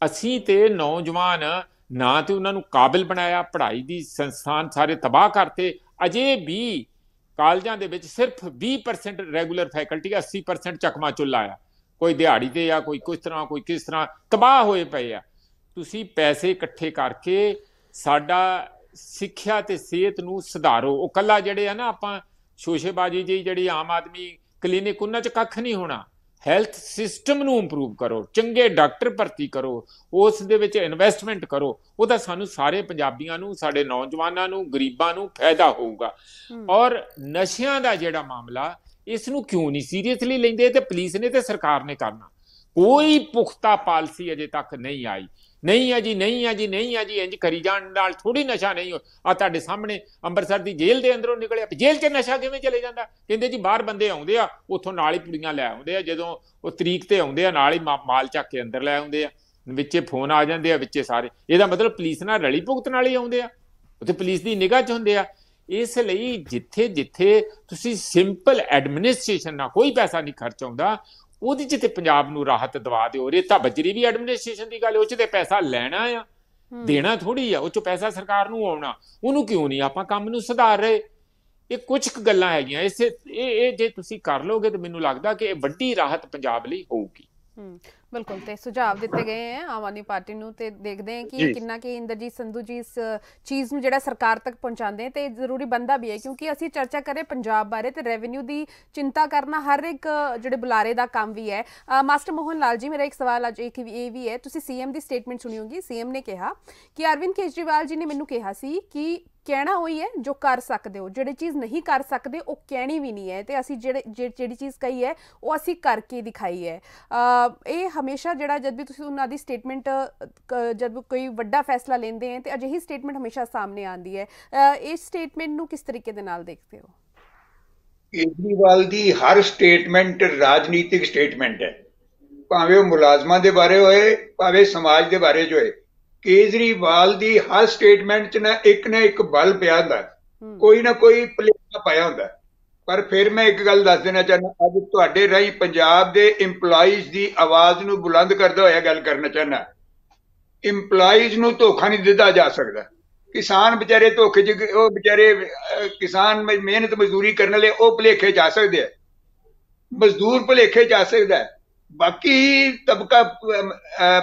ਅਸੀਂ ਤੇ ਨੌਜਵਾਨ ਨਾ ਤੇ ਉਹਨਾਂ ਨੂੰ ਕਾਬਿਲ ਬਣਾਇਆ, ਪੜ੍ਹਾਈ ਦੀ ਸੰਸਥਾਨ ਸਾਰੇ ਤਬਾਹ ਕਰਤੇ। ਅਜੇ ਵੀ ਕਾਲਜਾਂ ਦੇ ਵਿੱਚ ਸਿਰਫ 20% ਰੈਗੂਲਰ ਫੈਕਲਟੀ, 80% ਚਕਮਾ ਚੁੱਲਾ ਆ। ਕੋਈ ਦਿਹਾੜੀ ਤੇ ਆ, ਕੋਈ ਕਿਸ ਤਰ੍ਹਾਂ, ਕੋਈ ਕਿਸ ਤਰ੍ਹਾਂ, ਤਬਾਹ ਹੋਏ ਪਏ ਆ। ਤੁਸੀਂ ਪੈਸੇ ਇਕੱਠੇ ਕਰਕੇ ਸਾਡਾ ਸਿੱਖਿਆ ਤੇ ਸਿਹਤ ਨੂੰ ਸੁਧਾਰੋ। ਉਹ ਕੱਲਾ ਜਿਹੜੇ ਆ ਨਾ ਆਪਾਂ ਸ਼ੋਸ਼ੇਬਾਜ਼ੀ ਜਿਹੀ ਜਿਹੜੀ ਆਮ ਆਦਮੀ ਕਲੀਨਿਕ, ਉਹਨਾਂ 'ਚ ਕੱਖ ਨਹੀਂ ਹੋਣਾ। ਹੈਲਥ ਸਿਸਟਮ ਨੂੰ ਇੰਪਰੂਵ ਕਰੋ, ਚੰਗੇ ਡਾਕਟਰ ਭਰਤੀ ਕਰੋ, ਉਸ ਦੇ ਵਿੱਚ ਇਨਵੈਸਟਮੈਂਟ ਕਰੋ। ਉਹਦਾ ਸਾਨੂੰ ਸਾਰੇ ਪੰਜਾਬੀਆਂ ਨੂੰ, ਸਾਡੇ ਨੌਜਵਾਨਾਂ ਨੂੰ, ਗਰੀਬਾਂ ਨੂੰ ਫਾਇਦਾ ਹੋਊਗਾ। ਔਰ ਨਸ਼ਿਆਂ ਦਾ ਜਿਹੜਾ ਮਾਮਲਾ, ਇਸ ਨੂੰ ਕਿਉਂ ਨਹੀਂ ਸੀਰੀਅਸਲੀ ਲੈਂਦੇ? ਤੇ ਪੁਲਿਸ ਨੇ ਤੇ ਸਰਕਾਰ ਨੇ ਕਰਨਾ। ਕੋਈ ਪੁਖਤਾ ਪਾਲਿਸੀ ਅਜੇ ਤੱਕ ਨਹੀਂ ਆਈ। ਨਹੀਂ ਆ ਜੀ, ਨਹੀਂ ਆ ਜੀ, ਨਹੀਂ ਆ ਜੀ, ਇੰਜ ਕਰੀ ਜਾਣ ਨਾਲ ਥੋੜੀ ਨਸ਼ਾ ਨਹੀਂ ਹੋ। ਆ ਤੁਹਾਡੇ ਸਾਹਮਣੇ ਅੰਮ੍ਰਿਤਸਰ ਦੀ ਜੇਲ੍ਹ ਦੇ ਅੰਦਰੋਂ ਨਿਕਲਿਆ, ਜੇਲ੍ਹ 'ਚ ਨਸ਼ਾ ਕਿਵੇਂ ਚਲੇ ਜਾਂਦਾ? ਕਹਿੰਦੇ ਜੀ ਬਾਹਰ ਬੰਦੇ ਆਉਂਦੇ ਆ, ਉੱਥੋਂ ਨਾਲ ਹੀ ਪੁੜੀਆਂ ਲੈ ਆਉਂਦੇ ਆ, ਜਦੋਂ ਉਹ ਤਰੀਕ ਤੇ ਆਉਂਦੇ ਆ ਨਾਲ ਹੀ ਮਾਲ ਚੱਕ ਕੇ ਅੰਦਰ ਲੈ ਆਉਂਦੇ ਆ, ਵਿੱਚੇ ਫੋਨ ਆ ਜਾਂਦੇ ਆ ਵਿੱਚੇ ਸਾਰੇ। ਇਹਦਾ ਮਤਲਬ ਪੁਲਿਸ ਨਾਲ ਰਲੀ ਭੁਗਤ ਨਾਲ ਹੀ ਆਉਂਦੇ ਆ, ਉੱਥੇ ਪੁਲਿਸ ਦੀ ਨਿਗਾਹ 'ਚ ਹੁੰਦੇ ਆ। ਇਸ ਲਈ ਜਿੱਥੇ ਜਿੱਥੇ ਤੁਸੀਂ ਸਿੰਪਲ ਐਡਮਿਨਿਸਟ੍ਰੇਸ਼ਨ ਨਾਲ ਕੋਈ ਪੈਸਾ ਨਹੀਂ ਖਰਚ ਆਉਂਦਾ, ਉਹਦੇ 'ਚ ਤੇ ਪੰਜਾਬ ਨੂੰ ਰਾਹਤ ਦਵਾ ਦਿਓ। ਰੇਤਾ ਬੱਜਰੀ ਵੀ ਐਡਮਿਨਿਸਟ੍ਰੇਸ਼ਨ ਦੀ ਗੱਲ, ਉਹ 'ਚ ਤੇ ਪੈਸਾ ਲੈਣਾ ਆ, ਦੇਣਾ ਥੋੜੀ ਆ, ਉਹ 'ਚੋਂ ਪੈਸਾ ਸਰਕਾਰ ਨੂੰ ਆਉਣਾ। ਉਹਨੂੰ ਕਿਉਂ ਨਹੀਂ ਆਪਾਂ ਕੰਮ ਨੂੰ ਸੁਧਾਰ ਰਹੇ? ਇਹ ਕੁਝ ਕੁ ਗੱਲਾਂ ਹੈਗੀਆਂ, ਇਹ ਜੇ ਤੁਸੀਂ ਕਰ ਲਓਗੇ ਤਾਂ ਮੈਨੂੰ ਲੱਗਦਾ ਕਿ ਇਹ ਵੱਡੀ ਰਾਹਤ ਪੰਜਾਬ ਲਈ ਹੋਊਗੀ। ਬਿਲਕੁਲ, ਤੇ ਸੁਝਾਅ ਦਿੱਤੇ ਗਏ ਹੈ ਆਮ ਆਦਮੀ ਪਾਰਟੀ ਨੂੰ, ਤੇ ਦੇਖਦੇ ਹਾਂ ਕਿ ਕਿੰਨਾ ਕਿ ਇੰਦਰਜੀਤ ਸੰਧੂ ਜੀ ਇਸ ਚੀਜ਼ ਨੂੰ ਜਿਹੜਾ ਸਰਕਾਰ ਤੱਕ ਪਹੁੰਚਾਉਂਦੇ, ਤੇ ਜ਼ਰੂਰੀ ਬੰਦਾ ਵੀ ਹੈ ਕਿਉਂਕਿ ਅਸੀਂ ਚਰਚਾ ਕਰੇ ਪੰਜਾਬ ਬਾਰੇ ਤੇ ਰੈਵਨਿਊ ਦੀ ਚਿੰਤਾ ਕਰਨਾ ਹਰ ਇੱਕ ਜਿਹੜੇ ਬੁਲਾਰੇ ਦਾ ਕੰਮ ਵੀ ਹੈ। ਮਾਸਟਰ ਮੋਹਨ ਲਾਲ ਜੀ, ਮੇਰਾ ਇੱਕ ਸਵਾਲ ਅੱਜ ਇਹ ਵੀ ਹੈ, ਤੁਸੀਂ ਸੀਐਮ ਦੀ ਸਟੇਟਮੈਂਟ ਸੁਣੀ ਹੋਗੀ। ਸੀਐਮ ਨੇ ਕਿਹਾ ਕਿ ਅਰਵਿੰਦ ਕੇਜਰੀਵਾਲ ਜੀ ਨੇ ਮੈਨੂੰ ਕਿਹਾ ਸੀ ਕਿ ਕਹਿਣਾ ਉਹੀ ਹੈ ਜੋ ਕਰ ਸਕਦੇ ਹੋ, ਜਿਹੜੀ ਚੀਜ਼ ਨਹੀਂ ਕਰ ਸਕਦੇ ਉਹ ਕਹਿਣੀ ਵੀ ਨਹੀਂ ਹੈ, ਤੇ ਅਸੀਂ ਜਿਹੜੀ ਚੀਜ਼ ਕਹੀ ਹੈ ਉਹ ਅਸੀਂ ਕਰਕੇ ਦਿਖਾਈ ਹੈ। ਇਹ ਹਮੇਸ਼ਾ ਜਿਹੜਾ ਜਦ ਵੀ ਤੁਸੀਂ ਉਹਨਾਂ ਦੀ ਸਟੇਟਮੈਂਟ, ਜਦ ਕੋਈ ਵੱਡਾ ਫੈਸਲਾ ਲੈਂਦੇ ਹੈ ਤੇ ਅਜਿਹੀ ਸਟੇਟਮੈਂਟ ਹਮੇਸ਼ਾ ਸਾਹਮਣੇ ਆਉਂਦੀ ਹੈ। ਇਸ ਸਟੇਟਮੈਂਟ ਨੂੰ ਕਿਸ ਤਰੀਕੇ ਦੇ ਨਾਲ ਦੇਖਦੇ ਹੋ? ਕੇਜਰੀਵਾਲ ਦੀ ਹਰ ਸਟੇਟਮੈਂਟ ਰਾਜਨੀਤਿਕ ਸਟੇਟਮੈਂਟ ਹੈ, ਭਾਵੇਂ ਉਹ ਮੁਲਾਜ਼ਮਾਂ ਦੇ ਬਾਰੇ ਹੋਏ, ਭਾਵੇਂ ਸਮਾਜ ਦੇ ਬਾਰੇ ਹੋਏ। ਕੇਜਰੀਵਾਲ ਦੀ ਹਰ ਸਟੇਟਮੈਂਟ 'ਚ ਨਾ ਇੱਕ ਬਲ ਪਿਆ ਹੁੰਦਾ, ਕੋਈ ਨਾ ਕੋਈ ਭੁਲੇਖਾ ਪਾਇਆ ਹੁੰਦਾ। ਪਰ ਫਿਰ ਮੈਂ ਇੱਕ ਗੱਲ ਦੱਸ ਦੇਣਾ ਚਾਹੁੰਦਾ, ਅੱਜ ਤੁਹਾਡੇ ਰਾਹੀਂ ਪੰਜਾਬ ਦੇ ਇੰਪਲਾਈਜ਼ ਦੀ ਆਵਾਜ਼ ਨੂੰ ਬੁਲੰਦ ਕਰਦਾ ਹੋਇਆ ਗੱਲ ਕਰਨਾ ਚਾਹੁੰਦਾ। ਇੰਪਲਾਈਜ਼ ਨੂੰ ਧੋਖਾ ਨਹੀਂ ਦਿੱਤਾ ਜਾ ਸਕਦਾ। ਕਿਸਾਨ ਵਿਚਾਰੇ ਧੋਖੇ 'ਚ, ਉਹ ਵਿਚਾਰੇ ਕਿਸਾਨ ਮਿਹਨਤ ਮਜ਼ਦੂਰੀ ਕਰਨ ਵਾਲੇ ਉਹ ਭੁਲੇਖੇ 'ਚ ਆ ਸਕਦੇ ਆ, ਮਜ਼ਦੂਰ ਭੁਲੇਖੇ 'ਚ ਆ ਸਕਦਾ, ਬਾਕੀ ਤਬਕਾ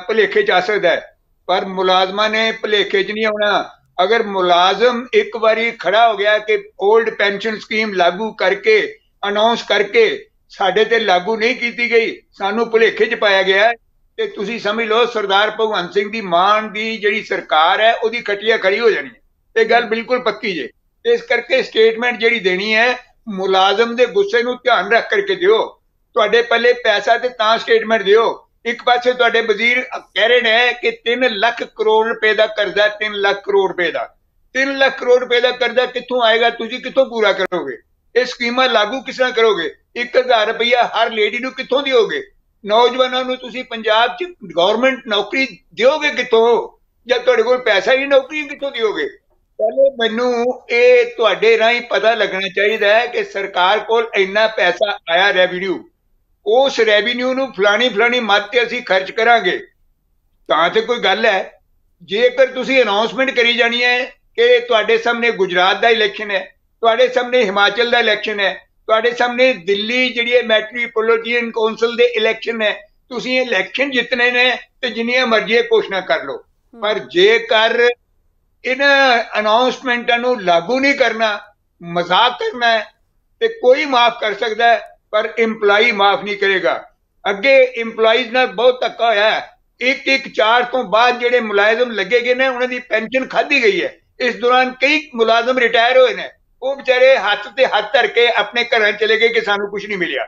ਭੁਲੇਖੇ 'ਚ ਆ ਸਕਦਾ, ਪਰ ਮੁਲਾਜ਼ਮਾਂ ਨੇ ਭੁਲੇਖੇ 'ਚ ਨਹੀਂ ਆਉਣਾ। ਅਗਰ ਮੁਲਾਜ਼ਮ ਇੱਕ ਵਾਰੀ ਖੜਾ ਹੋ ਗਿਆ ਕਿ 올ਡ ਪੈਨਸ਼ਨ ਸਕੀਮ ਲਾਗੂ ਕਰਕੇ, ਅਨਾਉਂਸ ਕਰਕੇ ਸਾਡੇ ਤੇ ਲਾਗੂ ਨਹੀਂ ਕੀਤੀ ਗਈ, ਸਾਨੂੰ ਭੁਲੇਖੇ 'ਚ ਪਾਇਆ ਗਿਆ, ਤੇ ਤੁਸੀਂ ਸਮਝ ਲਓ ਸਰਦਾਰ ਭਗਵੰਤ ਸਿੰਘ ਦੀ ਮਾਨ ਦੀ ਜਿਹੜੀ ਸਰਕਾਰ ਹੈ ਉਹਦੀ ਖਟੀਆ ਖੜੀ ਹੋ ਜਾਣੀ ਹੈ। ਇਹ ਗੱਲ ਬਿਲਕੁਲ ਪੱਕੀ ਜੇ। ਇਸ ਕਰਕੇ ਸਟੇਟਮੈਂਟ ਜਿਹੜੀ ਦੇਣੀ ਹੈ ਮੁਲਾਜ਼ਮ ਦੇ ਗੁੱਸੇ ਨੂੰ ਧਿਆਨ ਰੱਖ ਕਰਕੇ ਦਿਓ। ਤੁਹਾਡੇ ਪੱਲੇ ਪੈਸਾ ਤੇ ਤਾਂ ਸਟੇਟਮੈਂਟ ਦਿਓ। ਇੱਕ ਪਾਸੇ ਤੁਹਾਡੇ ਵਜ਼ੀਰ ਕਹਿ ਰਹੇ ਨੇ ਕਿ 3 ਲੱਖ ਕਰੋੜ ਰੁਪਏ ਦਾ ਕਰਜ਼ਾ, 3 ਲੱਖ ਕਰੋੜ ਰੁਪਏ ਦਾ, 3 ਲੱਖ ਕਰੋੜ ਰੁਪਏ ਦਾ ਕਰਜ਼ਾ ਕਿੱਥੋਂ ਆਏਗਾ? ਤੁਸੀਂ ਕਿੱਥੋਂ ਪੂਰਾ ਕਰੋਗੇ? ਇਹ ਸਕੀਮਾਂ ਲਾਗੂ ਕਿਸ ਤਰ੍ਹਾਂ ਕਰੋਗੇ? 1000 ਰੁਪਇਆ ਹਰ ਲੇਡੀ ਨੂੰ ਕਿੱਥੋਂ ਦਿਓਗੇ? ਨੌਜਵਾਨਾਂ ਨੂੰ ਤੁਸੀਂ ਪੰਜਾਬ 'ਚ ਗਵਰਨਮੈਂਟ ਨੌਕਰੀ ਦਿਓਗੇ ਕਿੱਥੋਂ? ਜਦ ਤੁਹਾਡੇ ਕੋਲ ਪੈਸਾ ਹੀ ਨੌਕਰੀ ਕਿੱਥੋਂ ਦਿਓਗੇ? ਪਹਿਲੇ ਮੈਨੂੰ ਇਹ ਤੁਹਾਡੇ ਰਾਹੀਂ ਪਤਾ ਲੱਗਣਾ ਚਾਹੀਦਾ ਹੈ ਕਿ ਸਰਕਾਰ ਕੋਲ ਇੰਨਾ ਪੈਸਾ ਆਇਆ ਰੈਵਨਿਊ, ਉਸ ਰੈਵਨਿਊ ਨੂੰ ਫਲਾਣੀ ਮੱਦ ਤੇ ਅਸੀਂ ਖਰਚ ਕਰਾਂਗੇ ਤਾਂ ਤੇ ਕੋਈ ਗੱਲ ਹੈ। ਜੇਕਰ ਤੁਸੀਂ ਅਨਾਉਂਸਮੈਂਟ ਕਰੀ ਜਾਣੀ ਹੈ ਕਿ ਤੁਹਾਡੇ ਸਾਹਮਣੇ ਗੁਜਰਾਤ ਦਾ ਇਲੈਕਸ਼ਨ ਹੈ, ਤੁਹਾਡੇ ਸਾਹਮਣੇ ਹਿਮਾਚਲ ਦਾ ਇਲੈਕਸ਼ਨ ਹੈ, ਤੁਹਾਡੇ ਸਾਹਮਣੇ ਦਿੱਲੀ ਜਿਹੜੀ ਹੈ ਮੈਟਰੋਪੋਲੀਟਨ ਕੌਂਸਲ ਦੇ ਇਲੈਕਸ਼ਨ ਹੈ, ਤੁਸੀਂ ਇਲੈਕਸ਼ਨ ਜਿੱਤਣੇ ਨੇ ਤੇ ਜਿੰਨੀਆਂ ਮਰਜ਼ੀ ਘੋਸ਼ਣਾ ਕਰ ਲਓ, ਪਰ ਜੇਕਰ ਇਹਨਾਂ ਅਨਾਉਂਸਮੈਂਟਾਂ ਨੂੰ ਲਾਗੂ ਨਹੀਂ ਕਰਨਾ, ਮਜ਼ਾਕ ਕਰਨਾ ਹੈ, ਤੇ ਕੋਈ ਮਾਫ ਕਰ ਸਕਦਾ ਹੈ ਪਰ ਇੰਪਲਾਈ ਮਾਫ ਨਹੀਂ ਕਰੇਗਾ। ਅੱਗੇ ਇੰਪਲਾਈਜ਼ ਨਾਲ ਬਹੁਤ ਧੱਕਾ ਹੋਇਆ ਹੈ। 1/4 ਤੋਂ ਬਾਅਦ ਜਿਹੜੇ ਮੁਲਾਜ਼ਮ ਲੱਗੇ ਗਏ ਨੇ ਉਹਨਾਂ ਦੀ ਪੈਨਸ਼ਨ ਖਾਧੀ ਗਈ ਹੈ। ਇਸ ਦੌਰਾਨ ਕਈ ਮੁਲਾਜ਼ਮ ਰਿਟਾਇਰ ਹੋਏ ਨੇ, ਉਹ ਵਿਚਾਰੇ ਹੱਥ ਤੇ ਹੱਥ ਧਰ ਕੇ ਆਪਣੇ ਘਰਾਂ ਚਲੇ ਗਏ ਕਿ ਸਾਨੂੰ ਕੁਝ ਨਹੀਂ ਮਿਲਿਆ।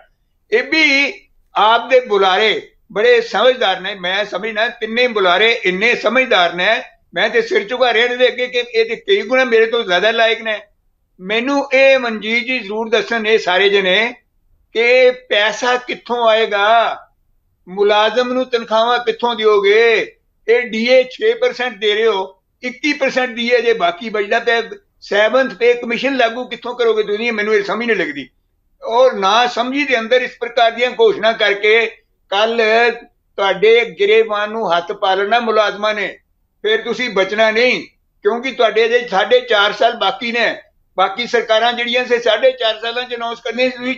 ਇਹ ਵੀ ਆਪ ਦੇ ਬੁਲਾਰੇ ਬੜੇ ਸਮਝਦਾਰ ਨੇ, ਮੈਂ ਸਮਝਣਾ ਤਿੰਨੇ ਬੁਲਾਰੇ ਇੰਨੇ ਸਮਝਦਾਰ ਨੇ, ਮੈਂ ਤੇ ਸਿਰ ਝੁਕਾ ਰਿਹਾ ਇਹਨਾਂ ਦੇ ਅੱਗੇ ਕਿ ਇਹ ਤੇ ਕਈ ਗੁਣਾ ਮੇਰੇ ਤੋਂ ਜ਼ਿਆਦਾ ਲਾਇਕ ਨੇ। ਮੈਨੂੰ ਇਹ ਮਨਜੀਤ ਜੀ ਜ਼ਰੂਰ ਦੱਸਣ ਇਹ ਸਾਰੇ ਜਣੇ ਕਿ ਪੈਸਾ ਕਿੱਥੋਂ ਆਏਗਾ? ਮੁਲਾਜ਼ਮ ਨੂੰ ਤਨਖਾਹਾਂ ਕਿੱਥੋਂ ਦਿਓਗੇ? ਇਹ ਡੀਏ 6% ਦੇ ਰਹੇ ਹੋ, 21% ਡੀਏ ਜੇ ਬਾਕੀ ਬਚਦਾ ਪਿਆ। 7th ਪੇ ਕਮਿਸ਼ਨ ਲਾਗੂ ਕਿੱਥੋਂ ਕਰੋਗੇ ਤੁਸੀਂ? ਮੈਨੂੰ ਇਹ ਸਮਝ ਨਹੀਂ ਲੱਗਦੀ। ਔਰ ਨਾ ਸਮਝੀ ਦੇ ਅੰਦਰ ਇਸ ਪ੍ਰਕਾਰ ਦੀਆਂ ਘੋਸ਼ਣਾ ਕਰਕੇ ਕੱਲ ਤੁਹਾਡੇ ਗਰੇਬਾਨ ਨੂੰ ਹੱਥ ਪਾ ਲੈਣਾ ਮੁਲਾਜ਼ਮਾਂ ਨੇ, ਫਿਰ ਤੁਸੀਂ ਬਚਣਾ ਨਹੀਂ, ਕਿਉਂਕਿ ਤੁਹਾਡੇ ਅਜੇ 4.5 ਸਾਲ ਬਾਕੀ ਨੇ। ਬਾਕੀ ਸਰਕਾਰਾਂ ਜਿਹੜੀਆਂ ਸੇ 4.5 ਸਾਲਾਂ 'ਚ ਅਨਾਉਂਸ ਕਰਨੇ, ਤੁਸੀਂ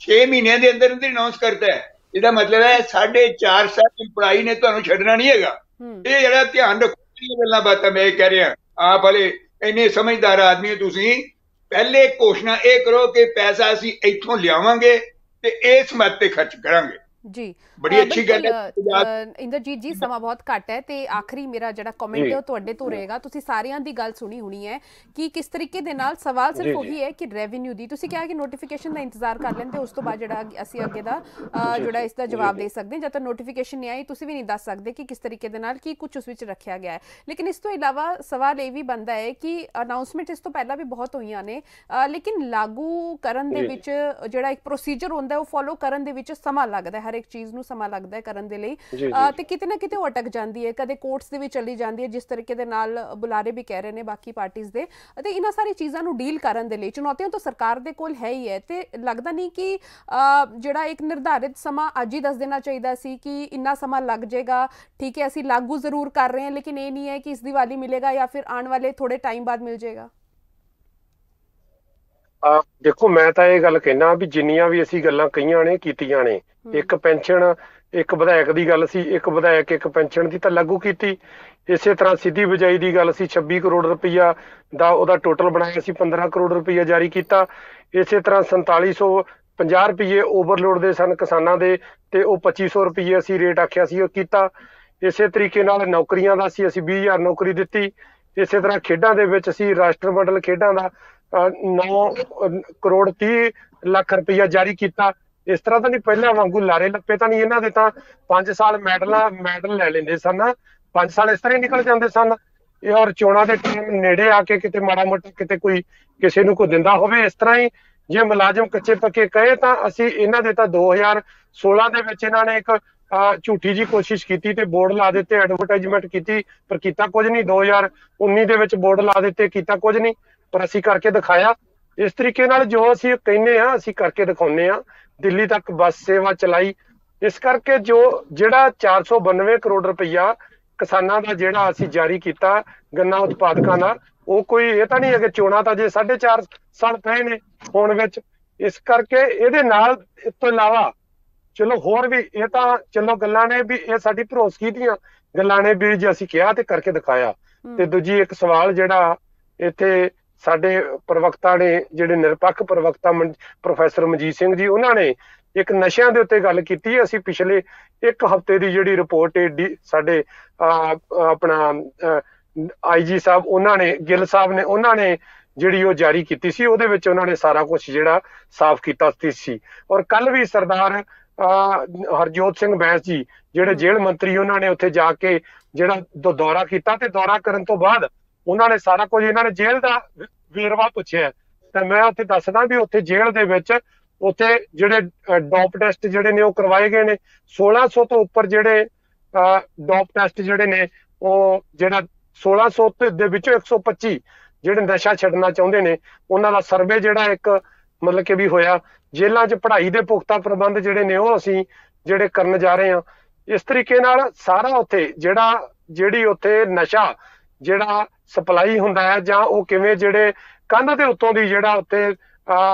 6 ਮਹੀਨਿਆਂ ਦੇ ਅੰਦਰ ਅਨਾਉਂਸ ਕਰਤਾ ਹੈ। ਇਹਦਾ ਮਤਲਬ ਹੈ 4.5 ਸਾਲ ਇੰਪਲਾਈ ਨੇ ਤੁਹਾਨੂੰ ਛੱਡਣਾ ਨਹੀਂ ਹੈਗਾ। ਇਹ ਜਿਹੜਾ ਧਿਆਨ ਰੱਖੋ ਗੱਲਾਂ ਬਾਤਾਂ ਮੈਂ ਕਹਿ ਰਿਹਾ। ਆਪ ਵਾਲੇ ਇੰਨੇ ਸਮਝਦਾਰ ਆਦਮੀ ਤੁਸੀਂ ਪਹਿਲੇ ਘੋਸ਼ਣਾ ਇਹ ਕਰੋ ਕਿ ਪੈਸਾ ਅਸੀਂ ਇੱਥੋਂ ਲਿਆਵਾਂਗੇ ਤੇ ਇਸ ਮਤ ਤੇ ਖਰਚ ਕਰਾਂਗੇ। जी बड़ी अच्छी गल है। ਇੰਦਰਜੀਤ ਜੀ ਸਮਾਂ ਬਹੁਤ ਘੱਟ ਹੈ ਤੇ ਆਖਰੀ ਮੇਰਾ ਜਿਹੜਾ ਕਮੈਂਟ ਹੈ ਉਹ ਤੁਹਾਡੇ ਤੋਂ ਰਹੇਗਾ। ਤੁਸੀਂ ਸਾਰਿਆਂ ਦੀ ਗੱਲ ਸੁਣੀ ਹੋਣੀ ਹੈ ਕਿ ਕਿਸ ਤਰੀਕੇ ਦੇ ਨਾਲ ਸਵਾਲ ਸਿਰਫ ਉਹੀ ਹੈ ਕਿ ਰੈਵਨਿਊ ਦੀ ਤੁਸੀਂ ਕਿਹਾ ਕਿ ਨੋਟੀਫਿਕੇਸ਼ਨ ਦਾ ਇੰਤਜ਼ਾਰ ਕਰ ਲੈਂਦੇ, ਉਸ ਤੋਂ ਬਾਅਦ ਜਿਹੜਾ ਅਸੀਂ ਅੱਗੇ ਦਾ ਜਿਹੜਾ ਇਸ ਦਾ ਜਵਾਬ ਦੇ ਸਕਦੇ ਹਾਂ। ਜਦ ਤੱਕ ਨੋਟੀਫਿਕੇਸ਼ਨ ਨਹੀਂ ਆਈ ਤੁਸੀਂ ਵੀ ਨਹੀਂ ਦੱਸ ਸਕਦੇ ਕਿ ਕਿਸ ਤਰੀਕੇ ਦੇ ਨਾਲ ਕੀ ਕੁਝ ਉਸ ਵਿੱਚ ਰੱਖਿਆ ਗਿਆ ਹੈ। ਲੇਕਿਨ ਇਸ ਤੋਂ ਇਲਾਵਾ ਸਵਾਲ ਇਹ ਵੀ ਬਣਦਾ ਹੈ ਕਿ ਅਨਾਉਂਸਮੈਂਟ ਇਸ ਤੋਂ ਪਹਿਲਾਂ ਵੀ ਬਹੁਤ ਹੋਈਆਂ ਨੇ, ਲੇਕਿਨ ਲਾਗੂ ਕਰਨ ਦੇ ਵਿੱਚ ਜਿਹੜਾ ਇੱਕ ਪ੍ਰੋਸੀਜਰ ਹੁੰਦਾ ਉਹ ਫੋਲੋ ਕਰਨ ਦੇ ਵਿੱਚ ਸਮਾਂ ਲੱਗਦਾ ਹੈ, ਹਰ ਇੱਕ ਚੀਜ਼ ਨੂੰ ਸਮਾਂ ਲੱਗਦਾ ਹੈ ਕਰਨ ਦੇ ਲਈ, ਤੇ ਕਿਤੇ ਨਾ ਕਿਤੇ ਉਹ ਅਟਕ ਜਾਂਦੀ ਹੈ, ਕਦੇ ਕੋਰਟਸ ਦੇ ਵਿੱਚ ਚਲੀ ਜਾਂਦੀ ਹੈ, ਜਿਸ ਤਰੀਕੇ ਦੇ ਨਾਲ ਬੁਲਾਰੇ ਵੀ ਕਹਿ ਰਹੇ ਨੇ ਬਾਕੀ ਪਾਰਟੀਆਂ ਦੇ। ਅਤੇ ਇਹਨਾਂ ਸਾਰੀ ਚੀਜ਼ਾਂ ਨੂੰ ਡੀਲ ਕਰਨ ਦੇ ਲਈ ਚੁਣੌਤੀਆਂ ਤਾਂ ਸਰਕਾਰ ਦੇ ਕੋਲ ਹੈ ਹੀ ਹੈ, ਤੇ ਲੱਗਦਾ ਨਹੀਂ ਕਿ ਜਿਹੜਾ ਇੱਕ ਨਿਰਧਾਰਿਤ ਸਮਾਂ ਅੱਜ ਹੀ ਦੱਸ ਦੇਣਾ ਚਾਹੀਦਾ ਸੀ ਕਿ ਇੰਨਾ ਸਮਾਂ ਲੱਗ ਜਾਏਗਾ, ਠੀਕ ਹੈ ਅਸੀਂ ਲਾਗੂ ਜ਼ਰੂਰ ਕਰ ਰਹੇ ਹਾਂ ਲੇਕਿਨ ਇਹ ਨਹੀਂ ਹੈ ਕਿ ਇਸ ਦੀਵਾਲੀ ਮਿਲੇਗਾ ਜਾਂ ਫਿਰ ਆਉਣ ਵਾਲੇ ਥੋੜੇ ਟਾਈਮ ਬਾਅਦ ਮਿਲ ਜਾਏਗਾ। ਦੇਖੋ ਮੈਂ ਤਾਂ ਇਹ ਗੱਲ ਕਹਿਣਾ ਵੀ ਜਿੰਨੀਆਂ ਵੀ ਅਸੀਂ ਗੱਲਾਂ ਕਹੀਆਂ ਨੇ ਕੀਤੀਆਂ ਨੇ, ਇੱਕ ਪੈਨਸ਼ਨ ਇੱਕ ਵਿਧਾਇਕ ਦੀ ਗੱਲ ਸੀ, ਇੱਕ ਵਿਧਾਇਕ ਇੱਕ ਪੈਨਸ਼ਨ ਦੀ ਤਾਂ ਲਾਗੂ ਕੀਤੀ। ਇਸੇ ਤਰ੍ਹਾਂ ਸਿੱਧੀ ਬਿਜਾਈ ਦੀ ਗੱਲ ਸੀ, 26 ਕਰੋੜ ਰੁਪਈਆ ਦਾ ਉਹਦਾ ਟੋਟਲ ਬਣਾਇਆ ਸੀ, 15 ਕਰੋੜ ਰੁਪਈਆ ਜਾਰੀ ਕੀਤਾ। ਇਸੇ ਤਰ੍ਹਾਂ 4750 ਰੁਪਈਏ ਓਵਰਲੋਡ ਦੇ ਸਨ ਕਿਸਾਨਾਂ ਦੇ, ਤੇ ਉਹ 2500 ਰੁਪਈਏ ਅਸੀਂ ਰੇਟ ਆਖਿਆ ਸੀ ਉਹ ਕੀਤਾ। ਇਸੇ ਤਰੀਕੇ ਨਾਲ ਨੌਕਰੀਆਂ ਦਾ ਸੀ, ਅਸੀਂ 20,000 ਨੌਕਰੀ ਦਿੱਤੀ। ਇਸੇ ਤਰ੍ਹਾਂ ਖੇਡਾਂ ਦੇ ਵਿੱਚ ਅਸੀਂ ਰਾਸ਼ਟਰਮੰਡਲ ਖੇਡਾਂ ਦਾ 9 ਕਰੋੜ 30 ਲੱਖ ਰੁਪਈਆ ਜਾਰੀ ਕੀਤਾ। ਇਸ ਤਰ੍ਹਾਂ ਤਾਂ ਨਹੀਂ ਪਹਿਲਾਂ ਵਾਂਗੂ ਲਾਰੇ ਲੱਪੇ ਤਾਂ ਨਹੀਂ ਇਹਨਾਂ ਦੇ, ਤਾਂ 5 ਸਾਲ ਮੈਡਲ ਲੈ ਲੈਂਦੇ ਸਨ, 5 ਸਾਲ ਇਸ ਤਰ੍ਹਾਂ ਹੀ ਨਿਕਲ ਜਾਂਦੇ ਸਨ। ਇਹ ਔਰ ਚੋਣਾਂ ਦੇ ਟਾਈਮ ਨੇੜੇ ਆ ਕੇ ਕਿਤੇ ਮਾੜਾ ਮੋਟਾ ਕਿਤੇ ਕੋਈ ਕਿਸੇ ਨੂੰ ਕੋਈ ਦਿੰਦਾ ਹੋਵੇ। ਇਸ ਤਰ੍ਹਾਂ ਹੀ ਜੇ ਮੁਲਾਜ਼ਮ ਕੱਚੇ ਪੱਕੇ ਕਹੇ ਤਾਂ ਅਸੀਂ ਇਹਨਾਂ ਦੇ ਤਾਂ 2016 ਦੇ ਵਿੱਚ ਇਹਨਾਂ ਨੇ ਇੱਕ ਝੂਠੀ ਜੀ ਕੋਸ਼ਿਸ਼ ਕੀਤੀ ਤੇ ਬੋਰਡ ਲਾ ਦਿੱਤੇ, ਐਡਵਰਟਾਈਜ਼ਮੈਂਟ ਕੀਤੀ ਪਰ ਕੀਤਾ ਕੁਝ ਨਹੀਂ। 2019 ਦੇ ਵਿੱਚ ਬੋਰਡ ਲਾ ਦਿੱਤੇ, ਕੀਤਾ ਕੁਝ ਨਹੀਂ, ਪਰ ਅਸੀਂ ਕਰਕੇ ਦਿਖਾਇਆ। ਇਸ ਤਰੀਕੇ ਨਾਲ ਜੋ ਅਸੀਂ ਕਹਿੰਦੇ ਆ ਅਸੀਂ ਕਰਕੇ ਦਿਖਾਉਂਦੇ ਆ। ਦਿੱਲੀ ਤੱਕ ਬੱਸ ਸੇਵਾ ਚਲਾਈ। ਇਸ ਕਰਕੇ ਜਿਹੜਾ 492 ਕਰੋੜ ਰੁਪਈਆ ਕਿਸਾਨਾਂ ਦਾ ਜਿਹੜਾ ਅਸੀਂ ਜਾਰੀ ਕੀਤਾ ਗੰਨਾ ਉਤਪਾਦਕਾਂ ਦਾ, ਉਹ ਕੋਈ ਇਹ ਤਾਂ ਨਹੀਂ ਹੈ ਕਿ ਚੋਣਾਂ ਤਾਂ ਜੇ 4.5 ਸਾਲ ਪਏ ਨੇ ਹੋਣ ਵਿੱਚ। ਇਸ ਕਰਕੇ ਇਹਦੇ ਨਾਲ ਇਸ ਤੋਂ ਇਲਾਵਾ ਚਲੋ ਹੋਰ ਵੀ ਇਹ ਤਾਂ ਚਲੋ ਗੱਲਾਂ ਨੇ ਵੀ ਇਹ ਸਾਡੀ ਭਰੋਸਗੀ ਦੀਆਂ ਗੱਲਾਂ ਨੇ ਵੀ ਜੇ ਅਸੀਂ ਕਿਹਾ ਤੇ ਕਰਕੇ ਦਿਖਾਇਆ। ਤੇ ਦੂਜੀ ਇੱਕ ਸਵਾਲ ਜਿਹੜਾ ਇੱਥੇ ਸਾਡੇ ਪ੍ਰਵਕਤਾ ਨੇ, ਜਿਹੜੇ ਨਿਰਪੱਖ ਪ੍ਰਵਕਤਾ ਪ੍ਰੋਫੈਸਰ ਮਨਜੀਤ ਸਿੰਘ ਜੀ, ਉਹਨਾਂ ਨੇ ਇੱਕ ਨਸ਼ਿਆਂ ਦੇ ਉੱਤੇ ਗੱਲ ਕੀਤੀ। ਅਸੀਂ ਪਿਛਲੇ ਇੱਕ ਹਫ਼ਤੇ ਦੀ ਜਿਹੜੀ ਰਿਪੋਰਟ ਸਾਡੇ ਆਪਣਾ IG ਸਾਹਿਬ ਉਹਨਾਂ ਨੇ, ਗਿੱਲ ਸਾਹਿਬ ਨੇ, ਉਹਨਾਂ ਨੇ ਜਿਹੜੀ ਉਹ ਜਾਰੀ ਕੀਤੀ ਸੀ, ਉਹਦੇ ਵਿੱਚ ਉਹਨਾਂ ਨੇ ਸਾਰਾ ਕੁਝ ਜਿਹੜਾ ਸਾਫ਼ ਕੀਤਾ ਸੀ। ਔਰ ਕੱਲ ਵੀ ਸਰਦਾਰ ਹਰਜੋਤ ਸਿੰਘ ਬੈਂਸ ਜੀ ਜਿਹੜੇ ਜੇਲ੍ਹ ਮੰਤਰੀ, ਉਹਨਾਂ ਨੇ ਉੱਥੇ ਜਾ ਕੇ ਜਿਹੜਾ ਦੌਰਾ ਕੀਤਾ ਤੇ ਦੌਰਾ ਕਰਨ ਤੋਂ ਬਾਅਦ ਉਹਨਾਂ ਨੇ ਸਾਰਾ ਕੁਝ, ਇਹਨਾਂ ਨੇ ਜੇਲ੍ਹ ਦਾ ਵੇਰਵਾ ਪੁੱਛਿਆ। ਤੇ ਮੈਂ ਉੱਥੇ ਦੱਸਦਾ ਵੀ ਉੱਥੇ ਜੇਲ੍ਹ ਦੇ ਵਿੱਚ ਉੱਥੇ ਜਿਹੜੇ ਡੋਪ ਟੈਸਟ ਜਿਹੜੇ ਨੇ ਉਹ ਕਰਵਾਏ ਗਏ ਨੇ। 1600 ਤੋਂ ਉੱਪਰ ਜਿਹੜੇ ਡੋਪ ਟੈਸਟ ਜਿਹੜੇ ਨੇ, ਉਹ ਜਿਹੜਾ 1600 ਦੇ ਵਿੱਚੋਂ 125 ਜਿਹੜੇ ਨਸ਼ਾ ਛੱਡਣਾ ਚਾਹੁੰਦੇ ਨੇ, ਉਹਨਾਂ ਦਾ ਸਰਵੇ ਜਿਹੜਾ ਇੱਕ ਮਤਲਬ ਕਿ ਵੀ ਹੋਇਆ। ਜੇਲ੍ਹਾਂ 'ਚ ਪੜ੍ਹਾਈ ਦੇ ਪੁਖਤਾ ਪ੍ਰਬੰਧ ਜਿਹੜੇ ਨੇ ਉਹ ਅਸੀਂ ਜਿਹੜੇ ਕਰਨ ਜਾ ਰਹੇ ਹਾਂ। ਇਸ ਤਰੀਕੇ ਨਾਲ ਸਾਰਾ ਉੱਥੇ ਜਿਹੜੀ ਉੱਥੇ ਨਸ਼ਾ ਜਿਹੜਾ ਸਪਲਾਈ ਹੁੰਦਾ ਹੈ, ਜਾਂ ਉਹ ਕਿਵੇਂ ਜਿਹੜੇ ਕੰਧ ਦੇ ਉੱਤੋਂ ਦੀ ਜਿਹੜਾ ਉੱਤੇ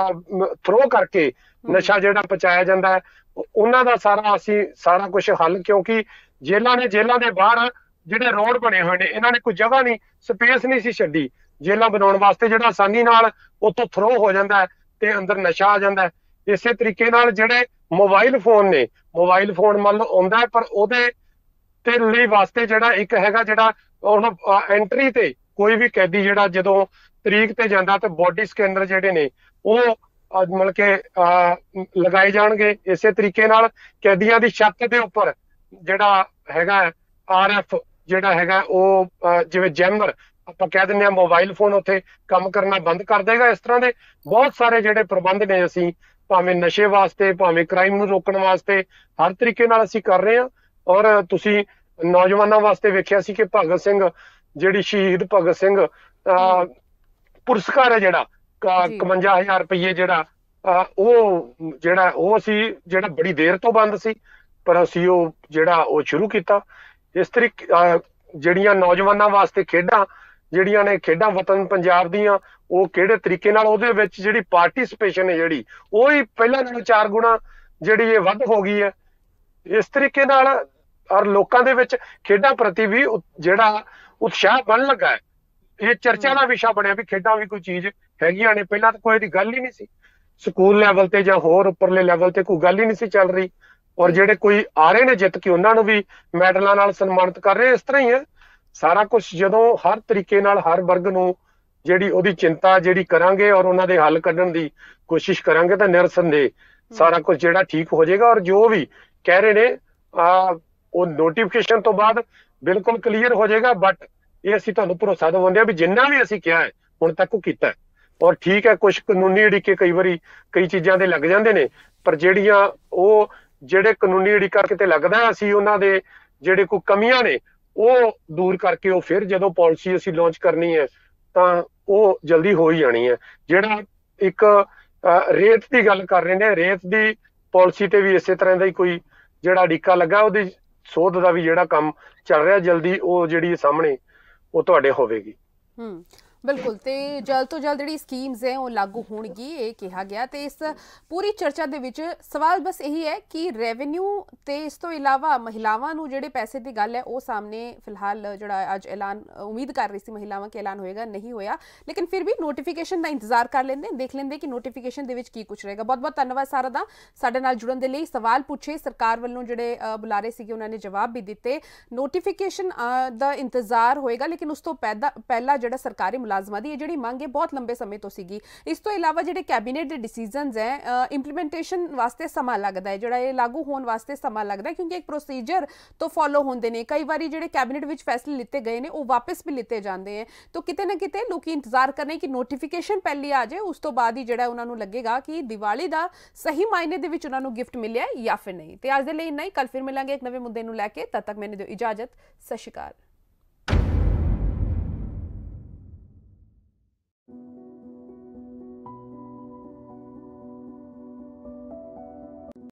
ਥਰੋ ਕਰਕੇ ਨਸ਼ਾ ਜਿਹੜਾ ਪਹੁੰਚਾਇਆ ਜਾਂਦਾ ਹੈ, ਉਹਨਾਂ ਦਾ ਅਸੀਂ ਸਾਰਾ ਕੁਝ ਹੱਲ, ਕਿਉਂਕਿ ਜੇਲ੍ਹਾਂ ਦੇ ਬਾਹਰ ਜਿਹੜੇ ਰੋਡ ਬਣੇ ਹੋਏ ਨੇ, ਇਹਨਾਂ ਨੇ ਕੋਈ ਜਗ੍ਹਾ ਨਹੀਂ, ਸਪੇਸ ਨਹੀਂ ਸੀ ਛੱਡੀ ਜੇਲ੍ਹਾਂ ਬਣਾਉਣ ਵਾਸਤੇ, ਜਿਹੜਾ ਆਸਾਨੀ ਨਾਲ ਉੱਥੋਂ ਥਰੋ ਹੋ ਜਾਂਦਾ ਹੈ ਤੇ ਅੰਦਰ ਨਸ਼ਾ ਆ ਜਾਂਦਾ ਹੈ। ਇਸੇ ਤਰੀਕੇ ਨਾਲ ਜਿਹੜੇ ਮੋਬਾਈਲ ਫੋਨ ਨੇ, ਮੋਬਾਈਲ ਫੋਨ ਮੰਨ ਲਓ ਆਉਂਦਾ ਹੈ, ਪਰ ਉਹਦੇ ਤੇ ਲਈ ਵਾਸਤੇ ਜਿਹੜਾ ਇੱਕ ਹੈਗਾ, ਜਿਹੜਾ ਹੁਣ ਐਂਟਰੀ ਤੇ ਕੋਈ ਵੀ ਕੈਦੀ ਜਿਹੜਾ ਜਦੋਂ ਤਰੀਕ ਤੇ ਜਾਂਦਾ ਤੇ ਬੋਡੀ ਸਕੈਨਰ ਜਿਹੜੇ ਨੇ ਉਹ ਮਤਲਬ ਕਿ ਲਗਾਏ ਜਾਣਗੇ। ਇਸੇ ਤਰੀਕੇ ਨਾਲ ਕੈਦੀਆਂ ਦੀ ਛੱਤ ਦੇ ਉੱਪਰ ਜਿਹੜਾ ਹੈਗਾ RF ਜਿਹੜਾ ਹੈਗਾ ਉਹ ਜਿਵੇਂ ਜੈਮਰ ਆਪਾਂ ਕਹਿ ਦਿੰਦੇ ਹਾਂ, ਮੋਬਾਈਲ ਫੋਨ ਉੱਥੇ ਕੰਮ ਕਰਨਾ ਬੰਦ ਕਰ ਦੇਗਾ। ਇਸ ਤਰ੍ਹਾਂ ਦੇ ਬਹੁਤ ਸਾਰੇ ਜਿਹੜੇ ਪ੍ਰਬੰਧ ਨੇ ਅਸੀਂ ਭਾਵੇਂ ਨਸ਼ੇ ਵਾਸਤੇ, ਭਾਵੇਂ ਕ੍ਰਾਈਮ ਨੂੰ ਰੋਕਣ ਵਾਸਤੇ, ਹਰ ਤਰੀਕੇ ਨਾਲ ਅਸੀਂ ਕਰ ਰਹੇ ਹਾਂ। ਔਰ ਤੁਸੀਂ ਨੌਜਵਾਨਾਂ ਵਾਸਤੇ ਵੇਖਿਆ ਸੀ ਕਿ ਭਗਤ ਸਿੰਘ, ਜਿਹੜੀ ਸ਼ਹੀਦ ਭਗਤ ਸਿੰਘ ਪੁਰਸਕਾਰ ਹੈ ਜਿਹੜਾ 51,000 ਰੁਪਏ ਜਿਹੜਾ ਉਹ ਅਸੀਂ ਜਿਹੜਾ ਬੜੀ ਦੇਰ ਤੋਂ ਬੰਦ ਸੀ, ਪਰ ਅਸੀਂ ਉਹ ਸ਼ੁਰੂ ਕੀਤਾ। ਇਸ ਤਰੀਕੇ ਜਿਹੜੀਆਂ ਨੌਜਵਾਨਾਂ ਵਾਸਤੇ ਖੇਡਾਂ ਜਿਹੜੀਆਂ ਨੇ, ਖੇਡਾਂ ਵਤਨ ਪੰਜਾਬ ਦੀਆਂ, ਉਹ ਕਿਹੜੇ ਤਰੀਕੇ ਨਾਲ ਉਹਦੇ ਵਿੱਚ ਜਿਹੜੀ ਪਾਰਟਿਸਿਪੇਸ਼ਨ ਹੈ ਜਿਹੜੀ ਉਹ ਹੀ ਪਹਿਲਾਂ ਨਾਲੋਂ 4 ਗੁਣਾ ਜਿਹੜੀ ਇਹ ਵੱਧ ਹੋ ਗਈ ਹੈ। ਇਸ ਤਰੀਕੇ ਨਾਲ ਔਰ ਲੋਕਾਂ ਦੇ ਵਿੱਚ ਖੇਡਾਂ ਪ੍ਰਤੀ ਵੀ ਜਿਹੜਾ ਉਤਸ਼ਾਹ ਬਣਨ ਲੱਗਾ ਹੈ। ਇਹ ਚਰਚਾ ਦਾ ਵਿਸ਼ਾ ਬਣਿਆ ਵੀ ਖੇਡਾਂ ਵੀ ਕੋਈ ਚੀਜ਼ ਹੈਗੀਆਂ ਨੇ। ਪਹਿਲਾਂ ਤਾਂ ਕੋਈ ਦੀ ਗੱਲ ਹੀ ਨਹੀਂ ਸੀ, ਸਕੂਲ ਲੈਵਲ ਤੇ ਜਾਂ ਹੋਰ ਉੱਪਰਲੇ ਲੈਵਲ ਤੇ ਕੋਈ ਗੱਲ ਹੀ ਨਹੀਂ ਸੀ ਚੱਲ ਰਹੀ। ਔਰ ਜਿਹੜੇ ਕੋਈ ਆ ਰਹੇ ਨੇ ਜਿੱਤ ਕੇ ਉਹਨਾਂ ਨੂੰ ਵੀ ਮੈਡਲਾਂ ਨਾਲ ਸਨਮਾਨਿਤ ਕਰ ਰਹੇ। ਇਸ ਤਰ੍ਹਾਂ ਹੀ ਹੈ ਸਾਰਾ ਕੁਝ, ਜਦੋਂ ਹਰ ਤਰੀਕੇ ਨਾਲ ਹਰ ਵਰਗ ਨੂੰ ਜਿਹੜੀ ਉਹਦੀ ਚਿੰਤਾ ਜਿਹੜੀ ਕਰਾਂਗੇ ਔਰ ਉਹਨਾਂ ਦੇ ਹੱਲ ਕੱਢਣ ਦੀ ਕੋਸ਼ਿਸ਼ ਕਰਾਂਗੇ ਤਾਂ ਨਿਰਸੰਦੇਹ ਸਾਰਾ ਕੁਝ ਜਿਹੜਾ ਠੀਕ ਹੋ ਜਾਏਗਾ। ਔਰ ਜੋ ਵੀ ਕਹਿ ਰਹੇ ਨੇ ਉਹ ਨੋਟੀਫਿਕੇਸ਼ਨ ਤੋਂ ਬਾਅਦ ਬਿਲਕੁਲ ਕਲੀਅਰ ਹੋ ਜਾਏਗਾ। ਬਟ ਇਹ ਅਸੀਂ ਤੁਹਾਨੂੰ ਭਰੋਸਾ ਦਿਵਾਉਂਦੇ ਹਾਂ ਵੀ ਜਿੰਨਾ ਵੀ ਅਸੀਂ ਕਿਹਾ ਹੈ ਹੁਣ ਤੱਕ ਉਹ ਕੀਤਾ ਹੈ। ਔਰ ਠੀਕ ਹੈ ਕੁਝ ਕਾਨੂੰਨੀ ਅੜਿੱਕੇ ਕਈ ਵਾਰੀ ਕਈ ਚੀਜ਼ਾਂ ਦੇ ਲੱਗ ਜਾਂਦੇ ਨੇ, ਪਰ ਜਿਹੜੀਆਂ ਉਹ ਜਿਹੜੇ ਕਾਨੂੰਨੀ ਅੜਿੱਕਾ ਕਿਤੇ ਲੱਗਦਾ ਅਸੀਂ ਉਹਨਾਂ ਦੇ ਜਿਹੜੇ ਕੋਈ ਕਮੀਆਂ ਨੇ ਉਹ ਦੂਰ ਕਰਕੇ ਉਹ ਫਿਰ ਜਦੋਂ ਪਾਲਿਸੀ ਅਸੀਂ ਲਾਂਚ ਕਰਨੀ ਹੈ ਤਾਂ ਉਹ ਜਲਦੀ ਹੋ ਹੀ ਜਾਣੀ ਹੈ। ਜਿਹੜਾ ਇੱਕ ਰੇਤ ਦੀ ਗੱਲ ਕਰ ਰਹੇ ਨੇ, ਰੇਤ ਦੀ ਪਾਲਿਸੀ ਤੇ ਵੀ ਇਸੇ ਤਰ੍ਹਾਂ ਦਾ ਹੀ ਕੋਈ ਜਿਹੜਾ ਅੜਿੱਕਾ ਲੱਗਾ, ਉਹਦੀ ਸੋਧ ਦਾ ਵੀ ਜਿਹੜਾ ਕੰਮ ਚੱਲ ਰਿਹਾ, ਜਲਦੀ ਉਹ ਜਿਹੜੀ ਸਾਹਮਣੇ ਉਹ ਤੁਹਾਡੇ ਹੋਵੇਗੀ। ਬਿਲਕੁਲ, ਤੇ ਜਲਦ ਤੋਂ ਜਲਦ ਜਿਹੜੀ ਸਕੀਮਸ ਹੈ ਉਹ ਲਾਗੂ ਹੋਣਗੀ ਇਹ ਕਿਹਾ ਗਿਆ। ਤੇ ਇਸ ਪੂਰੀ ਚਰਚਾ ਦੇ ਵਿੱਚ ਸਵਾਲ ਬਸ ਇਹੀ ਹੈ ਕਿ ਰੈਵਨਿਊ ਤੇ ਇਸ ਤੋਂ ਇਲਾਵਾ ਮਹਿਲਾਵਾਂ ਨੂੰ ਜਿਹੜੇ ਪੈਸੇ ਦੀ ਗੱਲ ਹੈ ਉਹ ਸਾਹਮਣੇ ਫਿਲਹਾਲ ਜਿਹੜਾ ਅੱਜ ਐਲਾਨ ਉਮੀਦ ਕਰ ਰਹੀ ਸੀ ਮਹਿਲਾਵਾਂ ਕਿ ਐਲਾਨ ਹੋਏਗਾ, ਨਹੀਂ ਹੋਇਆ। ਲੇਕਿਨ ਫਿਰ ਵੀ ਨੋਟੀਫਿਕੇਸ਼ਨ ਦਾ ਇੰਤਜ਼ਾਰ ਕਰ ਲੈਂਦੇ, ਦੇਖ ਲੈਂਦੇ ਕਿ ਨੋਟੀਫਿਕੇਸ਼ਨ ਦੇ ਵਿੱਚ ਕੀ ਕੁਝ ਰਹੇਗਾ। ਬਹੁਤ ਬਹੁਤ ਧੰਨਵਾਦ ਸਾਰਾ ਦਾ ਸਾਡੇ ਨਾਲ ਜੁੜਨ ਦੇ ਲਈ। ਸਵਾਲ ਪੁੱਛੇ ਸਰਕਾਰ ਵੱਲੋਂ ਜਿਹੜੇ ਬੁਲਾਰੇ ਸੀਗੇ ਉਹਨਾਂ ਨੇ ਜਵਾਬ ਵੀ ਦਿੱਤੇ। ਨੋਟੀਫਿਕੇਸ਼ਨ ਦਾ ਇੰਤਜ਼ਾਰ ਹੋਏਗਾ, ਲੇਕਿਨ ਉਸ ਤੋਂ ਪਹਿਲਾਂ ਜਿਹੜਾ ਸਰਕਾਰੀ ਮੁਲਾਜ਼ਮਾਂ ਦੀ ਜਿਹੜੀ ਮੰਗ ਹੈ ਬਹੁਤ ਲੰਬੇ ਸਮੇਂ ਤੋਂ ਸੀਗੀ। ਇਸ ਤੋਂ ਇਲਾਵਾ ਜਿਹੜੇ ਕੈਬਨਿਟ ਦੇ ਡਿਸੀਜਨਸ ਹੈ ਇੰਪਲੀਮੈਂਟੇਸ਼ਨ ਵਾਸਤੇ ਸਮਾਂ ਲੱਗਦਾ ਹੈ, ਜਿਹੜਾ ਇਹ ਲਾਗੂ ਹੋਣ ਵਾਸਤੇ ਸਮਾਂ ਲੱਗਦਾ ਹੈ, ਕਿਉਂਕਿ ਇੱਕ ਪ੍ਰੋਸੀਜਰ ਤੋਂ ਫੋਲੋ ਹੁੰਦੇ ਨੇ। ਕਈ ਵਾਰੀ ਜਿਹੜੇ ਕੈਬਨਿਟ ਵਿੱਚ ਫੈਸਲੇ ਲਿੱਤੇ ਗਏ ਨੇ ਉਹ ਵਾਪਸ ਵੀ ਲਿੱਤੇ ਜਾਂਦੇ ਹੈ। ਤਾਂ ਕਿਤੇ ਨਾ ਕਿਤੇ ਲੋਕੀ ਇੰਤਜ਼ਾਰ ਕਰ ਰਹੇ ਕਿ ਨੋਟੀਫਿਕੇਸ਼ਨ ਪਹਿਲੀ ਆ ਜਾਏ, ਉਸ ਤੋਂ ਬਾਅਦ ਹੀ ਜਿਹੜਾ ਉਹਨਾਂ ਨੂੰ ਲੱਗੇਗਾ ਕਿ ਦੀਵਾਲੀ ਦਾ ਸਹੀ ਮਾਇਨੇ ਦੇ ਵਿੱਚ ਉਹਨਾਂ ਨੂੰ ਗਿਫਟ ਮਿਲਿਆ ਜਾਂ ਫਿਰ ਨਹੀਂ। ਤੇ ਅੱਜ ਦੇ ਲਈ ਇੰਨਾ ਹੀ, ਕੱਲ ਫਿਰ ਮਿਲਾਂਗੇ ਇੱਕ ਨਵੇਂ ਮੁੱਦੇ ਨੂੰ ਲੈ ਕੇ। ਤਦ ਤੱਕ ਮੈਨੂੰ ਦਿਓ ਇਜਾਜ਼ਤ। ਸਤਿ ਸ਼੍ਰੀ ਅਕਾਲ।